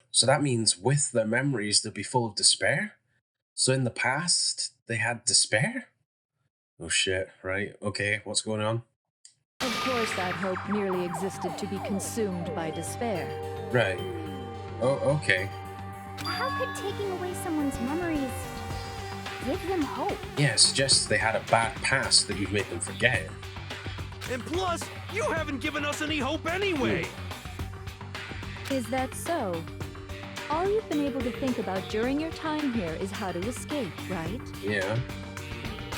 So that means with their memories, they'll be full of despair? So in the past, they had despair? Oh shit, right, okay, what's going on? Of course, that hope merely existed to be consumed by despair. Right. Oh, okay. How could taking away someone's memories give them hope? Yeah, it suggests they had a bad past that you've made them forget. And plus, you haven't given us any hope anyway. Is that so? All you've been able to think about during your time here is how to escape, right? Yeah.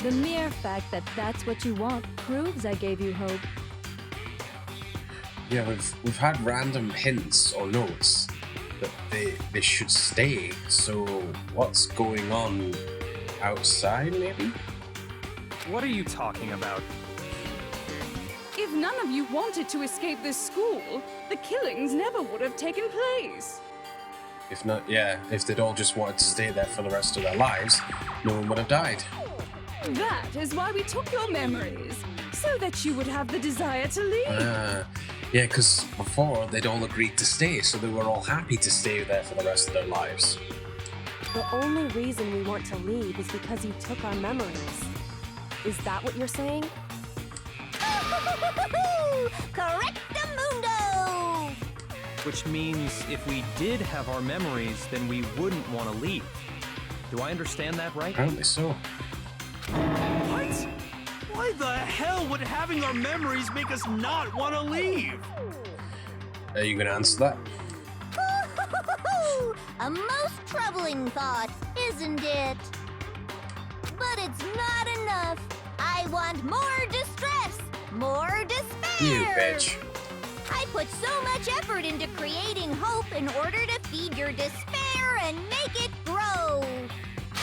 The mere fact that that's what you want proves I gave you hope. Yeah, we've had random hints or notes that they should stay, so what's going on outside, maybe? What are you talking about? If none of you wanted to escape this school, the killings never would have taken place. If not, yeah, if they'd all just wanted to stay there for the rest of their lives, no one would have died. That is why we took your memories, so that you would have the desire to leave. Yeah, because before they'd all agreed to stay, so they were all happy to stay there for the rest of their lives. The only reason we want to leave is because you took our memories. Is that what you're saying? Correctamundo! Which means if we did have our memories, then we wouldn't want to leave. Do I understand that right? Apparently so. What? Why the hell would having our memories make us not want to leave? Are you gonna answer that? A most troubling thought, isn't it? But it's not enough. I want more distress, more despair. You bitch. I put so much effort into creating hope in order to feed your despair and make it grow.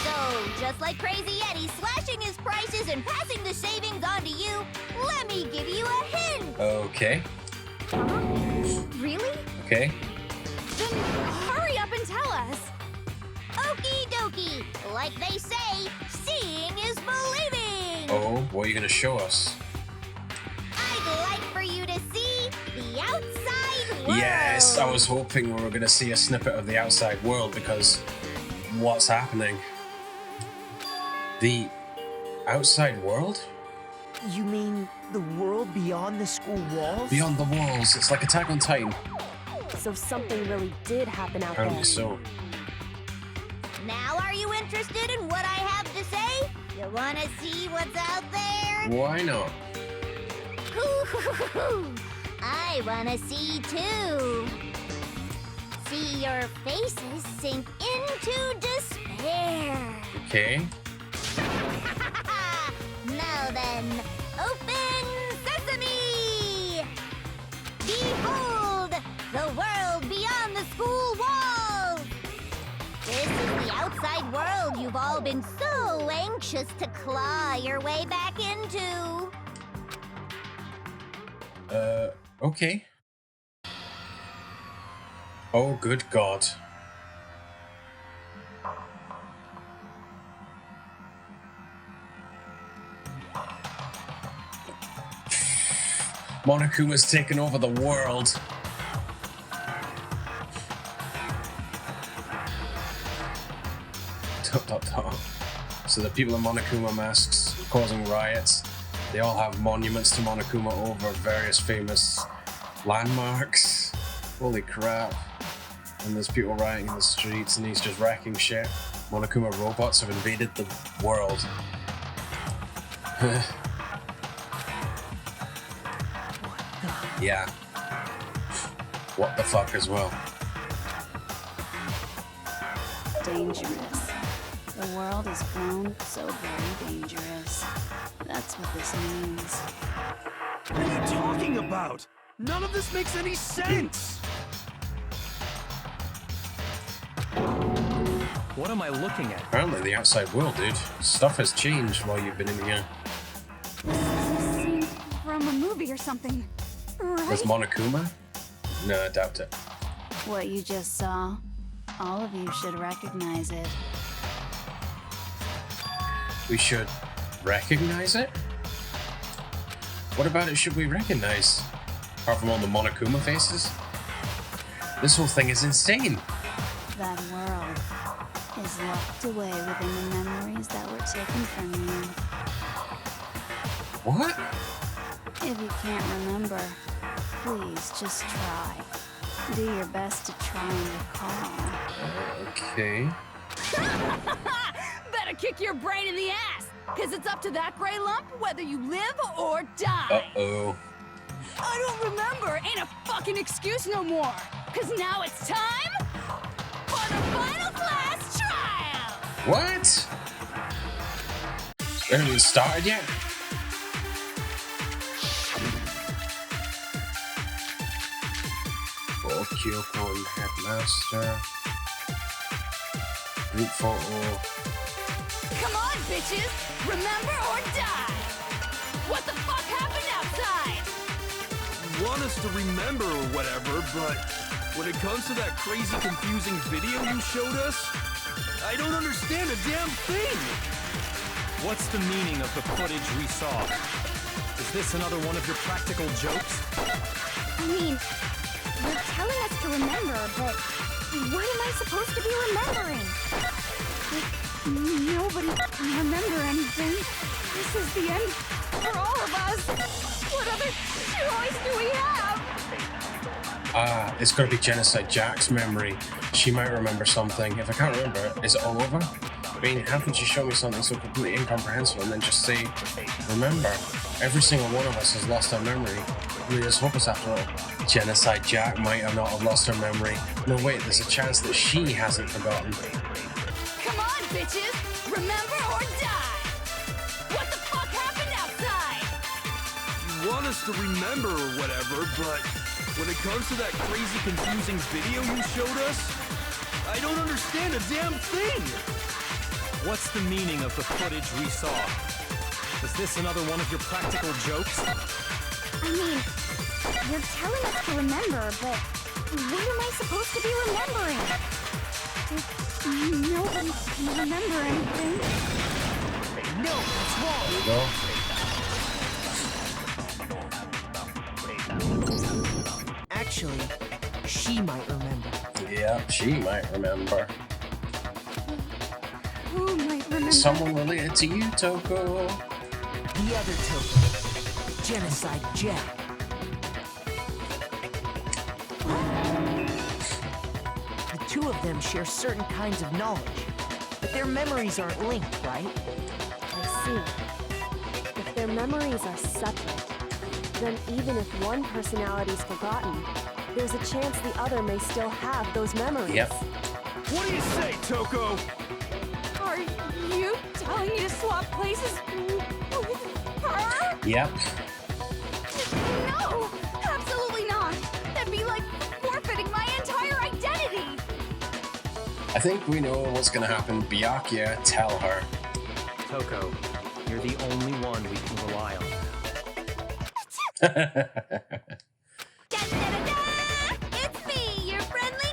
So, just like Crazy Eddie slashing his prices and passing the savings on to you, let me give you a hint. Okay. Really? Okay. Then hurry up and tell us. Okie dokie. Like they say, seeing is believing. Oh, what are you gonna show us? I'd like for you to see the outside world. Yes, I was hoping we were gonna see a snippet of the outside world because what's happening? The outside world? You mean the world beyond the school walls? Beyond the walls. It's like Attack on Titan. So something really did happen out there. Apparently so. Now are you interested in what I have to say? You wanna see what's out there? Why not? I wanna see too. See your faces sink into despair. Okay. Now then, open sesame! Behold, the world beyond the school walls! This is the outside world you've all been so anxious to claw your way back into. Okay. Oh, good God. Monokuma's taken over the world. Dot, dot, dot. So the people in Monokuma masks causing riots. They all have monuments to Monokuma over various famous landmarks. Holy crap. And there's people rioting in the streets and he's just wrecking shit. Monokuma robots have invaded the world. Yeah. What the fuck as well. Dangerous. The world is grown so very dangerous. That's what this means. What are you talking about? None of this makes any sense! What am I looking at? Apparently the outside world, dude. Stuff has changed while you've been in here. This is a scene from a movie or something, right? There's Monokuma? No, I doubt it. What you just saw, all of you should recognize it. We should recognize it? What about it should we recognize? Apart from all the Monokuma faces? This whole thing is insane. That world is locked away within the memories that were taken from you. What? If you can't remember, please just try. Do your best to try and recall. Okay. Better kick your brain in the ass, because it's up to that gray lump whether you live or die. Uh-oh. I don't remember ain't a fucking excuse no more, because now it's time for the final class trial. What? We haven't even started yet? Kyoko and Headmaster. Group photo. Come on, bitches! Remember or die! What the fuck happened outside? You want us to remember or whatever, but when it comes to that crazy, confusing video you showed us, I don't understand a damn thing! What's the meaning of the footage we saw? Is this another one of your practical jokes? I mean, you're telling us to remember, but what am I supposed to be remembering? Nobody can remember anything. This is the end for all of us. What other choice do we have? It's gotta be Genocide Jack's memory. She might remember something. If I can't remember it, is it all over? I mean, how could you show me something so completely incomprehensible and then just say, remember? Every single one of us has lost our memory. Really is hopeless after all. Genocide Jack might have not have lost her memory. No, wait, there's a chance that she hasn't forgotten. Come on, bitches! Remember or die! What the fuck happened outside? You want us to remember or whatever, but when it comes to that crazy, confusing video you showed us, I don't understand a damn thing! What's the meaning of the footage we saw? Is this another one of your practical jokes? I mean, you're telling us to remember, but what am I supposed to be remembering? Nobody can remember anything. No, it's wrong. There you go. Actually, she might remember. Yeah, she might remember. Who might remember? Someone related to you, Toko. The other Toko. Genocide Jack. The two of them share certain kinds of knowledge, but their memories aren't linked, right? I see. If their memories are separate, then even if one personality's forgotten, there's a chance the other may still have those memories. Yep. What do you say, Toko? Are you telling me to swap places with her? Yep. No! Absolutely not! That'd be like forfeiting my entire identity! I think we know what's gonna happen. Byakuya, tell her. Toko, you're the only one we can rely on. Da-da-da-da! It's me, your friendly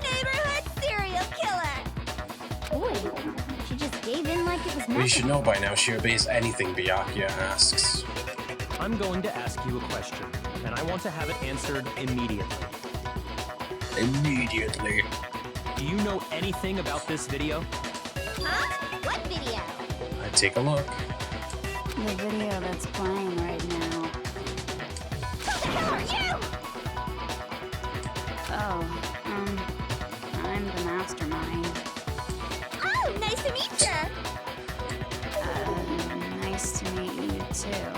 think it was Well, you should necessary. know by now she obeys anything Byakuya asks. I'm going to ask you a question, and I want to have it answered immediately. Immediately. Do you know anything about this video? Huh? What video? I take a look. The video that's playing right now. Who the hell are you? Oh, I'm the mastermind. Oh, nice to meet ya. Nice to meet you too.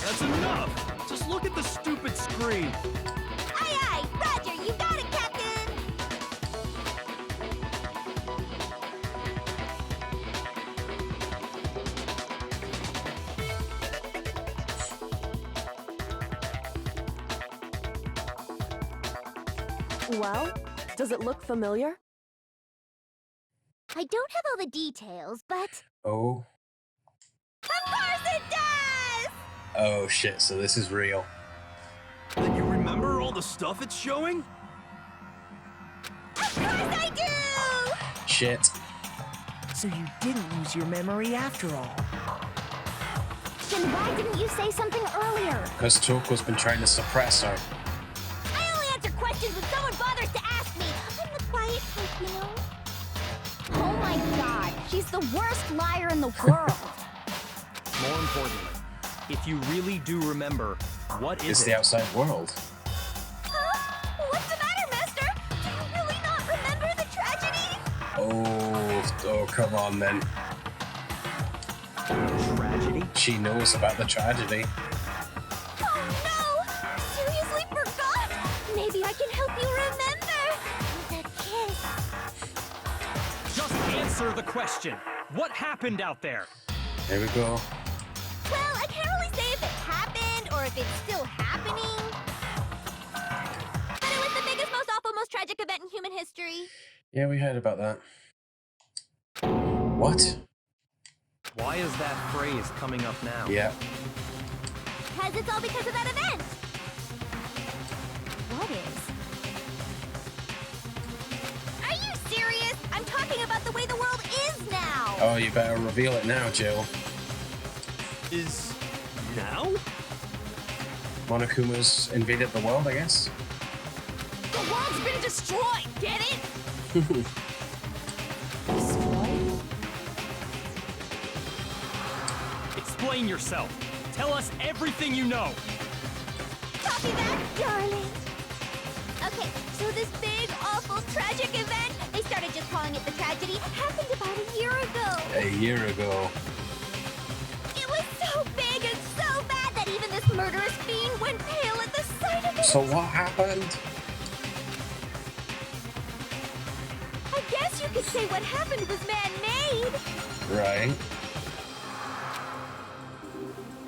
That's enough! Just look at the stupid screen. Aye, aye, Roger, you got it, Captain. Well, does it look familiar? I don't have all the details, but Oh. of course it does! Oh shit, so this is real. Then you remember all the stuff it's showing? Of course I do! Shit. So you didn't lose your memory after all. Then why didn't you say something earlier? Because Toko's been trying to suppress her. I only answer questions when someone bothers to ask me. I'm the quiet type, you know? Oh my god, she's the worst liar in the world. More importantly, if you really do remember, what is It's it? the outside world. Huh? What's the matter, Master? Do you really not remember the tragedy? Oh, come on then. Tragedy? She knows about the tragedy. Oh no! I seriously forgot! Maybe I can help you remember! With a kiss. Just answer the question. What happened out there? Here we go. Well, I can't really say if it happened or if it's still happening. But it was the biggest, most awful, most tragic event in human history. Yeah, we heard about that. What? Why is that phrase coming up now? Yeah. Because it's all because of that event. What is? Are you serious? I'm talking about the way the world is now. Oh, you better reveal it now, Jill. Is now? Monokumas invaded the world, I guess. The world's been destroyed, get it? Explain yourself. Tell us everything you know. Copy that, darling. Okay, so this big, awful, tragic event, they started just calling it the tragedy, happened about a year ago. A year ago. It was so big and so bad that even this murderous fiend went pale at the sight of it. So what happened? I guess you could say what happened was man-made, Right.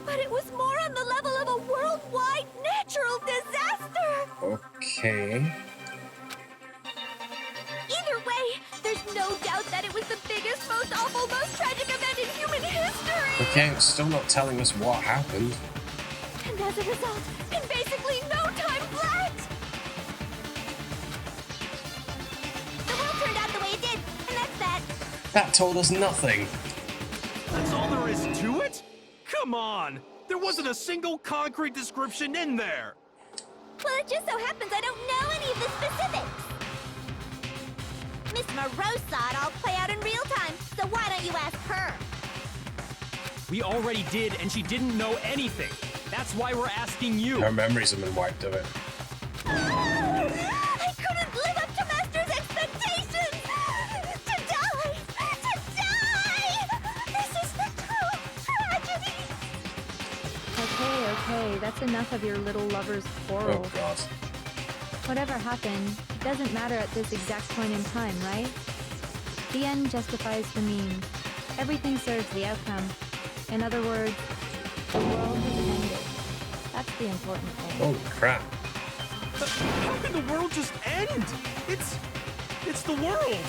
but it was more on the level of a worldwide natural disaster. Okay. Either way, there's no doubt that it was the biggest, most awful, most tragic event in human history. Okay, it's still not telling us what happened. And as a result, in basically no time flat, the world turned out the way it did, and that's that. That told us nothing. That's all there is to it? Come on! There wasn't a single concrete description in there! Well, it just so happens I don't know any of the specifics. Miss Moreau saw it all play out in real time, so why don't you ask her? We already did, and she didn't know anything. That's why we're asking you. Her memories have been wiped of it. I couldn't live up to Master's expectations! To die! To die! This is the true tragedy! Okay, that's enough of your little lover's quarrel. Oh god. Whatever happened, it doesn't matter at this exact point in time, right? The end justifies the means. Everything serves the outcome. In other words, the world has ended. That's the important thing. Holy crap. How can the world just end? It's the world!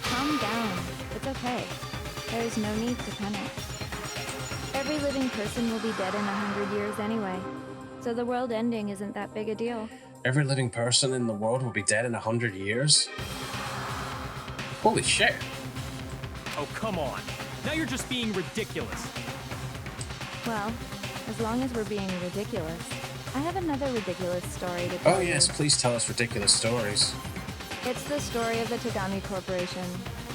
Calm down. It's okay. There's no need to panic. Every living person will be dead in 100 years anyway, so the world ending isn't that big a deal. Every living person in the world will be dead in 100 years? Holy shit. Oh, come on. Now you're just being ridiculous. Well, as long as we're being ridiculous, I have another ridiculous story to tell Oh you. yes, please tell us ridiculous stories. It's the story of the Togami Corporation,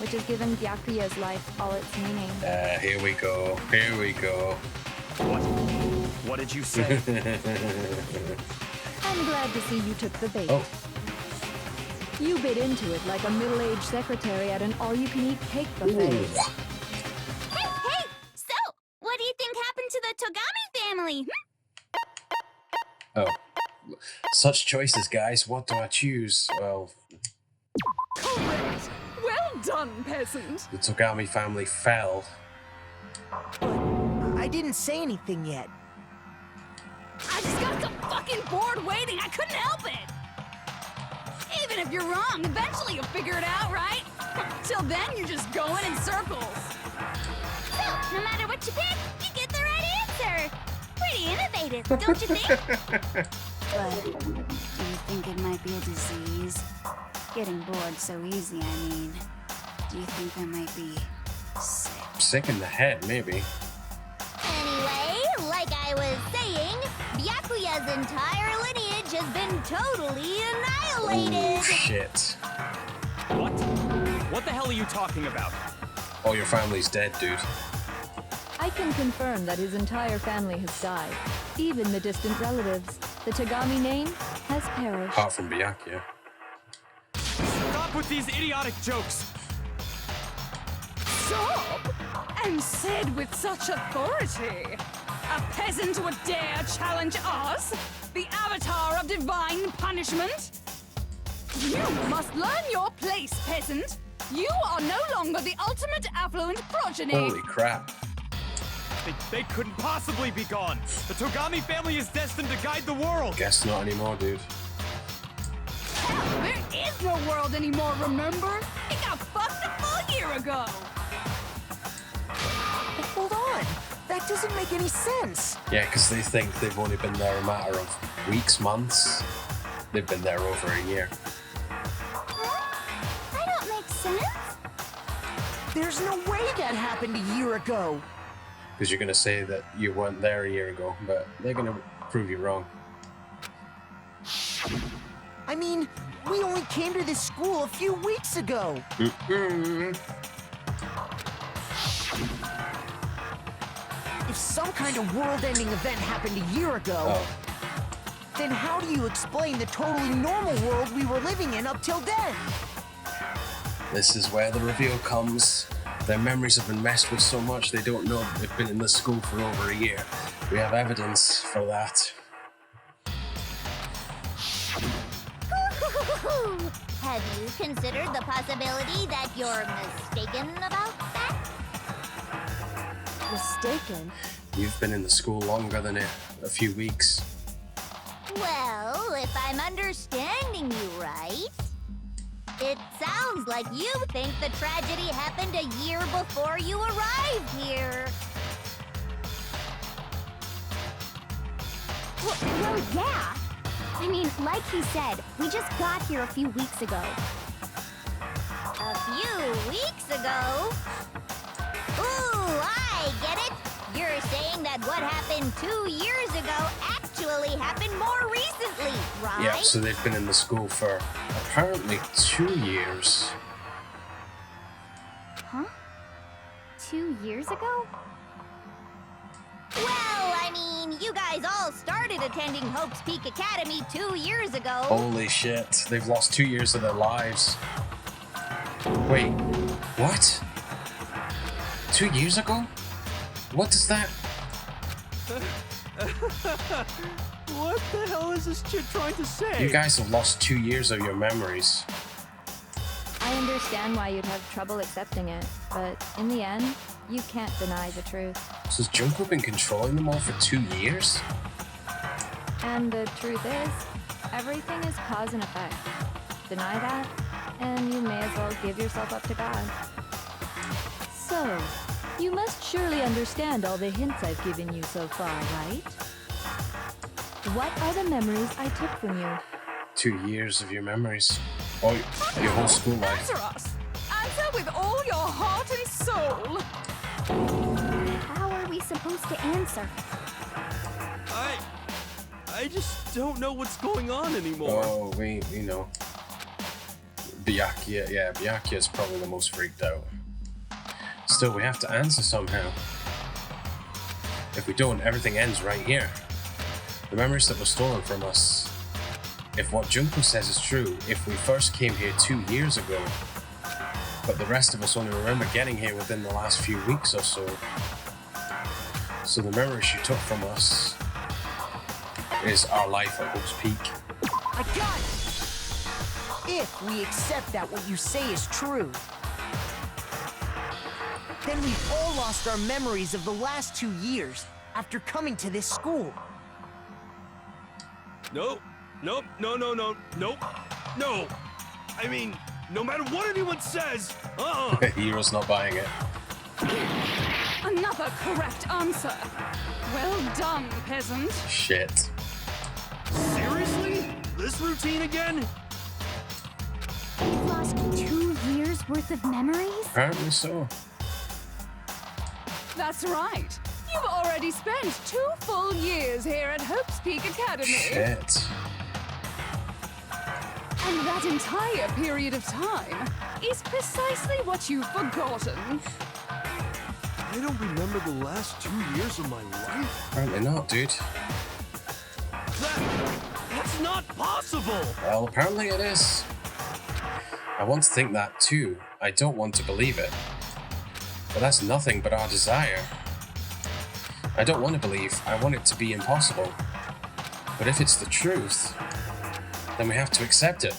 which has given Byakuya's life all its meaning. Here we go. Here we go. What? What did you say? I'm glad to see you took the bait. Oh. You bit into it like a middle-aged secretary at an all-you-can-eat cake buffet. Ooh. Hey! So, what do you think happened to the Togami family? Oh. Such choices, guys. What do I choose? Well, Correct. Well done, peasant. the Togami family fell. I didn't say anything yet. I just got so fucking bored waiting, I couldn't help it. Even if you're wrong, eventually you'll figure it out, right? Till then, you're just going in circles. So, no matter what you pick, you get the right answer. Pretty innovative, don't you think? But do you think it might be a disease? Getting bored so easy, I mean. Do you think I might be sick? Sick in the head, maybe. Anyway, like I was saying, Byakuya's entire lineage has been totally annihilated. Oh, shit. What? What the hell are you talking about? Oh, your family's dead, dude. I can confirm that his entire family has died. Even the distant relatives. The Togami name has perished. Apart from Byakuya. Stop with these idiotic jokes! Stop! And said with such authority. A peasant would dare challenge us? The avatar of divine punishment? You must learn your place, peasant. You are no longer the ultimate affluent progeny. Holy crap. They couldn't possibly be gone! The Togami family is destined to guide the world! Guess not anymore, dude. Hell, there is no world anymore, remember? It got fucked a full year ago. But hold on. That doesn't make any sense. Yeah, because they think they've only been there a matter of weeks, months. They've been there over a year. Huh? That don't make sense. There's no way that happened a year ago. Because you're going to say that you weren't there a year ago, but they're going to prove you wrong. I mean, we only came to this school a few weeks ago. If some kind of world-ending event happened a year ago, then how do you explain the totally normal world we were living in up till then? This is where the reveal comes. Their memories have been messed with so much they don't know that they've been in the school for over a year. We have evidence for that. Have you considered the possibility that you're mistaken about that? Mistaken? You've been in the school longer than a few weeks. Well, if I'm understanding you right, it sounds like you think the tragedy happened a year before you arrived here. Well, yeah. I mean, like he said, we just got here a few weeks ago. A few weeks ago? Ooh, I get it. You're saying that what happened 2 years ago actually happened more recently, right? Yeah, so they've been in the school for apparently 2 years. Huh? 2 years ago? Well, I mean, you guys all started attending Hope's Peak Academy 2 years ago. Holy shit, they've lost 2 years of their lives. Wait, what? 2 years ago? What is that? What the hell is this kid trying to say? You guys have lost 2 years of your memories. I understand why you'd have trouble accepting it, but in the end, you can't deny the truth. So has Junko been controlling them all for 2 years? And the truth is, everything is cause and effect. Deny that, and you may as well give yourself up to God. So, you must surely understand all the hints I've given you so far, right? What are the memories I took from you? 2 years of your memories. Oh, your whole school life. Answer us! Answer with all your heart and soul. How are we supposed to answer? I just don't know what's going on anymore. Oh, you know. Byakuya's probably the most freaked out. Still, we have to answer somehow. If we don't, everything ends right here. The memories that were stolen from us. If what Junko says is true, if we first came here 2 years ago, but the rest of us only remember getting here within the last few weeks or so. So the memory she took from us is our life at Hope's Peak. I got it! If we accept that what you say is true, then we've all lost our memories of the last 2 years after coming to this school. Nope. No. I mean, no matter what anyone says, Hero's not buying it. Another correct answer. Well done, peasant. Shit. Seriously? This routine again? We've lost 2 years worth of memories? Apparently so. That's right. You've already spent 2 full years here at Hope's Peak Academy. Shit. And that entire period of time is precisely what you've forgotten. I don't remember the last 2 years of my life. Apparently not, dude. That's not possible! Well, apparently it is. I want to think that too. I don't want to believe it. But that's nothing but our desire. I don't want to believe. I want it to be impossible. But if it's the truth, then we have to accept it.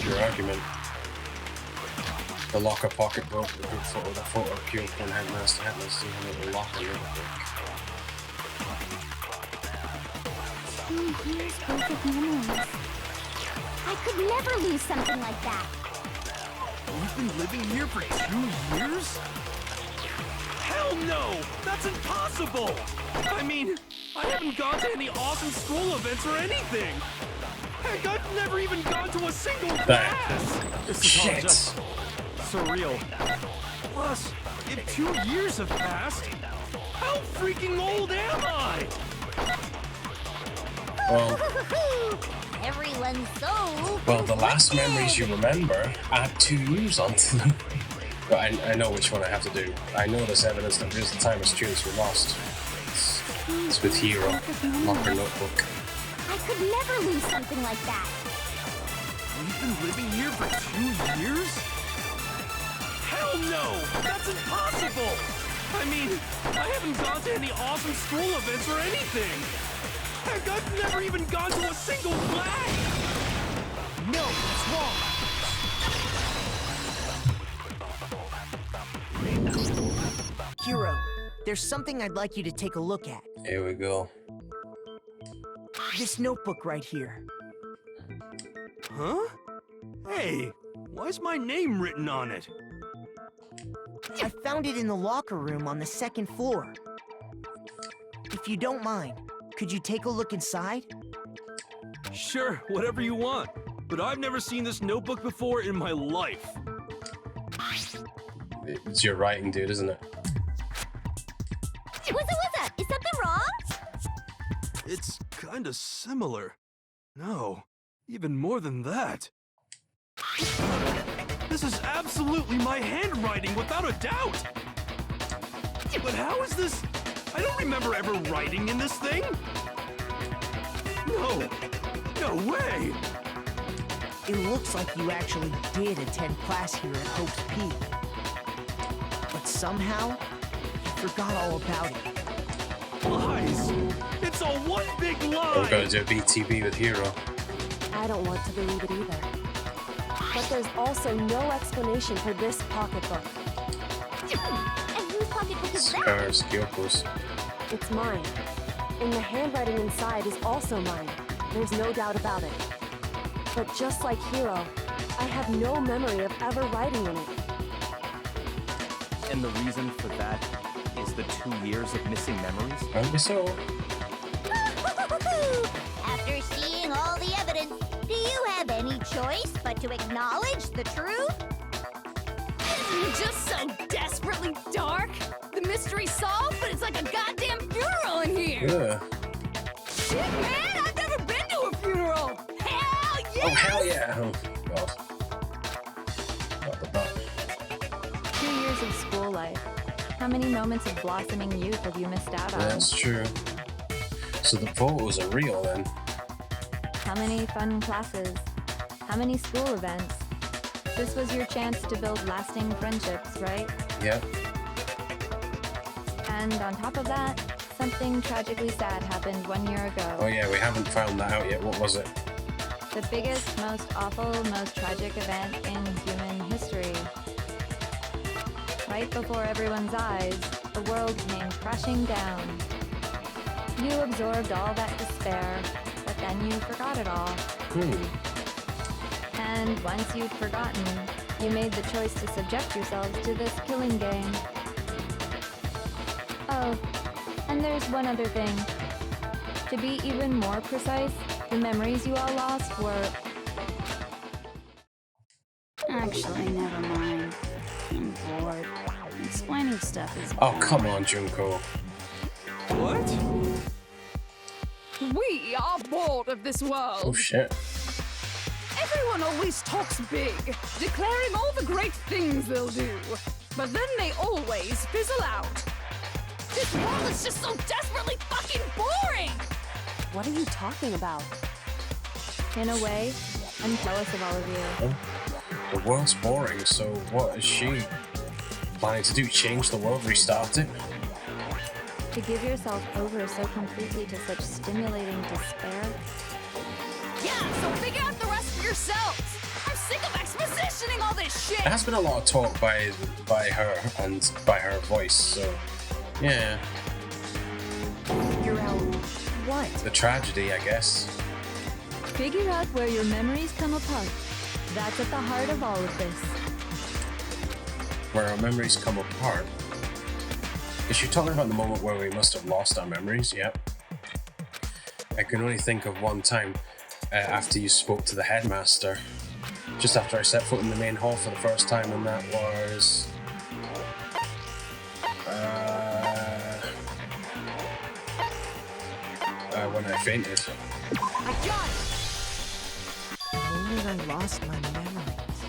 Your argument. The locker pocketbook, the group photo, the photo of Kyoko and Headmaster Headless, and the locker notebook. 2 years worth of memories. I could never lose something like that. We've been living here for 2 years? Hell no! That's impossible! I mean, I haven't gone to any awesome school events or anything! Heck, I've never even gone to a single class! This is all just surreal. Plus, if 2 years have passed, how freaking old am I? Well, Everyone's so... well, the last memories you remember add 2 years onto them. But I know which one I have to do. I know there's evidence that there's the time of students were lost. It's with Hero, locker notebook. I could never lose something like that. We've been living here for 2 years? Hell no! That's impossible! I mean, I haven't gone to any awesome school events or anything! Heck, I've never even gone to a single class! No, that's wrong. Hero, there's something I'd like you to take a look at. Here we go. This notebook right here. Huh? Hey, why's my name written on it? I found it in the locker room on the 2nd floor. If you don't mind, could you take a look inside? Sure, whatever you want. But I've never seen this notebook before in my life. It's your writing, dude, isn't it? What's that? Is something wrong? It's kinda similar. No, even more than that. This is absolutely my handwriting, without a doubt! But how is this? I don't remember ever writing in this thing! No way! It looks like you actually did attend class here at Hope's Peak. But somehow, you forgot all about it. Lies! It's all one big lie! We're gonna do a BTB with Hero. I don't want to believe it either. But there's also no explanation for this pocketbook. And whose pocketbook is that? Scar's, Kyoko's. It's mine. And the handwriting inside is also mine. There's no doubt about it. But just like Hero, I have no memory of ever writing in it. And the reason for that is the 2 years of missing memories? Apparently so. After seeing all the evidence, do you have any choice but to acknowledge the truth? Isn't it just so desperately dark? The mystery's solved, but it's like a goddamn funeral in here! Yeah. Shit, man! I've never been to a funeral! Hell yeah! Oh, hell yeah! Oh, God. What the fuck? 2 years of school life. How many moments of blossoming youth have you missed out on? That's true. So the photos are real then? How many fun classes? How many school events? This was your chance to build lasting friendships, right? Yeah. And on top of that, something tragically sad happened 1 year ago. Oh yeah, we haven't found that out yet. What was it? The biggest, most awful, most tragic event in human history. Right before everyone's eyes, the world came crashing down. You absorbed all that despair, but then you forgot it all. And once you'd forgotten, you made the choice to subject yourselves to this killing game. Oh, and there's one other thing. To be even more precise, the memories you all lost were... Actually, never mind. I'm bored. Explaining stuff is Oh, come on, Junko. What? We are bored of this world. Oh, shit. Everyone always talks big, declaring all the great things they'll do. But then they always fizzle out. This world is just so desperately fucking boring! What are you talking about? In a way, I'm jealous of all of you. Oh, the world's boring, so what is she planning to do? Change the world? Restart it? To give yourself over so completely to such stimulating despair. Yeah, so figure out the rest for yourselves! I'm sick of expositioning all this shit! There has been a lot of talk by her and by her voice, so yeah. Figure out what? The tragedy, I guess. Figure out where your memories come apart. That's at the heart of all of this. Where our memories come apart. Is she talking about the moment where we must have lost our memories? Yep. I can only think of one time after you spoke to the headmaster. Just after I set foot in the main hall for the first time, and that was... when I fainted. I got it! The moment I lost my memories.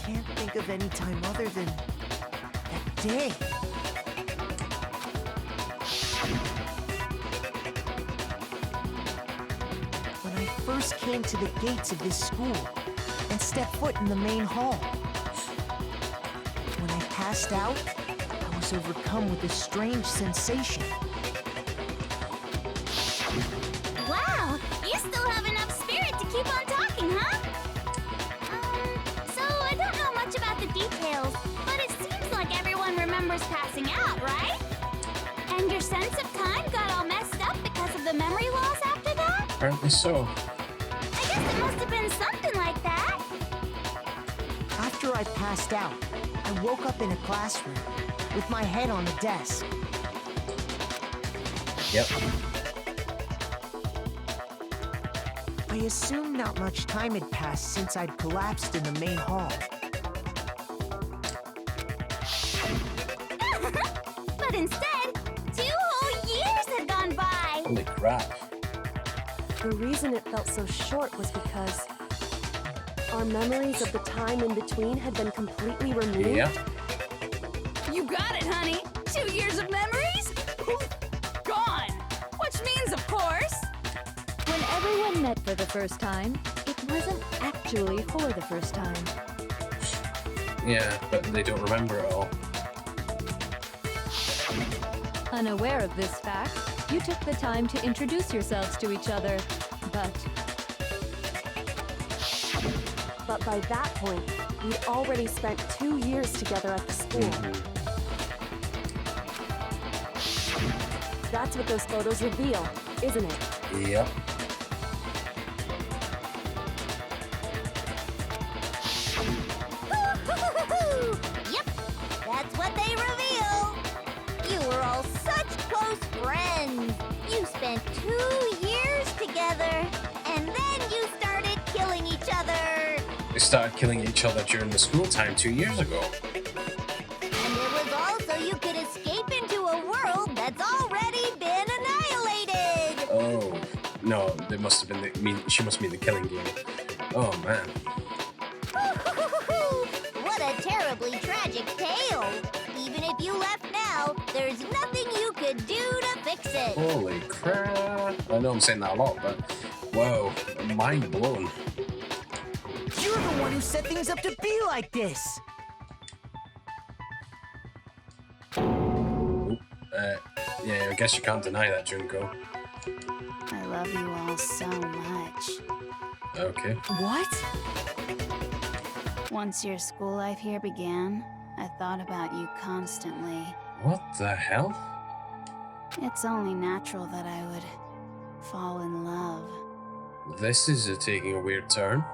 Can't think of any time other than that day. When I first came to the gates of this school and stepped foot in the main hall. When I passed out, I was overcome with a strange sensation. Wow, you still have enough spirit to keep on talking, huh? So I don't know much about the details, but it seems like everyone remembers passing out, right? And your sense of time got all messed up because of the memory loss after that? Apparently so. I guess it must have been something like that. After I passed out, I woke up in a classroom with my head on a desk. Yep. I assumed not much time had passed since I'd collapsed in the main hall. But instead, 2 whole years had gone by. Holy crap. The reason it felt so short was because our memories of the time in between had been completely removed. Yeah. You got it, honey! 2 years of memories? Poof, gone! Which means, of course... When everyone met for the first time, it wasn't actually for the first time. Yeah, but they don't remember it all. Unaware of this fact, you took the time to introduce yourselves to each other, But by that point, we'd already spent 2 years together at the school. That's what those photos reveal, isn't it? Yep. Yep, that's what they reveal. You were all such close friends. You spent 2 years together, and then you started killing each started killing each other during the school time 2 years ago. And it was also you could escape into a world that's already been annihilated. Oh, no, they must have been she must mean the killing game. Oh, man. What a terribly tragic tale. Even if you left now, there's nothing you could do to fix it. Holy crap. I know I'm saying that a lot, but whoa, mind blown. You're the one who set things up to be like this. Yeah, I guess you can't deny that, Junko. I love you all so much. Okay. What? Once your school life here began, I thought about you constantly. What the hell? It's only natural that I would fall in love. This is taking a weird turn.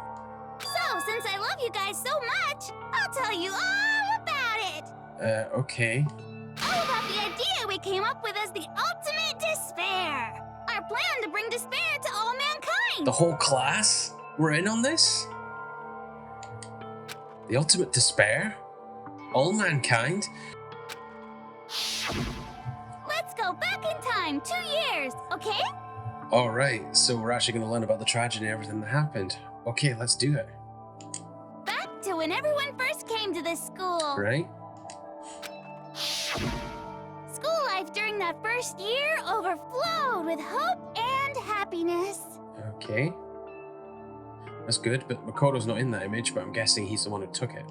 So, since I love you guys so much, I'll tell you all about it. Okay. All about the idea we came up with as the ultimate despair. Our plan to bring despair to all mankind. The whole class? We're in on this? The ultimate despair? All mankind? Let's go back in time 2 years, okay? Alright, so we're actually going to learn about the tragedy and everything that happened. Okay, let's do it. Back to when everyone first came to this school. Right? School life during that first year overflowed with hope and happiness. Okay. That's good, but Mukuro's not in that image, but I'm guessing he's the one who took it.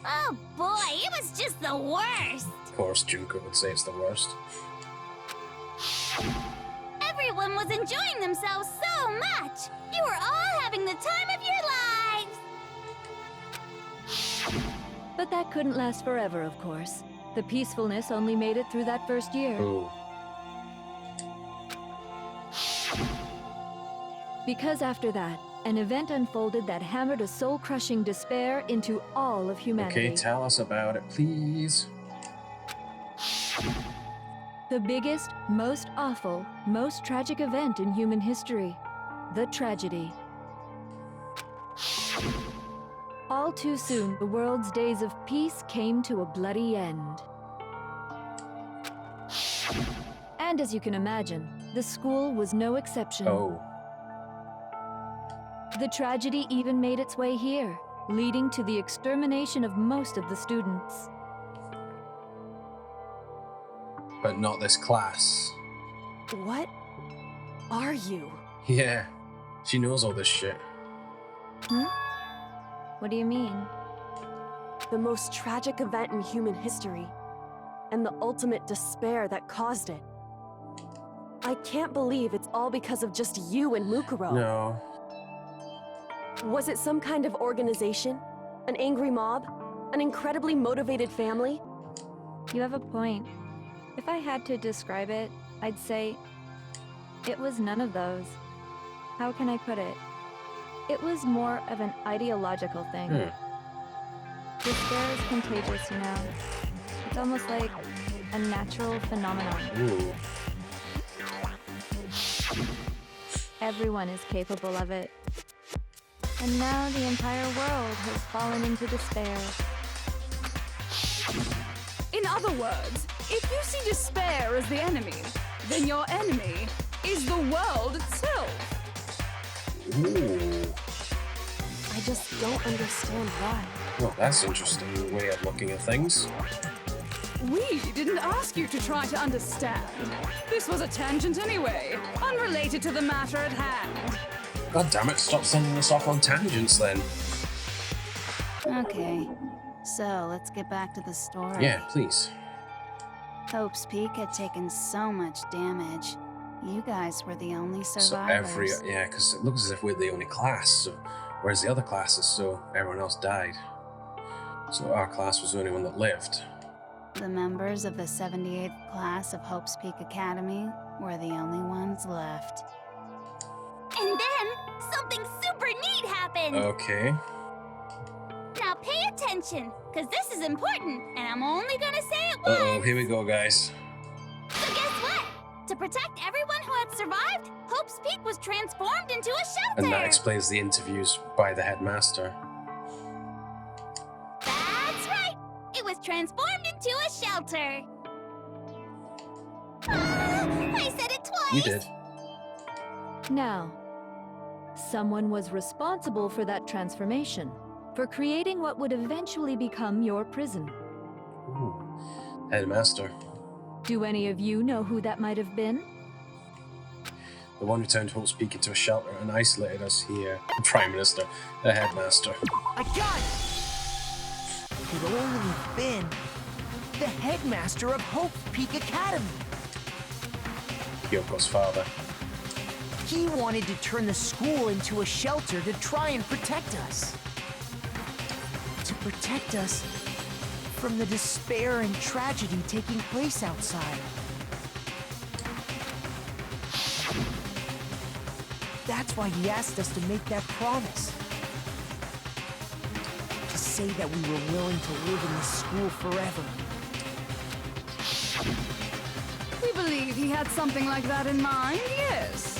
Oh boy, it was just the worst. Of course, Junko would say it's the worst. Everyone was enjoying themselves so much. You were all having the time of your lives. But that couldn't last forever, of course. The peacefulness only made it through that first year. Ooh. Because after that, an event unfolded that hammered a soul-crushing despair into all of humanity. Okay, tell us about it, please. The biggest, most awful, most tragic event in human history. The tragedy. All too soon, the world's days of peace came to a bloody end. And as you can imagine, the school was no exception. Oh. The tragedy even made its way here, leading to the extermination of most of the students. But not this class. What are you? Yeah, she knows all this shit. What do you mean? The most tragic event in human history, and the ultimate despair that caused it. I can't believe it's all because of just you and Mukuro. No. Was it some kind of organization? An angry mob? An incredibly motivated family? You have a point. If I had to describe it, I'd say it was none of those. How can I put it? It was more of an ideological thing. Despair is contagious, you know. It's almost like a natural phenomenon. Ooh. Everyone is capable of it. And now the entire world has fallen into despair. In other words, if you see despair as the enemy, then your enemy is the world itself. Ooh. I just don't understand why. Well, that's an interesting way of looking at things. We didn't ask you to try to understand. This was a tangent anyway, unrelated to the matter at hand. God damn it, stop sending us off on tangents then. Okay, so let's get back to the story. Yeah, please. Hope's Peak had taken so much damage. You guys were the only So survivors. yeah, because it looks as if we're the only class, so, whereas the other classes, so everyone else died. So our class was the only one that lived. The members of the 78th class of Hope's Peak Academy were the only ones left. And then, something super neat happened. Okay. Now pay attention, because this is important, and I'm only gonna say it once. Uh-oh, here we go, guys. So guess what? To protect everyone who had survived, Hope's Peak was transformed into a shelter. And that explains the interviews by the headmaster. That's right. It was transformed into a shelter. I said it twice. You did. Now, someone was responsible for that transformation, for creating what would eventually become your prison. Ooh. Headmaster. Do any of you know who that might have been? The one who turned Hope's Peak into a shelter and isolated us here. The Prime Minister. The Headmaster. I got it! It could only have been the headmaster of Hope Peak Academy. Yoko's father. He wanted to turn the school into a shelter to try and protect us. To protect us from the despair and tragedy taking place outside. That's why he asked us to make that promise. To say that we were willing to live in this school forever. We believe he had something like that in mind, yes.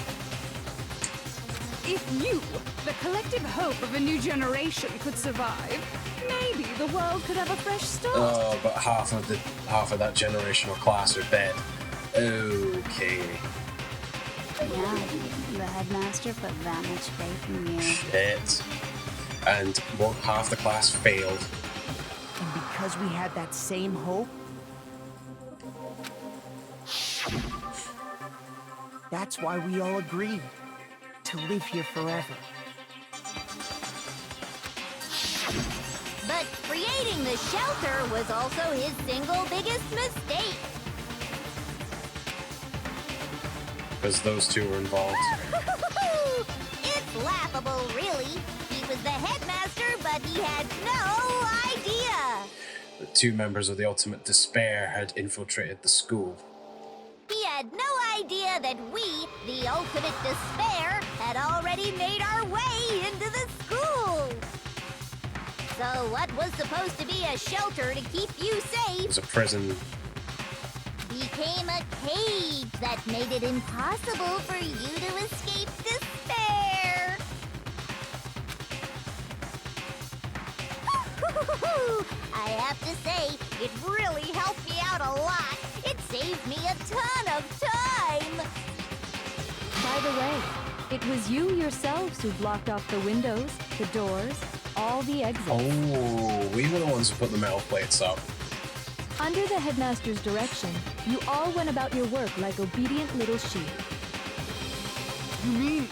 If you, the collective hope of a new generation, could survive, maybe the world could have a fresh start. Oh, but half of that generational class are dead. Okay. Yeah, the headmaster put that much faith in you. Shit. And half the class failed. And because we had that same hope, that's why we all agreed to live here forever. But creating the shelter was also his single biggest mistake. Because those two were involved. It's laughable, really. He was the headmaster, but he had no idea. The two members of the Ultimate Despair had infiltrated the school. He had no idea that we, the Ultimate Despair, had already made our way into the school. So what was supposed to be a shelter to keep you It safe was a prison. became a cage that made it impossible for you to escape despair. I have to say, it really helped me out a lot. It saved me a ton of time. By the way, it was you yourselves who blocked off the windows, the doors, all the exits. Oh, we were the ones who put the metal plates up. Under the headmaster's direction, you all went about your work like obedient little sheep. You mean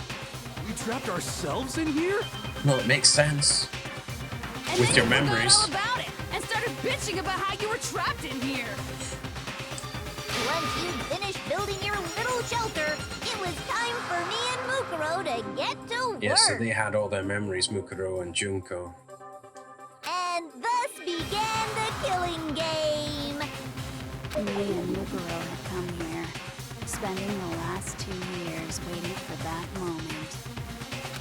we trapped ourselves in here? Well, it makes sense. And With then your you forgot memories. all about it and started bitching about how you were trapped in here. Once you finished building your little shelter, it was time for me and Mukuro to get to work. Yeah, so they had all their memories, Mukuro and Junko. And thus began the killing game. Me and Mukuro had come here, spending the last 2 years waiting for that moment.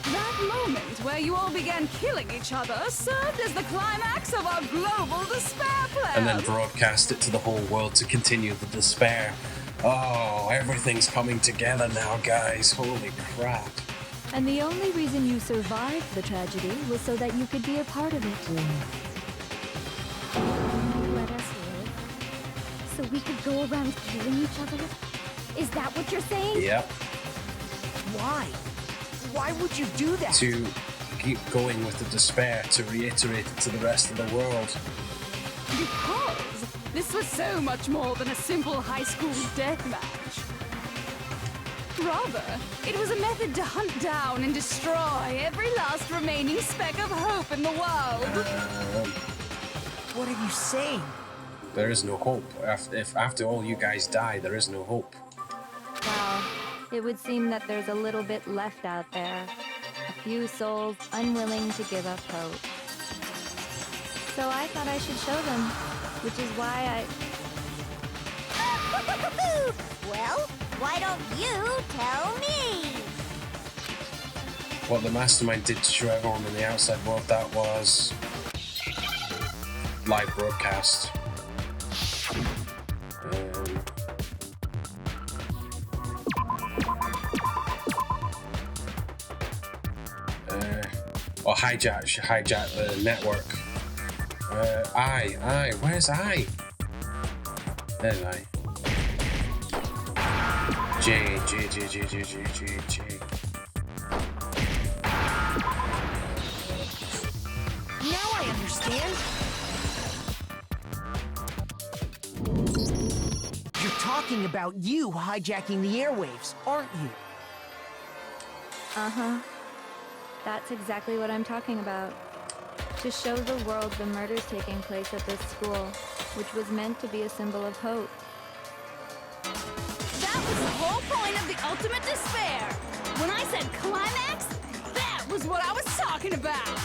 That moment where you all began killing each other served as the climax of our global despair plan. And then broadcast it to the whole world to continue the despair. Oh, everything's coming together now, guys. Holy crap. And the only reason you survived the tragedy was so that you could be a part of it. You let us live? So we could go around killing each other? Is that what you're saying? Yep. Why? Why would you do that? To keep going with the despair, to reiterate it to the rest of the world. Because this was so much more than a simple high school death match. Rather, it was a method to hunt down and destroy every last remaining speck of hope in the world. What are you saying? There is no hope. If after all you guys die, there is no hope. Well, it would seem that there's a little bit left out there. A few souls unwilling to give up hope. So I thought I should show them, which is why Well, why don't you tell me? What the mastermind did to show everyone in the outside world, that was live broadcast. Or hijack the network. I. Where's I? There's I. J. Now I understand. You're talking about you hijacking the airwaves, aren't you? Uh-huh. That's exactly what I'm talking about. To show the world the murders taking place at this school, which was meant to be a symbol of hope. That was the whole point of the ultimate despair. When I said climax, that was what I was talking about.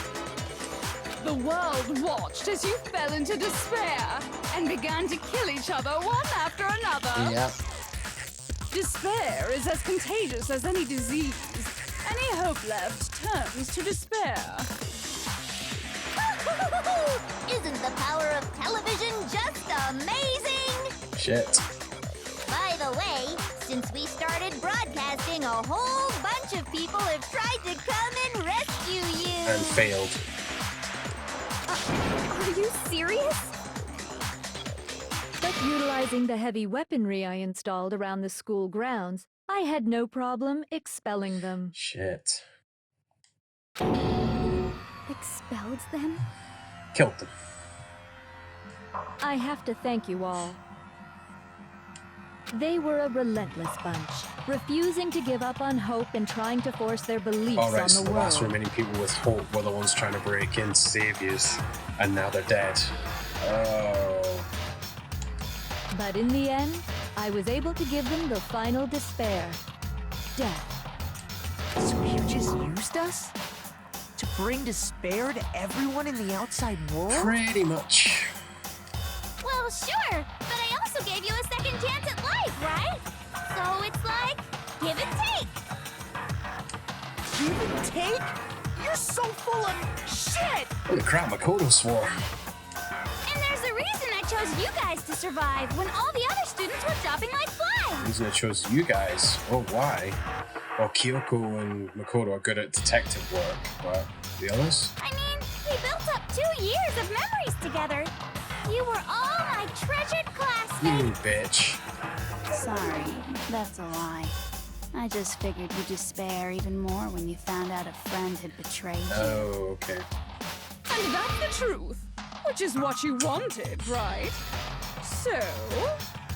The world watched as you fell into despair and began to kill each other one after another. Yeah. Despair is as contagious as any disease. Any hope left turns to despair. Isn't the power of television just amazing? Shit. By the way, since we started broadcasting, a whole bunch of people have tried to come and rescue you. And failed. Are you serious? But utilizing the heavy weaponry I installed around the school grounds, I had no problem expelling them. Shit. Expelled them? Killed them. I have to thank you all. They were a relentless bunch, refusing to give up on hope and trying to force their beliefs Alright, on so the the last world. remaining people with hope were the ones trying to break in to save yous, and now they're dead. Oh. But in the end, I was able to give them the final despair. Death. So you just used us? To bring despair to everyone in the outside world? Pretty much. Well, sure, but I also gave you a second chance at life, right? So it's like, give and take. Give and take? You're so full of shit! Holy crap, Mukuro swore. And there's a reason I chose you guys to survive when all the other students were dropping like flies. The reason I chose you guys. Oh, why? Well, Kyoko and Mukuro are good at detective work, but the others? I mean, we built up 2 years of memories together. You were all my treasured classmates. You bitch. Sorry, that's a lie. I just figured you'd despair even more when you found out a friend had betrayed you. Oh, okay. And that's the truth, which is what you wanted, right? So,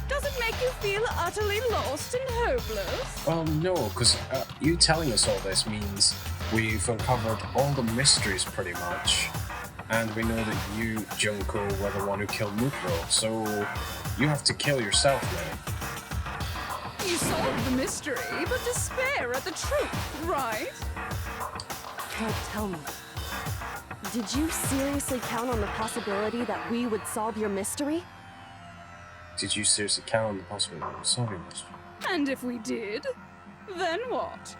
does it make you feel utterly lost and hopeless? Well, no, because you telling us all this means we've uncovered all the mysteries pretty much. And we know that you, Junko, were the one who killed Mukuro, so you have to kill yourself now. You solved the mystery, but despair at the truth, right? Now tell me, did you seriously count on the possibility that we would solve your mystery? Did you seriously count on the possibility of solving this? And if we did, then what?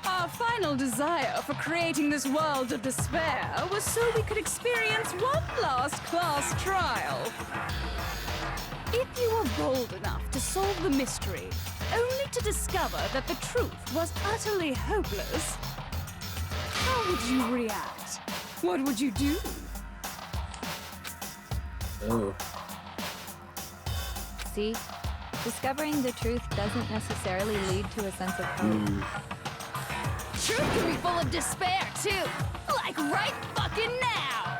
Our final desire for creating this world of despair was so we could experience one last class trial. If you were bold enough to solve the mystery, only to discover that the truth was utterly hopeless, how would you react? What would you do? Oh. See, discovering the truth doesn't necessarily lead to a sense of hope. Truth can be full of despair, too. Like right fucking now.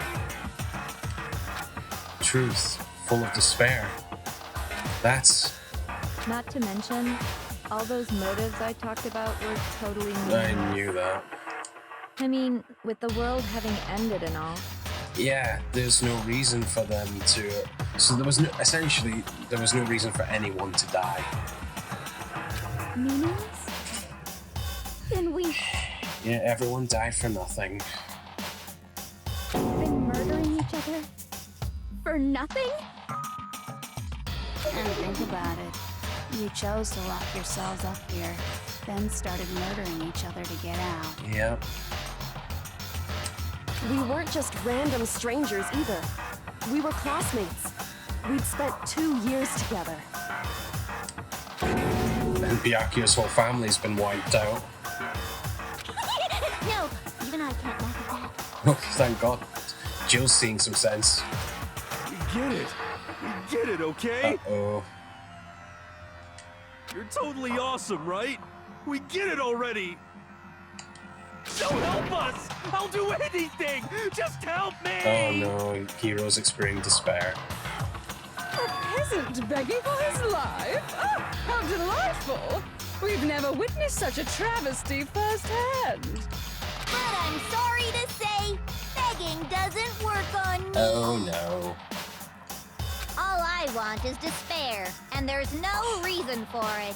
Truth, full of despair. That's... Not to mention, all those motives I talked about were totally meaningless. I knew that. I mean, with the world having ended and all. Yeah, there's no reason for them to... So there was no... Essentially, there was no reason for anyone to die. Meaningless? Then we... Yeah, everyone died for nothing. been murdering each other? For nothing? And think about it. You chose to lock yourselves up here, then started murdering each other to get out. Yep. We weren't just random strangers either. We were classmates. We'd spent 2 years together. And Byakuya's whole family's been wiped out. Oh, thank God. Jill's seeing some sense. We get it. We get it, okay? Uh-oh. You're totally awesome, right? We get it already! So help us! I'll do anything! Just help me! Oh no, Hero's experiencing despair. A peasant begging for his life? Oh, how delightful! We've never witnessed such a travesty firsthand. But I'm sorry to say, begging doesn't work on me. Oh no. All I want is despair, and there's no reason for it.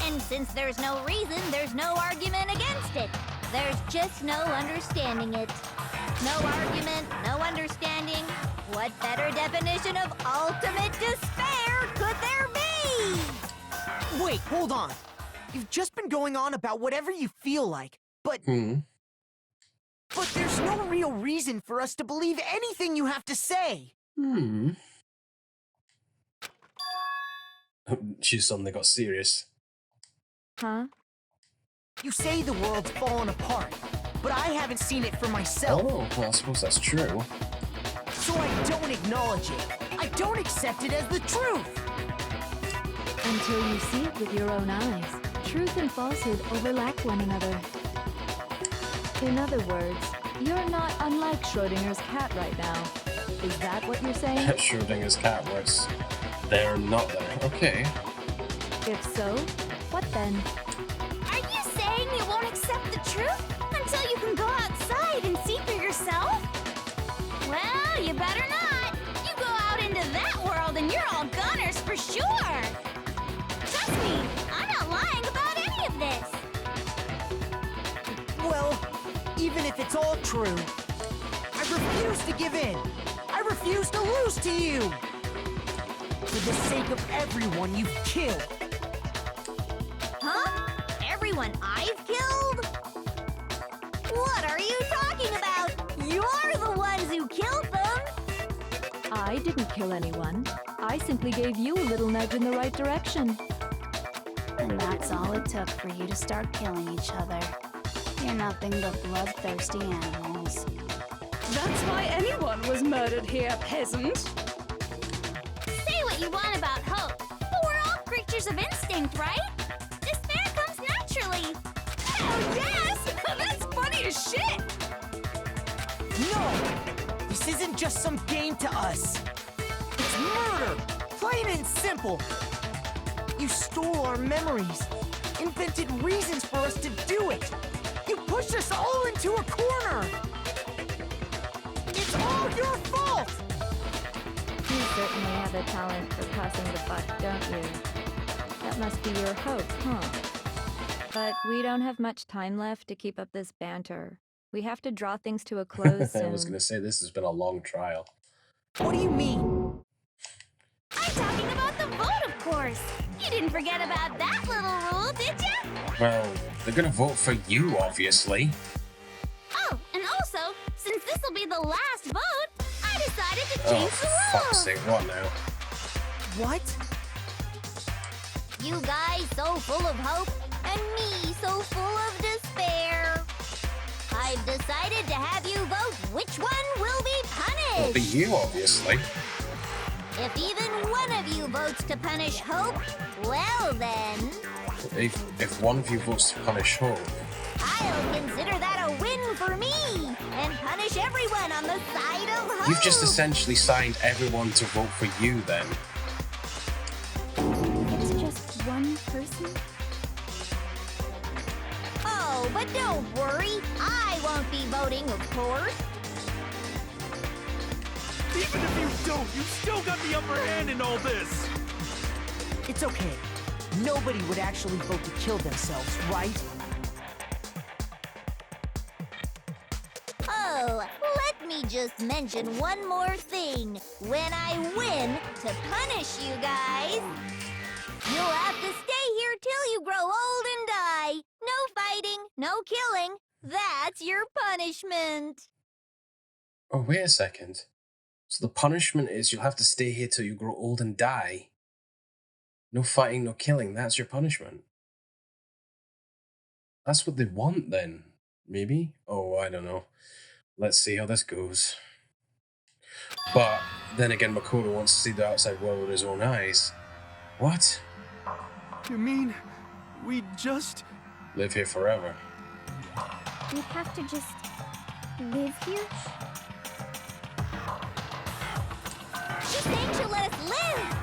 And since there's no reason, there's no argument against it. There's just no understanding it. No argument, no understanding. What better definition of ultimate despair could there be? Wait, hold on. You've just been going on about whatever you feel like, but there's no real reason for us to believe anything you have to say. She suddenly got serious. Huh? You say the world's fallen apart, but I haven't seen it for myself. Oh, well, I suppose that's true. So I don't acknowledge it. I don't accept it as the truth. Until you see it with your own eyes, truth and falsehood overlap one another. In other words, you're not unlike Schrodinger's cat right now. Is that what you're saying? Schrodinger's cat was there, not there. Okay. If so, what then? Are you saying you won't accept the truth until you can go outside and see for yourself? Well, you better not. You go out into that world and you're all goners for sure. Trust me, I'm not lying about any of this. Well, even if it's all true, I refuse to give in. I refuse to lose to you. For the sake of everyone you've killed. Huh? Everyone I've killed? What are you talking about? You're the ones who killed them! I didn't kill anyone. I simply gave you a little nudge in the right direction. And that's all it took for you to start killing each other. You're nothing but bloodthirsty animals. That's why anyone was murdered here, peasant. Say what you want about hope, but we're all creatures of instinct, right? Despair comes naturally. Oh, yes! That's funny as shit! No! This isn't just some game to us. It's murder! Plain and simple. You stole our memories, invented reasons for us to do it. You pushed us all into a corner. It's all your fault! You certainly have a talent for passing the buck, don't you? That must be your hope, huh? But we don't have much time left to keep up this banter. We have to draw things to a close soon. I was going to say, this has been a long trial. What do you mean? I'm talking about the vote, of course. You didn't forget about that little rule, did you? Well, they're going to vote for you, obviously. Oh, and also, since this will be the last vote, I decided to change For the rules. fuck's sake, what now? What? You guys so full of hope, and me so full of despair. I've decided to have you vote which one will be punished. It'll be you, obviously. If even one of you votes to punish Hope, well then, If one of you votes to punish Hope, I'll consider that a win for me and punish everyone on the side of Hope. you've just essentially signed everyone to vote for you then. It's just one person? Oh, but don't worry. I won't be voting, of course. Even if you don't, you've still got the upper hand in all this! It's okay. Nobody would actually vote to kill themselves, right? Oh, let me just mention one more thing. When I win to punish you guys, you'll have to stay here till you grow old and die. No fighting, no killing. That's your punishment. Oh, wait a second. So the punishment is you'll have to stay here till you grow old and die. No fighting, no killing. That's your punishment. That's what they want then. Maybe? Oh, I don't know. Let's see how this goes. But then again, Mukuro wants to see the outside world with his own eyes. What? You mean we just live here forever? We have to just live here? She's saying she'll let us live!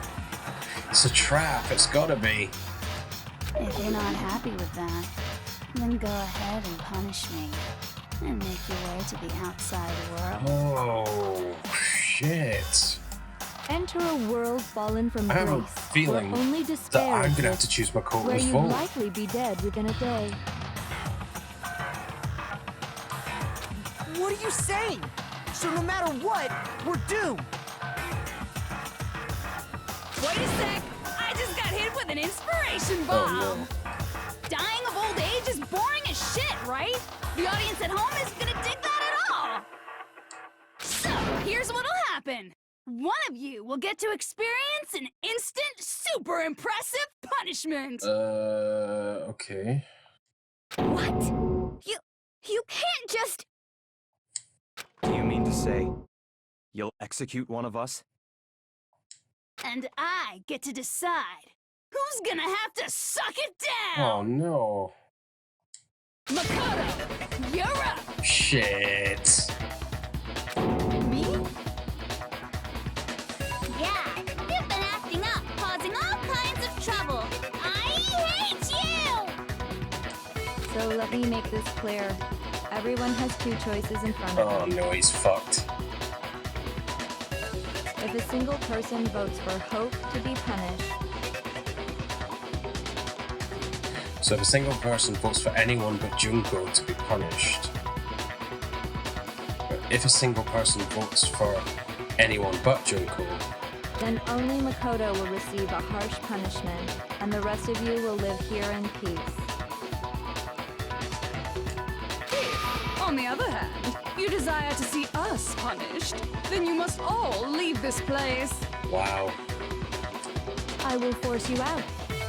It's a trap, it's gotta be. If you're not happy with that, then go ahead and punish me. And make your way to the outside world. Oh, shit. Enter a world fallen from I have a grace, feeling where only that despair I'm gonna have exists, to choose where Mukuro's you'd vote. likely be dead within a day. What are you saying? So no matter what, we're doomed. Wait a sec! I just got hit with an inspiration bomb! Oh, no. Dying of old age is boring as shit, right? The audience at home isn't gonna dig that at all! So, here's what'll happen. One of you will get to experience an instant, super impressive punishment! Okay. What? You can't just... Do you mean to say you'll execute one of us? And I get to decide who's gonna have to suck it down! Oh, no. Mukuro, you're up! Shit. Me? Yeah, you've been acting up, causing all kinds of trouble. I hate you! So let me make this clear. Everyone has two choices in front of Oh, them. no, he's fucked. If a single person votes for Hope to be punished, So if a single person votes for anyone but Junko to be punished. But if a single person votes for anyone but Junko, then only Makoto will receive a harsh punishment, and the rest of you will live here in peace. If, on the other hand, you desire to see us punished, then you must all leave this place. wow. I will force you out,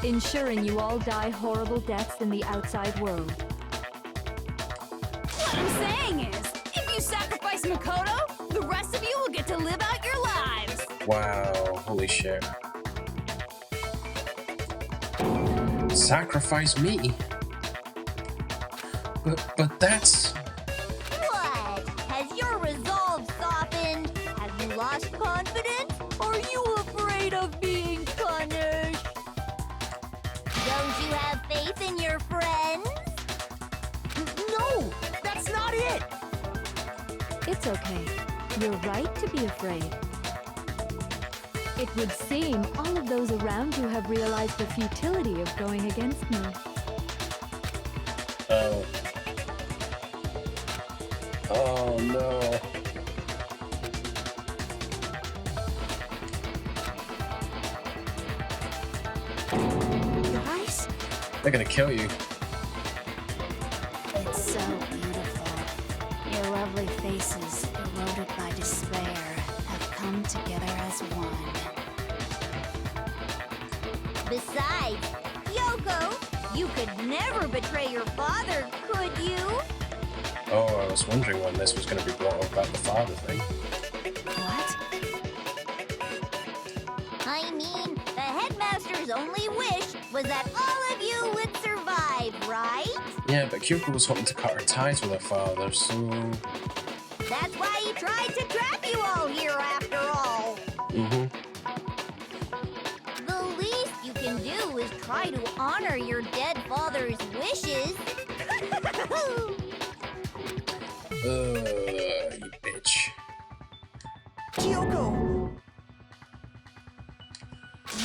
ensuring you all die horrible deaths in the outside world. What I'm saying is, if you sacrifice Makoto, the rest of you will get to live out your lives! Wow, holy shit. Sacrifice me? But that's... What? Has your resolve softened? Have you lost confidence? Are you afraid of being punished? Don't you have faith in your friends? No, that's not it. It's okay. You're right to be afraid. It would seem all of those around you have realized the futility of going against me. Oh. Oh no. Guys, They're gonna kill you. it's so beautiful. Your lovely faces, eroded by despair, have come together as one. Besides, Yoko, you could never betray your father, could you? Oh, I was wondering when this was gonna be brought up about the father thing. What? I mean, the headmaster's only wish was that all of you would survive, right? Yeah, but Kyoko was hoping to cut her ties with her father, so... That's why he tried to trap you all here after all. Mm-hmm. The least you can do is try to honor your dead father's wishes. You bitch. Kyoko!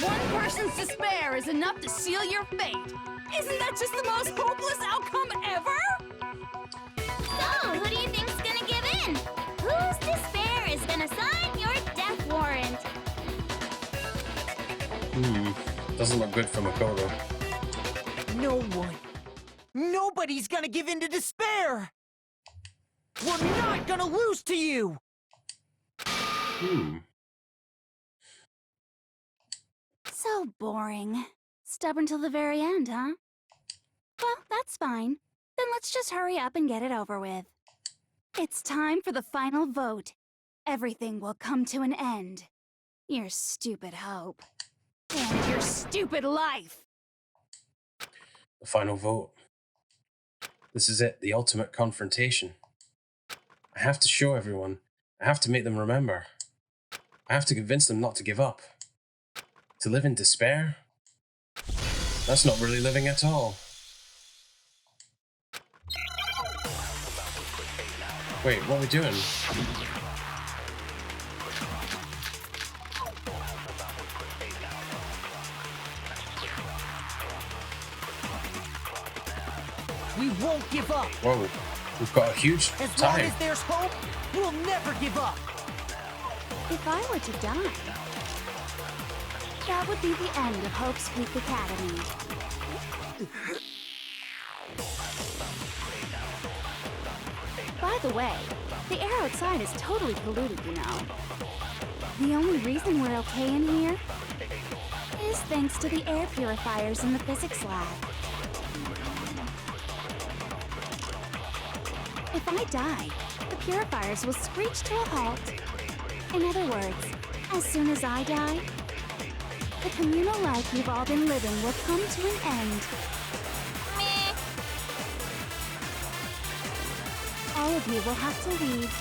One person's despair is enough to seal your fate! Isn't that just the most hopeless outcome ever? So, who do you think's gonna give in? Whose despair is gonna sign your death warrant? Doesn't look good for Makoto. No one. Nobody's gonna give in to despair. We're not gonna lose to you. So boring. Stubborn till the very end, huh? Well, that's fine. Then let's just hurry up and get it over with. It's time for the final vote. Everything will come to an end. Your stupid hope. And your stupid life! The final vote. This is it, the ultimate confrontation. I have to show everyone. I have to make them remember. I have to convince them not to give up. To live in despair? That's not really living at all. Wait, what are we doing? We won't give up. Whoa, we've got a huge As time. long as there's hope, we'll never give up. If I were to die, that would be the end of Hope's Peak Academy. By the way, the air outside is totally polluted, you know. The only reason we're okay in here is thanks to the air purifiers in the physics lab. If I die, the purifiers will screech to a halt. In other words, as soon as I die, the communal life you've all been living will come to an end. Meh. All of you will have to leave.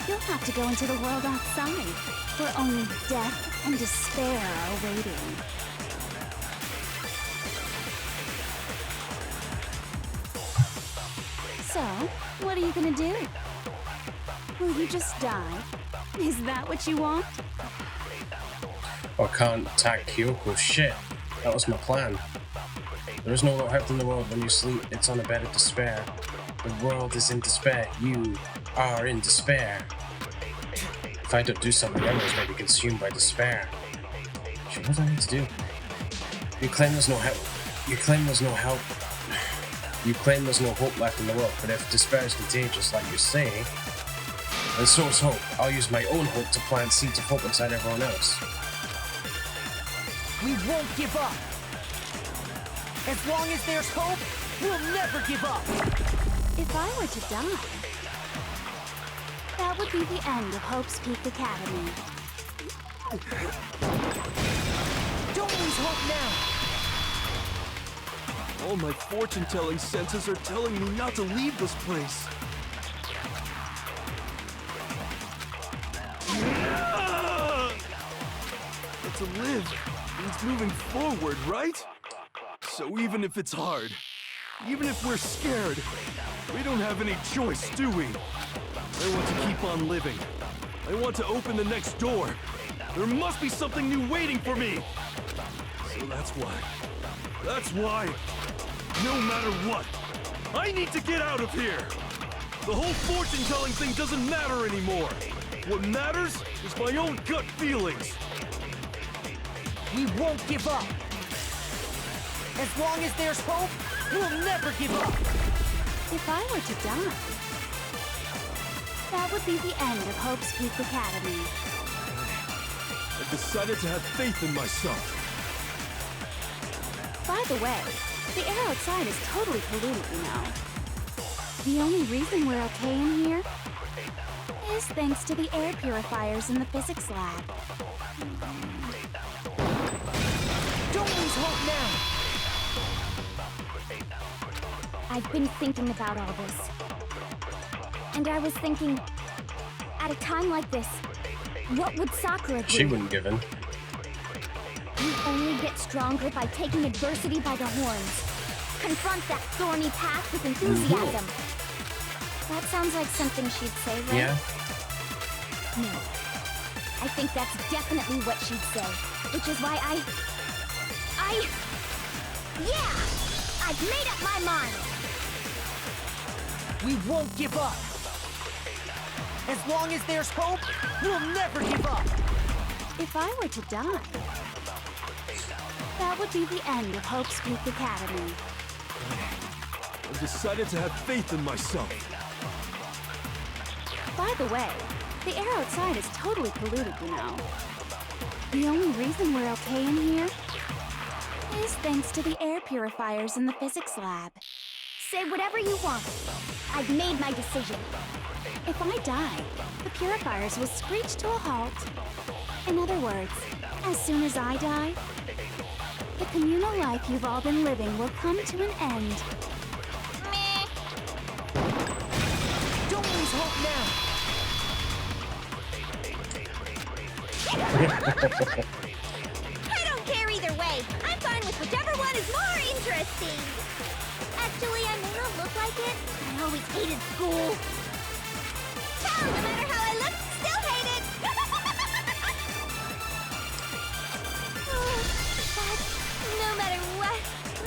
You'll have to go into the world outside, where only death and despair are waiting. So, what are you gonna do? Will you just die? Is that what you want? I can't attack Kyoko. Shit, that was my plan. There is no hope in the world when you sleep. It's on a bed of despair. The world is in despair. You are in despair. If I don't do something, others may be consumed by despair. Shit, what do I need to do? You claim there's no help. You claim there's no help. You claim there's no hope left in the world, but if despair is contagious, like you say, then so is hope. I'll use my own hope to plant seeds of hope inside everyone else. We won't give up. As long as there's hope, we'll never give up. If I were to die, that would be the end of Hope's Peak Academy. Don't lose hope now. All my fortune-telling senses are telling me not to leave this place. But to live means moving forward, right? So even if it's hard, even if we're scared, we don't have any choice, do we? I want to keep on living. I want to open the next door. There must be something new waiting for me. So that's why, no matter what, I need to get out of here. The whole fortune-telling thing doesn't matter anymore. What matters is my own gut feelings. We won't give up. As long as there's hope, we'll never give up. If I were to die, that would be the end of Hope's Peak Academy. I've decided to have faith in myself. By the way, the air outside is totally polluted, you know. The only reason we're okay in here is thanks to the air purifiers in the physics lab. Don't lose hope now. I've been thinking about all this. And I was thinking, at a time like this, what would Sakura do? She wouldn't give in. You only get stronger by taking adversity by the horns. Confront that thorny path with enthusiasm. That sounds like something she'd say, right? Yeah. No. I think that's definitely what she'd say. Which is why yeah! I've made up my mind! We won't give up. As long as there's hope, we'll never give up. If I were to die, that would be the end of Hope's Peak Academy. I've decided to have faith in myself. By the way, the air outside is totally polluted, you know. The only reason we're okay in here is thanks to the air purifiers in the physics lab. Say whatever you want. I've made my decision. If I die, the purifiers will screech to a halt. In other words, as soon as I die, the communal life you've all been living will come to an end. Meh. Don't lose hope now! I don't care either way. I'm fine with whichever one is more interesting. Actually, I may not look like it. I always hated school. Hell, no matter how I look, still hate it. But no matter what,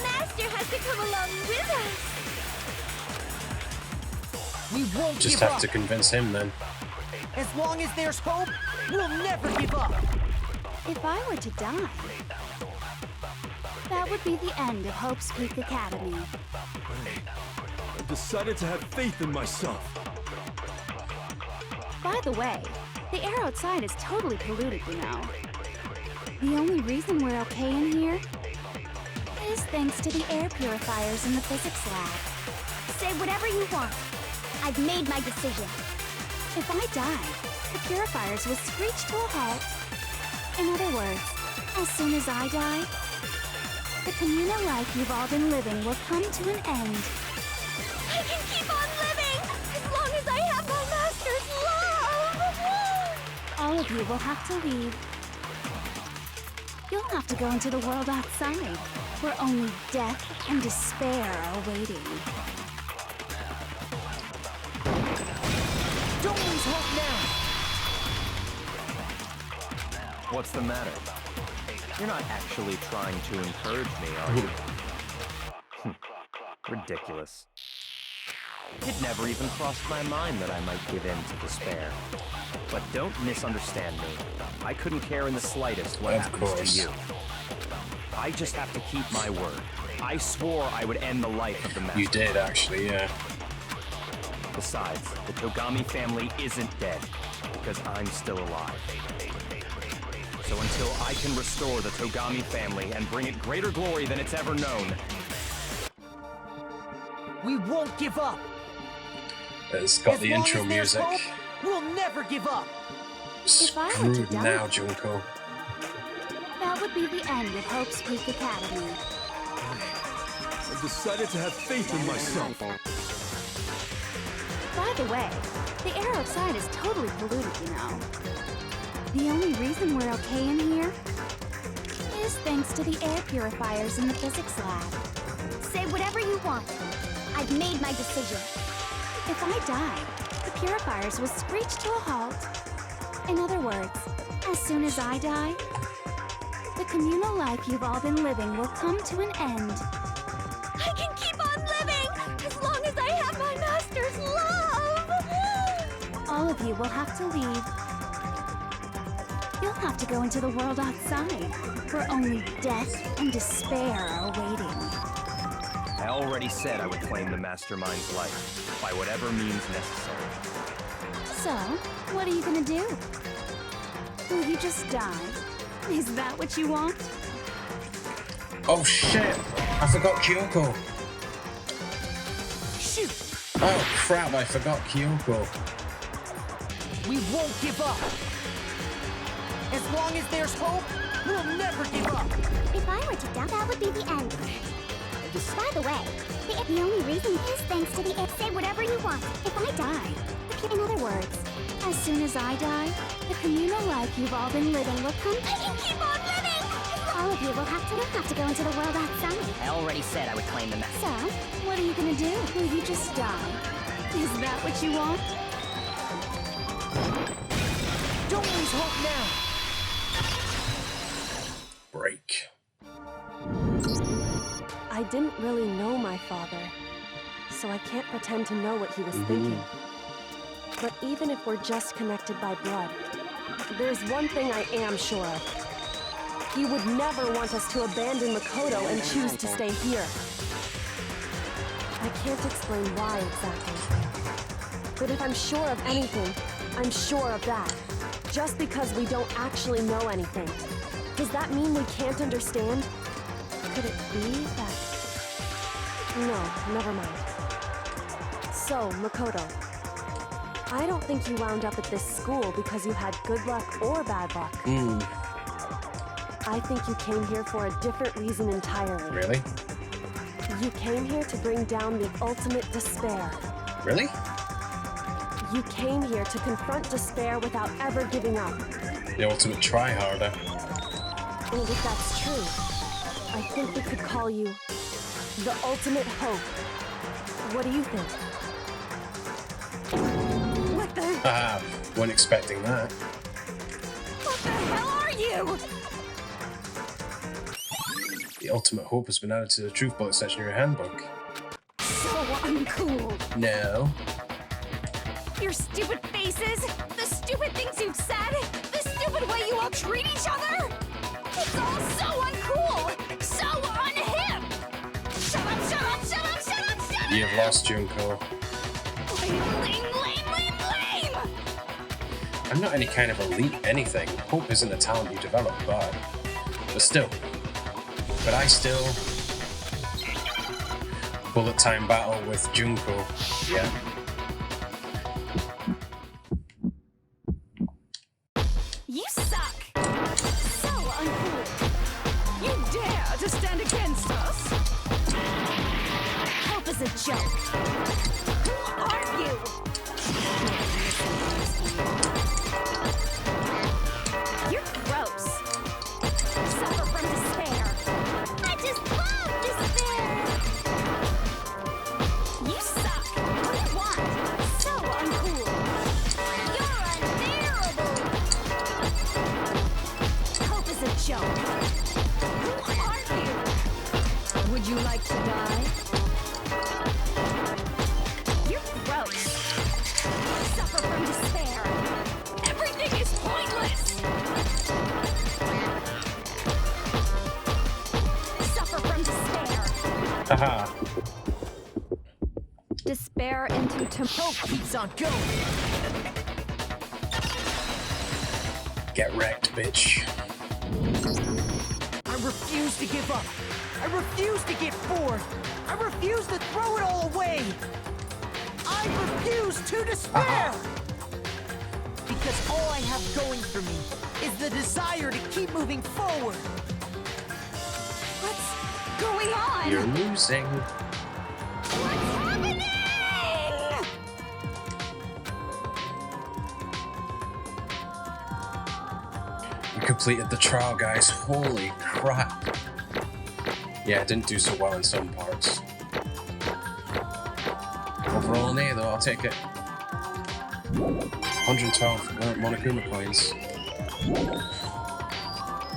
Master has to come along with us. We won't Just give have up. to convince him then. As long as there's hope, we'll never give up. If I were to die, that would be the end of Hope's Peak Academy. I decided to have faith in myself. By the way, the air outside is totally polluted, you know. The only reason we're okay in here is thanks to the air purifiers in the physics lab. Say whatever you want. I've made my decision. If I die, the purifiers will screech to a halt. In other words, as soon as I die, the communal life you've all been living will come to an end. I can keep on living as long as I have my master's love. All of you will have to leave. You'll have to go into the world outside, where only death and despair are waiting. Don't lose hope now! What's the matter? You're not actually trying to encourage me, are you? Ridiculous. It never even crossed my mind that I might give in to despair. But don't misunderstand me. I couldn't care in the slightest what happens to you. I just have to keep my word. I swore I would end the life of the master. You did, actually, yeah. Besides, the Togami family isn't dead, because I'm still alive. So until I can restore the Togami family and bring it greater glory than it's ever known, We won't give up! It's got the As long intro as there's music. hope, we'll never give up! If I were to Screwed die, now, Junko. that would be the end of Hope's Peak Academy. I decided to have faith in myself. By the way, the air outside is totally polluted, you know. The only reason we're okay in here is thanks to the air purifiers in the physics lab. Say whatever you want. I've made my decision. If I die, the purifiers will screech to a halt. In other words, as soon as I die, the communal life you've all been living will come to an end. I can keep on living as long as I have my master's love. All of you will have to leave. You'll have to go into the world outside, where only death and despair are waiting. I already said I would claim the mastermind's life, by whatever means necessary. So, what are you gonna do? Will you just die? Is that what you want? Oh shit! I forgot Kyoko. Shoot! Oh crap, I forgot Kyoko. We won't give up! As long as there's hope, we'll never give up! If I were to die, that would be the end. By the way, the only reason is thanks to the air. Say whatever you want. If I die, In other words, as soon as I die, the communal life you've all been living will come. I can keep on living. All of you will have to go into the world outside. I already said I would claim the master. So, what are you gonna do? Will you just die? Is that what you want? Don't lose hope now! Break. I didn't really know my father, so I can't pretend to know what he was thinking. But even if we're just connected by blood, there's one thing I am sure of. He would never want us to abandon Mukuro and choose to stay here. I can't explain why exactly. But if I'm sure of anything, I'm sure of that. Just because we don't actually know anything, does that mean we can't understand? Could it be that... No, never mind. So, Makoto, I don't think you wound up at this school because you had good luck or bad luck. I think you came here for a different reason entirely. Really? You came here to bring down the ultimate despair. Really? You came here to confront despair without ever giving up. The ultimate tryharder. And if that's true, I think we could call you the ultimate hope. What do you think? What the? Haha, wasn't expecting that. What the hell are you? The ultimate hope has been added to the Truth Bullet section of your handbook. So uncool. No. Your stupid faces, the stupid things you've said, the stupid way you all treat each other. It's all so uncool, so unhip. Shut up, shut up, shut up, shut up, shut up. You've lost, Junko. Lame. I'm not any kind of elite anything. Hope isn't a talent you develop, but still. But I still... Bullet time battle with Junko. Yeah. You suck. So uncool. You dare to stand against us? Hope is a joke. Who are you? You're gross. Suffer from despair. I just love despair. You suck. What do you want? So uncool. You're unbearable. Hope is a joke. Who are you? Would you like to die? You're gross. Suffer from despair. Everything is pointless. Suffer from despair. Haha. Despair into Hope keeps on going. Get wrecked, bitch. I refuse to give up. I refuse to get bored. I refuse to throw it all away. I refuse to despair. Because all I have going for me is the desire to keep moving forward. What's going on? You're losing. What's happening? You completed the trial, guys. Holy crap. Yeah, I didn't do so well in some parts. Overall an A though, I'll take it. 112 Monokuma coins.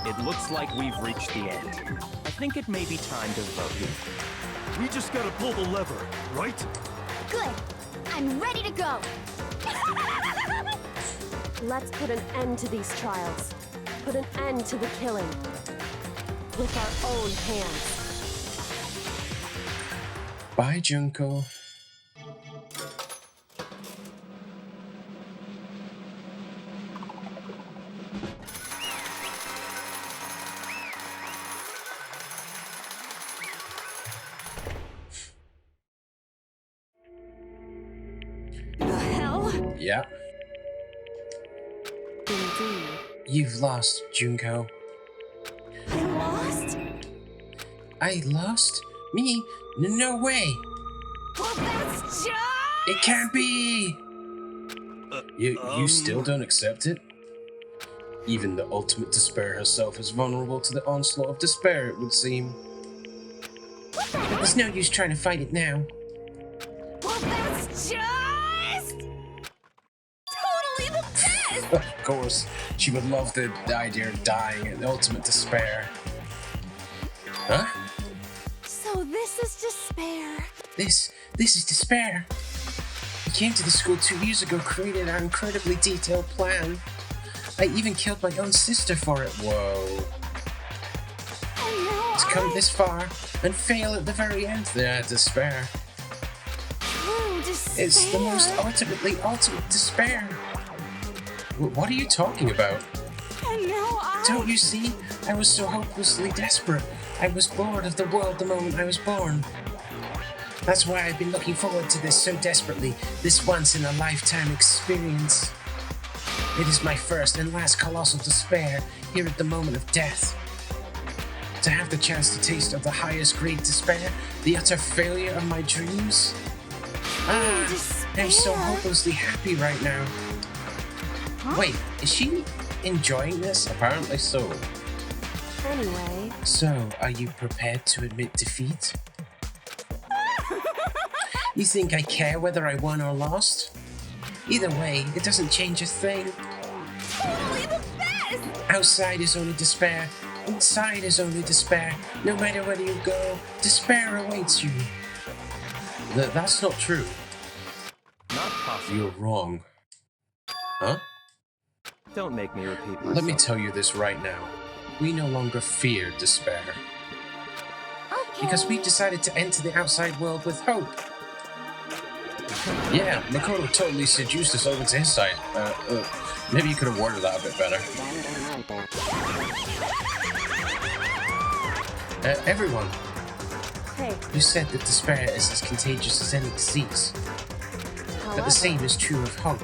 It looks like we've reached the end. I think it may be time to vote. We just gotta pull the lever, right? Good. I'm ready to go. Let's put an end to these trials. Put an end to the killing. With our own hands. Bye, Junko. The hell? Yeah. Indeed. You've lost, Junko. I lost? I lost? Me? No way! Well, that's just... It can't be! You still don't accept it? Even the ultimate despair herself is vulnerable to the onslaught of despair, it would seem. What the But hell? there's no use trying to fight it now. Well, that's just... totally the best! Of course, she would love the idea of dying in the ultimate despair. Huh? So this is despair. This is despair. I came to the school 2 years ago, created an incredibly detailed plan. I even killed my own sister for it. Whoa. And now To come this far and fail at the very end. Yeah, despair. true despair. It's the most ultimate despair. What are you talking about? And now Don't you see? I was so hopelessly desperate. I was bored of the world the moment I was born. That's why I've been looking forward to this so desperately, this once-in-a-lifetime experience. It is my first and last colossal despair here at the moment of death. To have the chance to taste of the highest grade despair, the utter failure of my dreams. I'm so hopelessly happy right now. Huh? Wait, is she enjoying this? Apparently so. Anyway. So, are you prepared to admit defeat? You think I care whether I won or lost? Either way, it doesn't change a thing. Totally the best! Outside is only despair. Inside is only despair. No matter where you go, despair awaits you. That's not true. Not possible. You're wrong. Huh? Don't make me repeat myself. Let me tell you this right now. We no longer fear despair. Okay. Because we've decided to enter the outside world with hope. Yeah, Mukuro totally seduced us over to his side. Maybe you could have worded that a bit better. Everyone. Hey. You said that despair is as contagious as any disease. However, But the same is true of hope.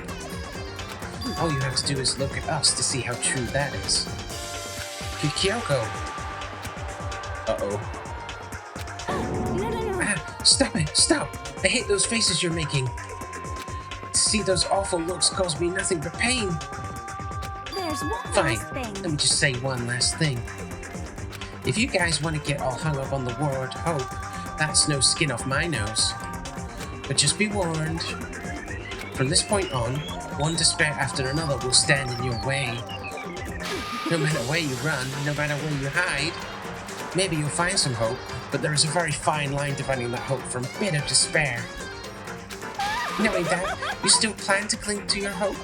All you have to do is look at us to see how true that is. Kyoko! Uh-oh. No. Stop it! Stop! I hate those faces you're making. To see those awful looks cause me nothing but pain. There's one Fine, last thing. let me just say one last thing. If you guys want to get all hung up on the word hope, that's no skin off my nose. But just be warned. From this point on, one despair after another will stand in your way. No matter where you run, no matter where you hide, maybe you'll find some hope, but there is a very fine line dividing that hope from bitter despair. Knowing that, you still plan to cling to your hope?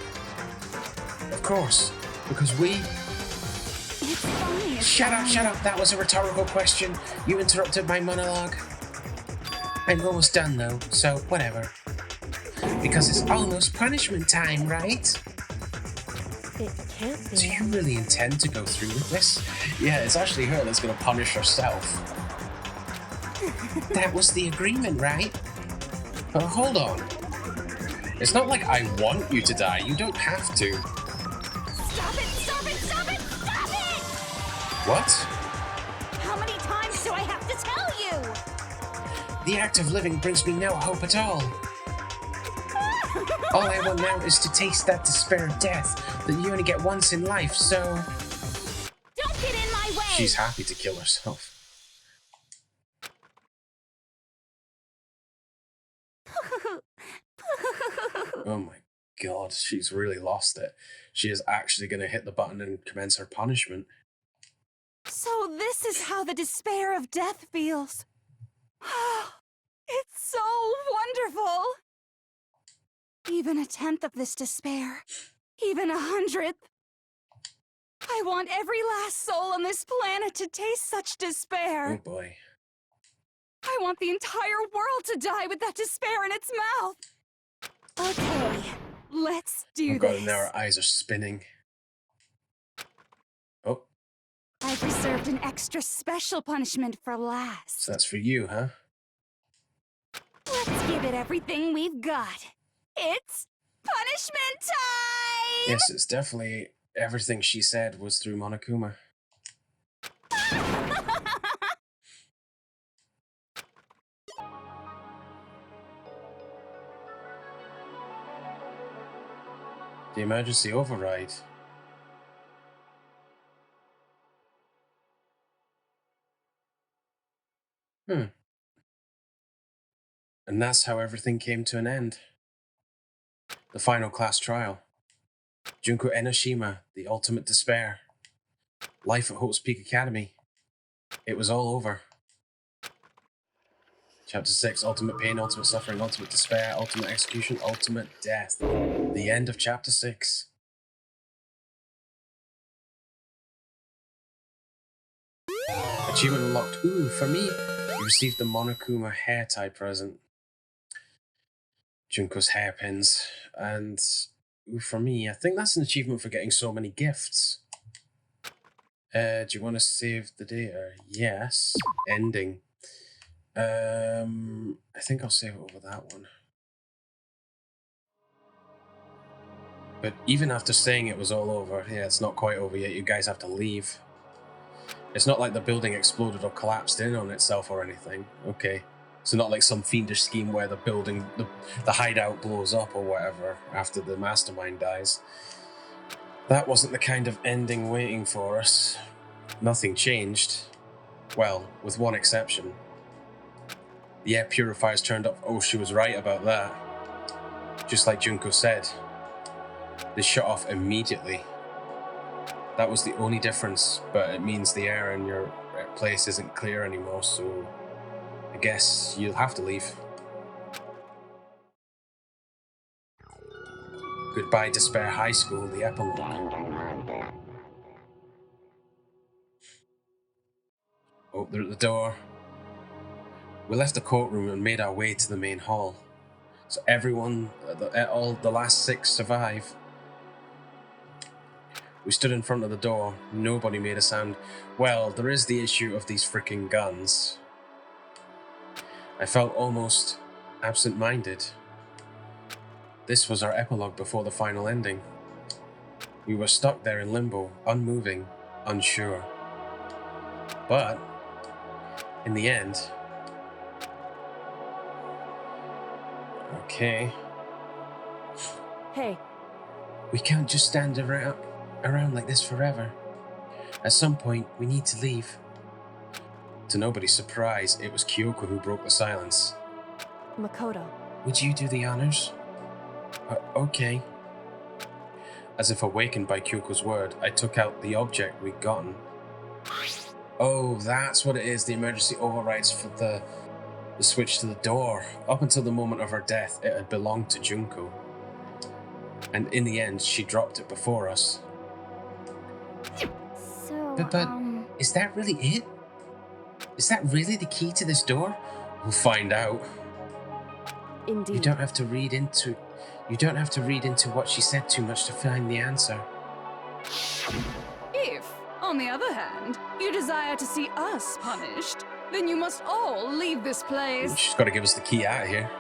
Of course, because we... It's funny. Shut up, that was a rhetorical question. You interrupted my monologue. I'm almost done though, so whatever. Because it's almost punishment time, right? it can't be. Do you really intend to go through with this? Yeah, it's actually her that's going to punish herself. That was the agreement, right? But hold on. It's not like I want you to die. You don't have to. Stop it! Stop it! Stop it! Stop it! What? How many times do I have to tell you? The act of living brings me no hope at all. All I want now is to taste that despair of death that you only get once in life, so... Don't get in my way! She's happy to kill herself. Oh my god, she's really lost it. She is actually going to hit the button and commence her punishment. So this is how the despair of death feels. It's so wonderful. Even 1/10 of this despair, even 100th. I want every last soul on this planet to taste such despair. Oh boy. I want the entire world to die with that despair in its mouth. Okay, let's do Oh god, this. and now her eyes are spinning. Oh, I've reserved an extra special punishment for last. so that's for you, huh? Let's give it everything we've got. It's punishment time! Yes, it's definitely everything she said was through Monokuma. The emergency override. And that's how everything came to an end. The final class trial. Junko Enoshima, the ultimate despair. Life at Hope's Peak Academy. It was all over. Chapter 6, ultimate pain, ultimate suffering, ultimate despair, ultimate execution, ultimate death. The end of chapter 6. Achievement unlocked. Ooh, for me, you received the Monokuma hair tie present. Junko's hairpins. And ooh, for me, I think that's an achievement for getting so many gifts. Do you want to save the data? Yes. Ending. I think I'll save it over that one. But even after saying it was all over, yeah, it's not quite over yet. You guys have to leave. It's not like the building exploded or collapsed in on itself or anything. Okay. So not like some fiendish scheme where the building, the hideout blows up or whatever after the mastermind dies. That wasn't the kind of ending waiting for us. Nothing changed. Well, with one exception. The air purifiers turned up. Oh, she was right about that. Just like Junko said. They shut off immediately. That was the only difference, but it means the air in your place isn't clear anymore, so I guess you'll have to leave. Goodbye, Despair High School, the epilogue. Oh, they're at the door. We left the courtroom and made our way to the main hall. So everyone, all the last 6 survive. We stood in front of the door. Nobody made a sound. Well, there is the issue of these freaking guns. I felt almost absent-minded. This was our epilogue before the final ending. We were stuck there in limbo, unmoving, unsure. But, in the end... Okay. Hey. We can't just stand around like this forever. At some point, we need to leave. To nobody's surprise, it was Kyoko who broke the silence. Makoto. Would you do the honors? Okay. As if awakened by Kyoko's word, I took out the object we'd gotten. Oh, that's what it is, the emergency overrides for the switch to the door. Up until the moment of her death, it had belonged to Junko. And in the end, she dropped it before us. So, But is that really it? Is that really the key to this door? We'll find out. Indeed. You don't have to read into what she said too much to find the answer. If, on the other hand, you desire to see us punished, then you must all leave this place. She's got to give us the key out of here.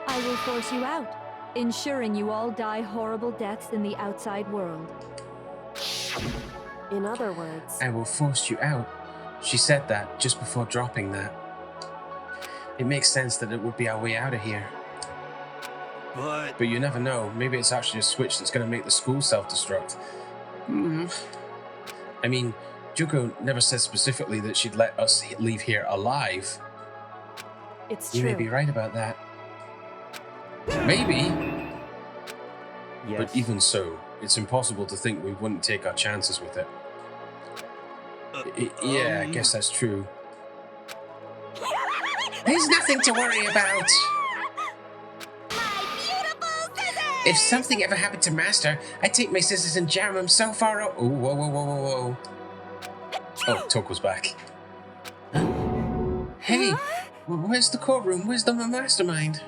I will force you out, ensuring you all die horrible deaths in the outside world. In other words... I will force you out. She said that just before dropping that. It makes sense that it would be our way out of here. But you never know. Maybe it's actually a switch that's going to make the school self-destruct. I mean, Junko never said specifically that she'd let us leave here alive. It's true. You may be right about that. Maybe. Yes. But even so, it's impossible to think we wouldn't take our chances with it. Yeah, I guess that's true. There's nothing to worry about. My beautiful scissors! If something ever happened to Master, I'd take my scissors and jam him so far out. Oh, whoa, whoa, whoa, whoa, whoa. Oh, Toko's back. Hey, where's the courtroom? Where's the mastermind?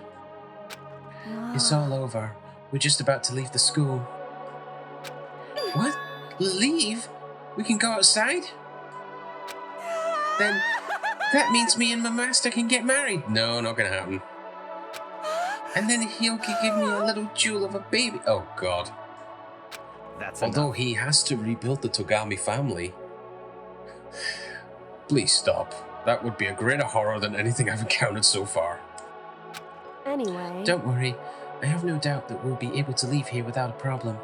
It's all over. We're just about to leave the school. What? Leave? We can go outside? Then that means me and my master can get married. No, not gonna happen. And then he'll give me a little jewel of a baby. Oh, God. That's Although enough. he has to rebuild the Togami family. Please stop. That would be a greater horror than anything I've encountered so far. Anyway... Don't worry. I have no doubt that we'll be able to leave here without a problem.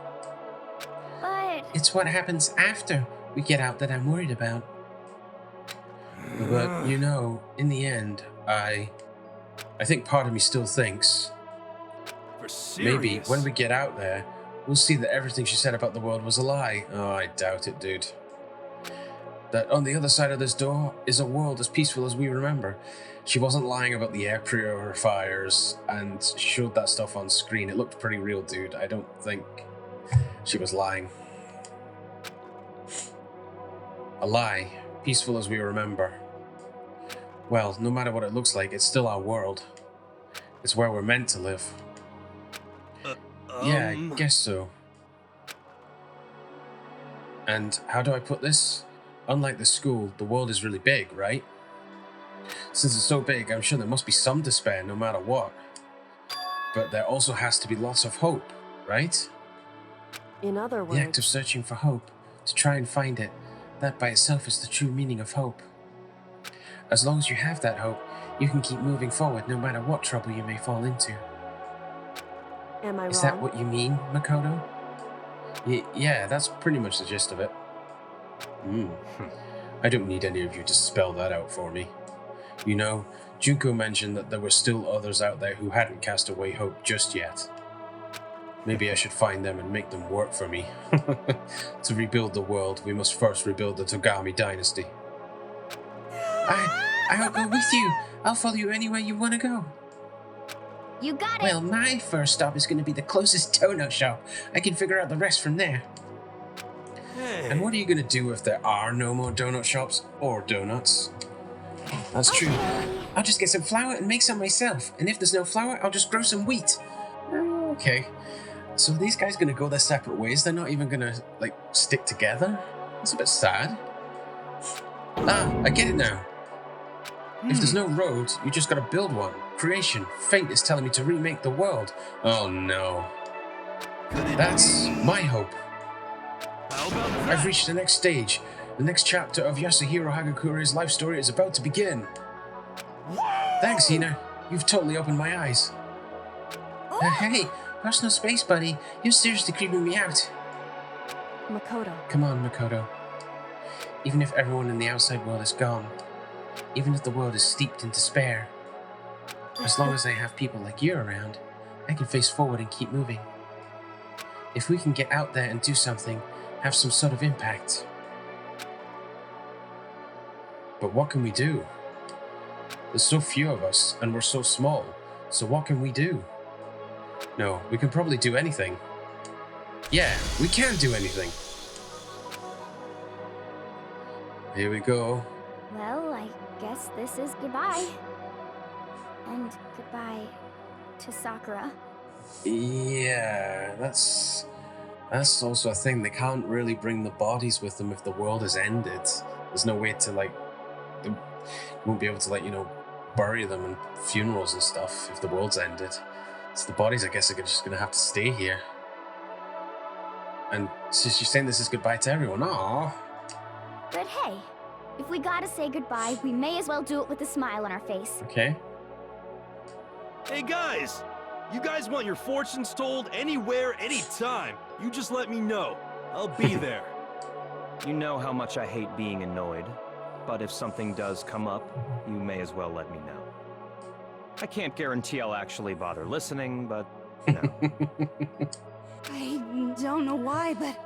but It's what happens after we get out that I'm worried about. But, you know, in the end, I think part of me still thinks for serious. maybe when we get out there, we'll see that everything she said about the world was a lie. Oh, I doubt it, dude. That on the other side of this door is a world as peaceful as we remember. She wasn't lying about the air purifiers and showed that stuff on screen. It looked pretty real, dude. I don't think she was lying. A lie, peaceful as we remember. Well, no matter what it looks like, it's still our world. It's where we're meant to live. Yeah, I guess so. And how do I put this? Unlike the school, the world is really big, right? Since it's so big, I'm sure there must be some despair no matter what. But there also has to be lots of hope, right? In other words... The act of searching for hope, to try and find it, that by itself is the true meaning of hope. As long as you have that hope, you can keep moving forward no matter what trouble you may fall into. Am I wrong? Is that what you mean, Makoto? Yeah, that's pretty much the gist of it. I don't need any of you to spell that out for me. You know, Junko mentioned that there were still others out there who hadn't cast away hope just yet. Maybe I should find them and make them work for me. To rebuild the world, we must first rebuild the Togami dynasty. I'll go with you. I'll follow you anywhere you want to go. You got it! Well, my first stop is going to be the closest donut shop. I can figure out the rest from there. Hey. And what are you going to do if there are no more donut shops or donuts? That's true. I'll just get some flour and make some myself. And if there's no flour, I'll just grow some wheat. Okay. So are these guys going to go their separate ways? They're not even going to, like, stick together? That's a bit sad. I get it now. If there's no road, you just gotta build one. Creation. Fate is telling me to remake the world. Oh no. That's my hope. How about that? I've reached the next stage. The next chapter of Yasuhiro Hagakure's life story is about to begin. Thanks, Hina. You've totally opened my eyes. Hey, personal space, buddy. You're seriously creeping me out. Makoto. Come on, Makoto. Even if everyone in the outside world is gone, even if the world is steeped in despair, as long as I have people like you around, I can face forward and keep moving. If we can get out there and do something, have some sort of impact. But what can we do? There's so few of us, and we're so small, so what can we do? No, we can probably do anything. Yeah, we can do anything. Here we go. Well, I guess this is goodbye. And goodbye to Sakura. Yeah, that's also a thing. They can't really bring the bodies with them if the world has ended. There's no way to, like, they won't be able to, like, you know, bury them in funerals and stuff if the world's ended. So the bodies, I guess, are just gonna have to stay here. And so she's saying this is goodbye to everyone. Aww. But hey, if we gotta say goodbye, we may as well do it with a smile on our face. Okay. Hey guys! You guys want your fortunes told anywhere, anytime. You just let me know. I'll be there. You know how much I hate being annoyed, but if something does come up, you may as well let me know. I can't guarantee I'll actually bother listening, but no. I don't know why, but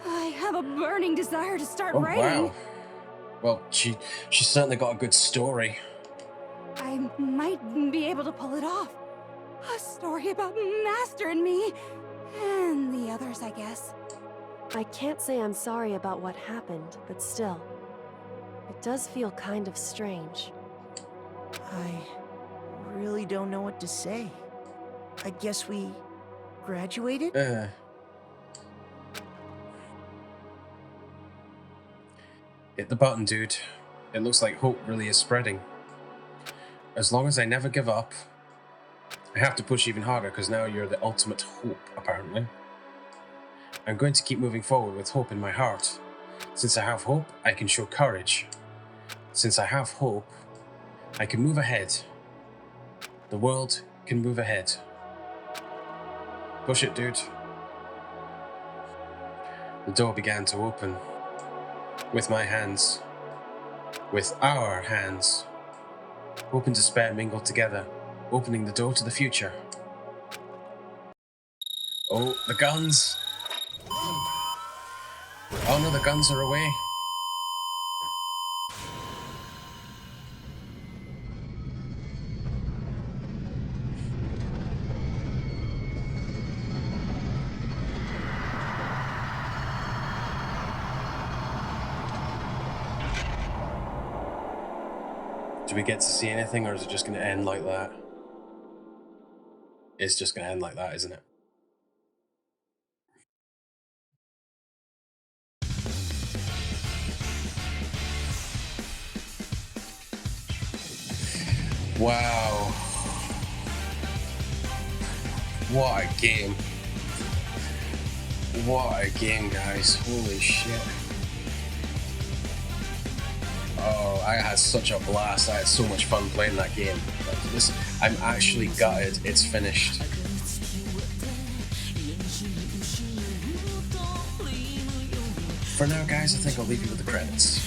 I have a burning desire to start Oh, writing. wow. Well, she's certainly got a good story. I might be able to pull it off. A story about Master and me, and the others, I guess. I can't say I'm sorry about what happened, but still, it does feel kind of strange. I really don't know what to say. I guess we graduated? Hit the button, dude. It looks like hope really is spreading. As long as I never give up, I have to push even harder because now you're the ultimate hope, apparently. I'm going to keep moving forward with hope in my heart. Since I have hope, I can show courage. Since I have hope, I can move ahead. The world can move ahead. Push it, dude. The door began to open. With my hands. With our hands. Hope and despair mingled together, opening the door to the future. Oh, the guns! Oh no, the guns are away. Do we get to see anything, or is it just going to end like that? It's just going to end like that, isn't it? Wow. What a game. What a game, guys. Holy shit. Oh, I had such a blast. I had so much fun playing that game. I'm actually gutted it's finished. For now, guys, I think I'll leave you with the credits.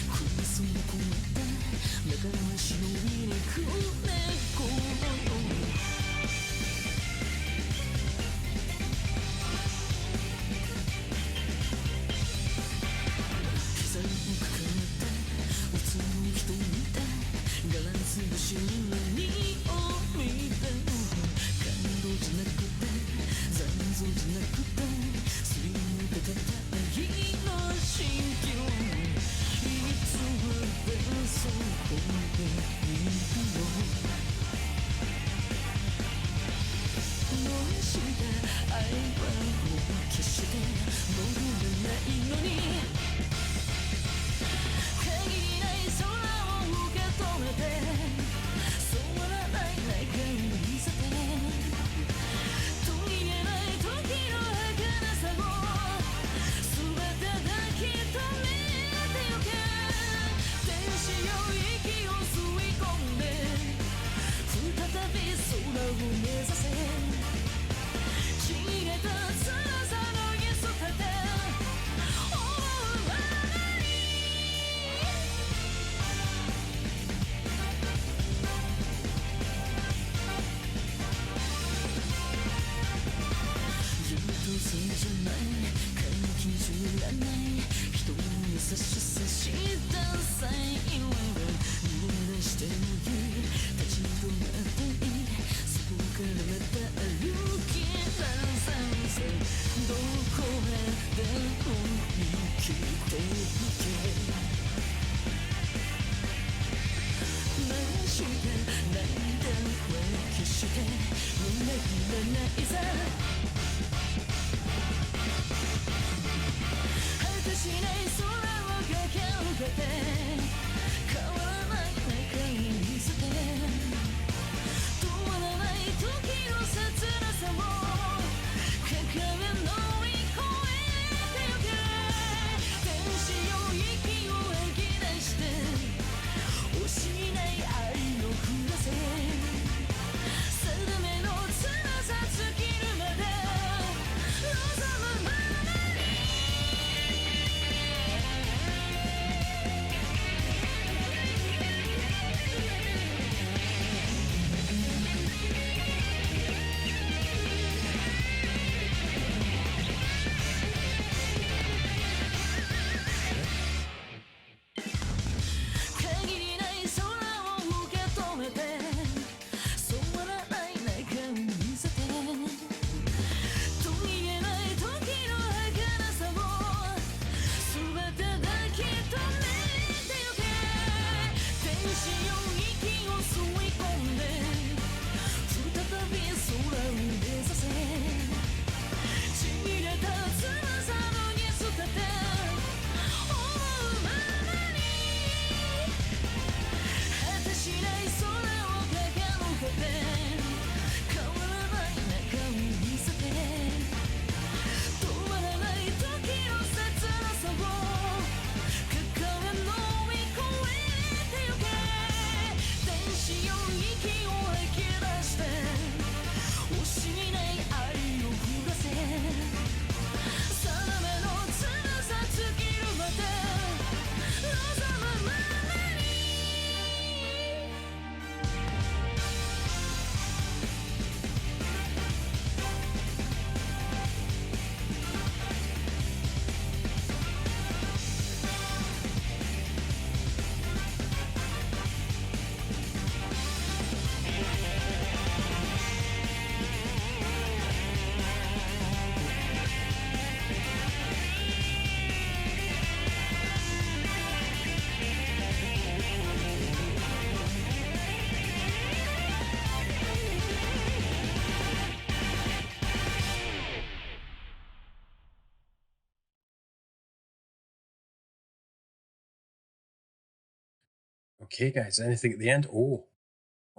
Okay, guys, anything at the end? Oh,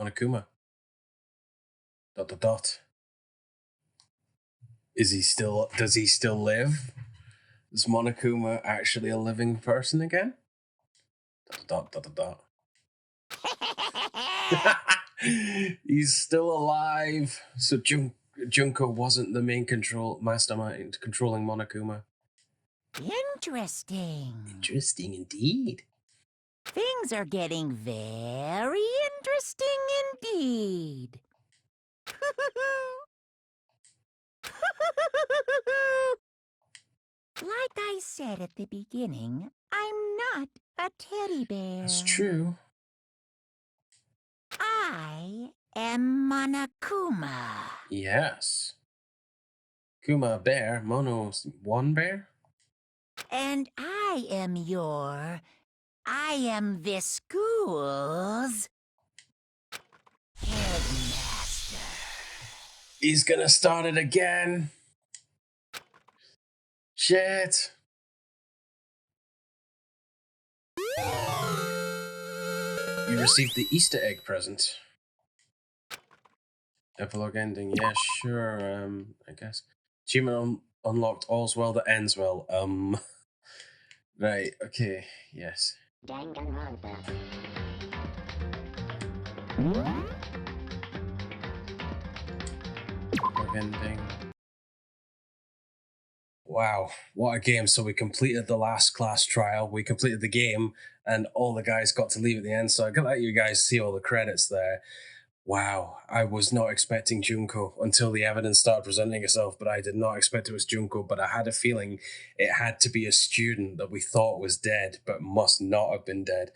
Monokuma. ... Is he still? Does he still live? Is Monokuma actually a living person again? ... He's still alive. So Junko wasn't the main mastermind controlling Monokuma. Interesting. Interesting indeed. Things are getting very interesting indeed. Like I said at the beginning, I'm not a teddy bear. That's true. I am Monokuma. Yes. Kuma bear, Mono's one bear? And I am this school's headmaster. He's gonna start it again. Shit. You received the Easter egg present. Epilogue ending, yeah, sure, I guess. Achievement unlocked, all's well that ends well. Right, okay, yes. Danganronpa. Epilogue ending. Wow, what a game. So we completed the last class trial, we completed the game, and all the guys got to leave at the end, so I can let you guys see all the credits there. Wow, I was not expecting Junko until the evidence started presenting itself, but I did not expect it was Junko, but I had a feeling it had to be a student that we thought was dead, but must not have been dead.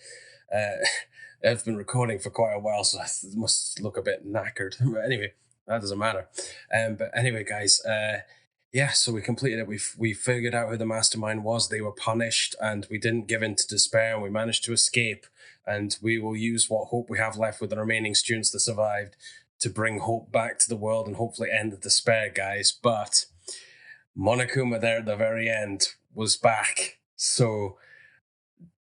I've been recording for quite a while, so I must look a bit knackered. But anyway, that doesn't matter. But anyway, guys, yeah, so we completed it. We figured out who the mastermind was. They were punished, and we didn't give in to despair, and we managed to escape. And we will use what hope we have left with the remaining students that survived to bring hope back to the world and hopefully end the despair, guys. But Monokuma there at the very end was back. So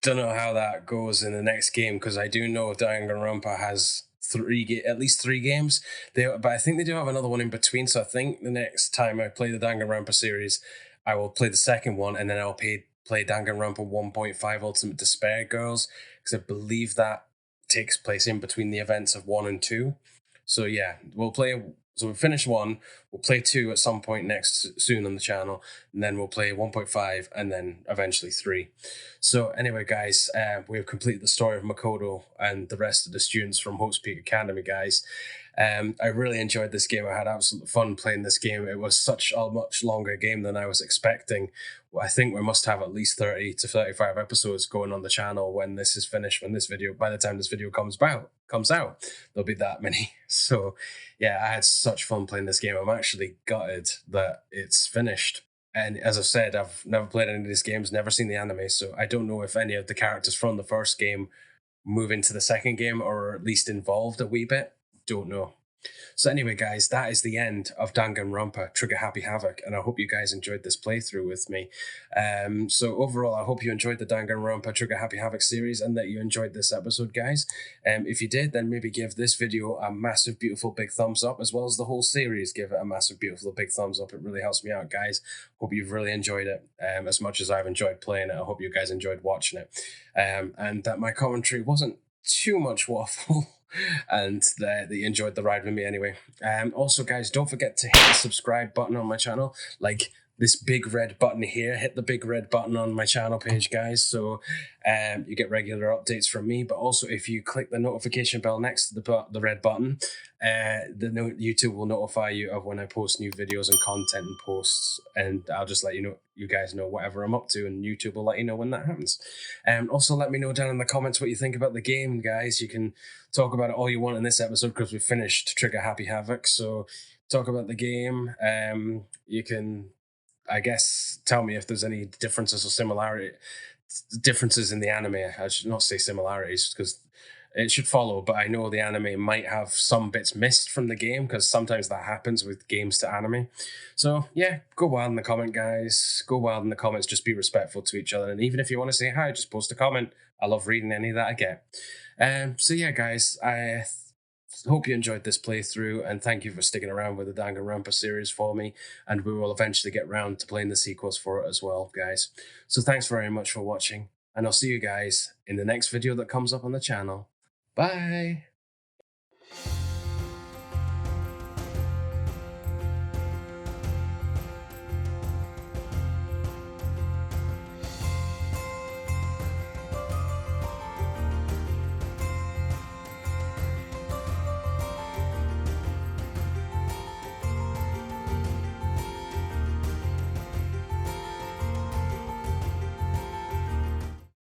don't know how that goes in the next game, because I do know Danganronpa has at least three games. But I think they do have another one in between. So I think the next time I play the Danganronpa series, I will play the second one, and then I'll play Danganronpa 1.5 Ultimate Despair Girls, because I believe that takes place in between the events of 1 and 2. So yeah, we'll finish 1, we'll play 2 at some point soon on the channel, and then we'll play 1.5, and then eventually 3. So anyway, guys, we've completed the story of Mukuro and the rest of the students from Hope's Peak Academy, guys. I really enjoyed this game. I had absolute fun playing this game. It was such a much longer game than I was expecting. I think we must have at least 30 to 35 episodes going on the channel when this is finished. By the time this video comes out, there'll be that many. So yeah, I had such fun playing this game. I'm actually gutted that it's finished. And as I've said, I've never played any of these games, never seen the anime, so I don't know if any of the characters from the first game move into the second game, or at least involved a wee bit. Don't know. So anyway, guys, that is the end of Danganronpa Trigger Happy Havoc, and I hope you guys enjoyed this playthrough with me. So overall, I hope you enjoyed the Danganronpa Trigger Happy Havoc series, and that you enjoyed this episode, guys. If you did, then maybe give this video a massive, beautiful, big thumbs up, as well as the whole series. Give it a massive, beautiful, big thumbs up. It really helps me out, guys. Hope you've really enjoyed it as much as I've enjoyed playing it. I hope you guys enjoyed watching it, and that my commentary wasn't too much waffle. And that you enjoyed the ride with me anyway. Also, guys, don't forget to hit the subscribe button on my channel, like this big red button here. Hit the big red button on my channel page, guys, so you get regular updates from me. But also, if you click the notification bell next to the red button, YouTube will notify you of when I post new videos and content and posts, and I'll just let you guys know whatever I'm up to, and YouTube will let you know when that happens. Also, let me know down in the comments what you think about the game, guys. You can talk about it all you want in this episode, because we finished Trigger Happy Havoc. So talk about the game. You can, I guess, tell me if there's any differences in the anime. I should not say similarities, because it should follow, but I know the anime might have some bits missed from the game, because sometimes that happens with games to anime. So yeah, go wild in the comment, guys. Go wild in the comments. Just be respectful to each other, and even if you want to say hi, just post a comment. I love reading any that I get. So yeah, guys, I hope you enjoyed this playthrough, and thank you for sticking around with the Danganronpa series for me, and we will eventually get round to playing the sequels for it as well, guys. So thanks very much for watching, and I'll see you guys in the next video that comes up on the channel. Bye!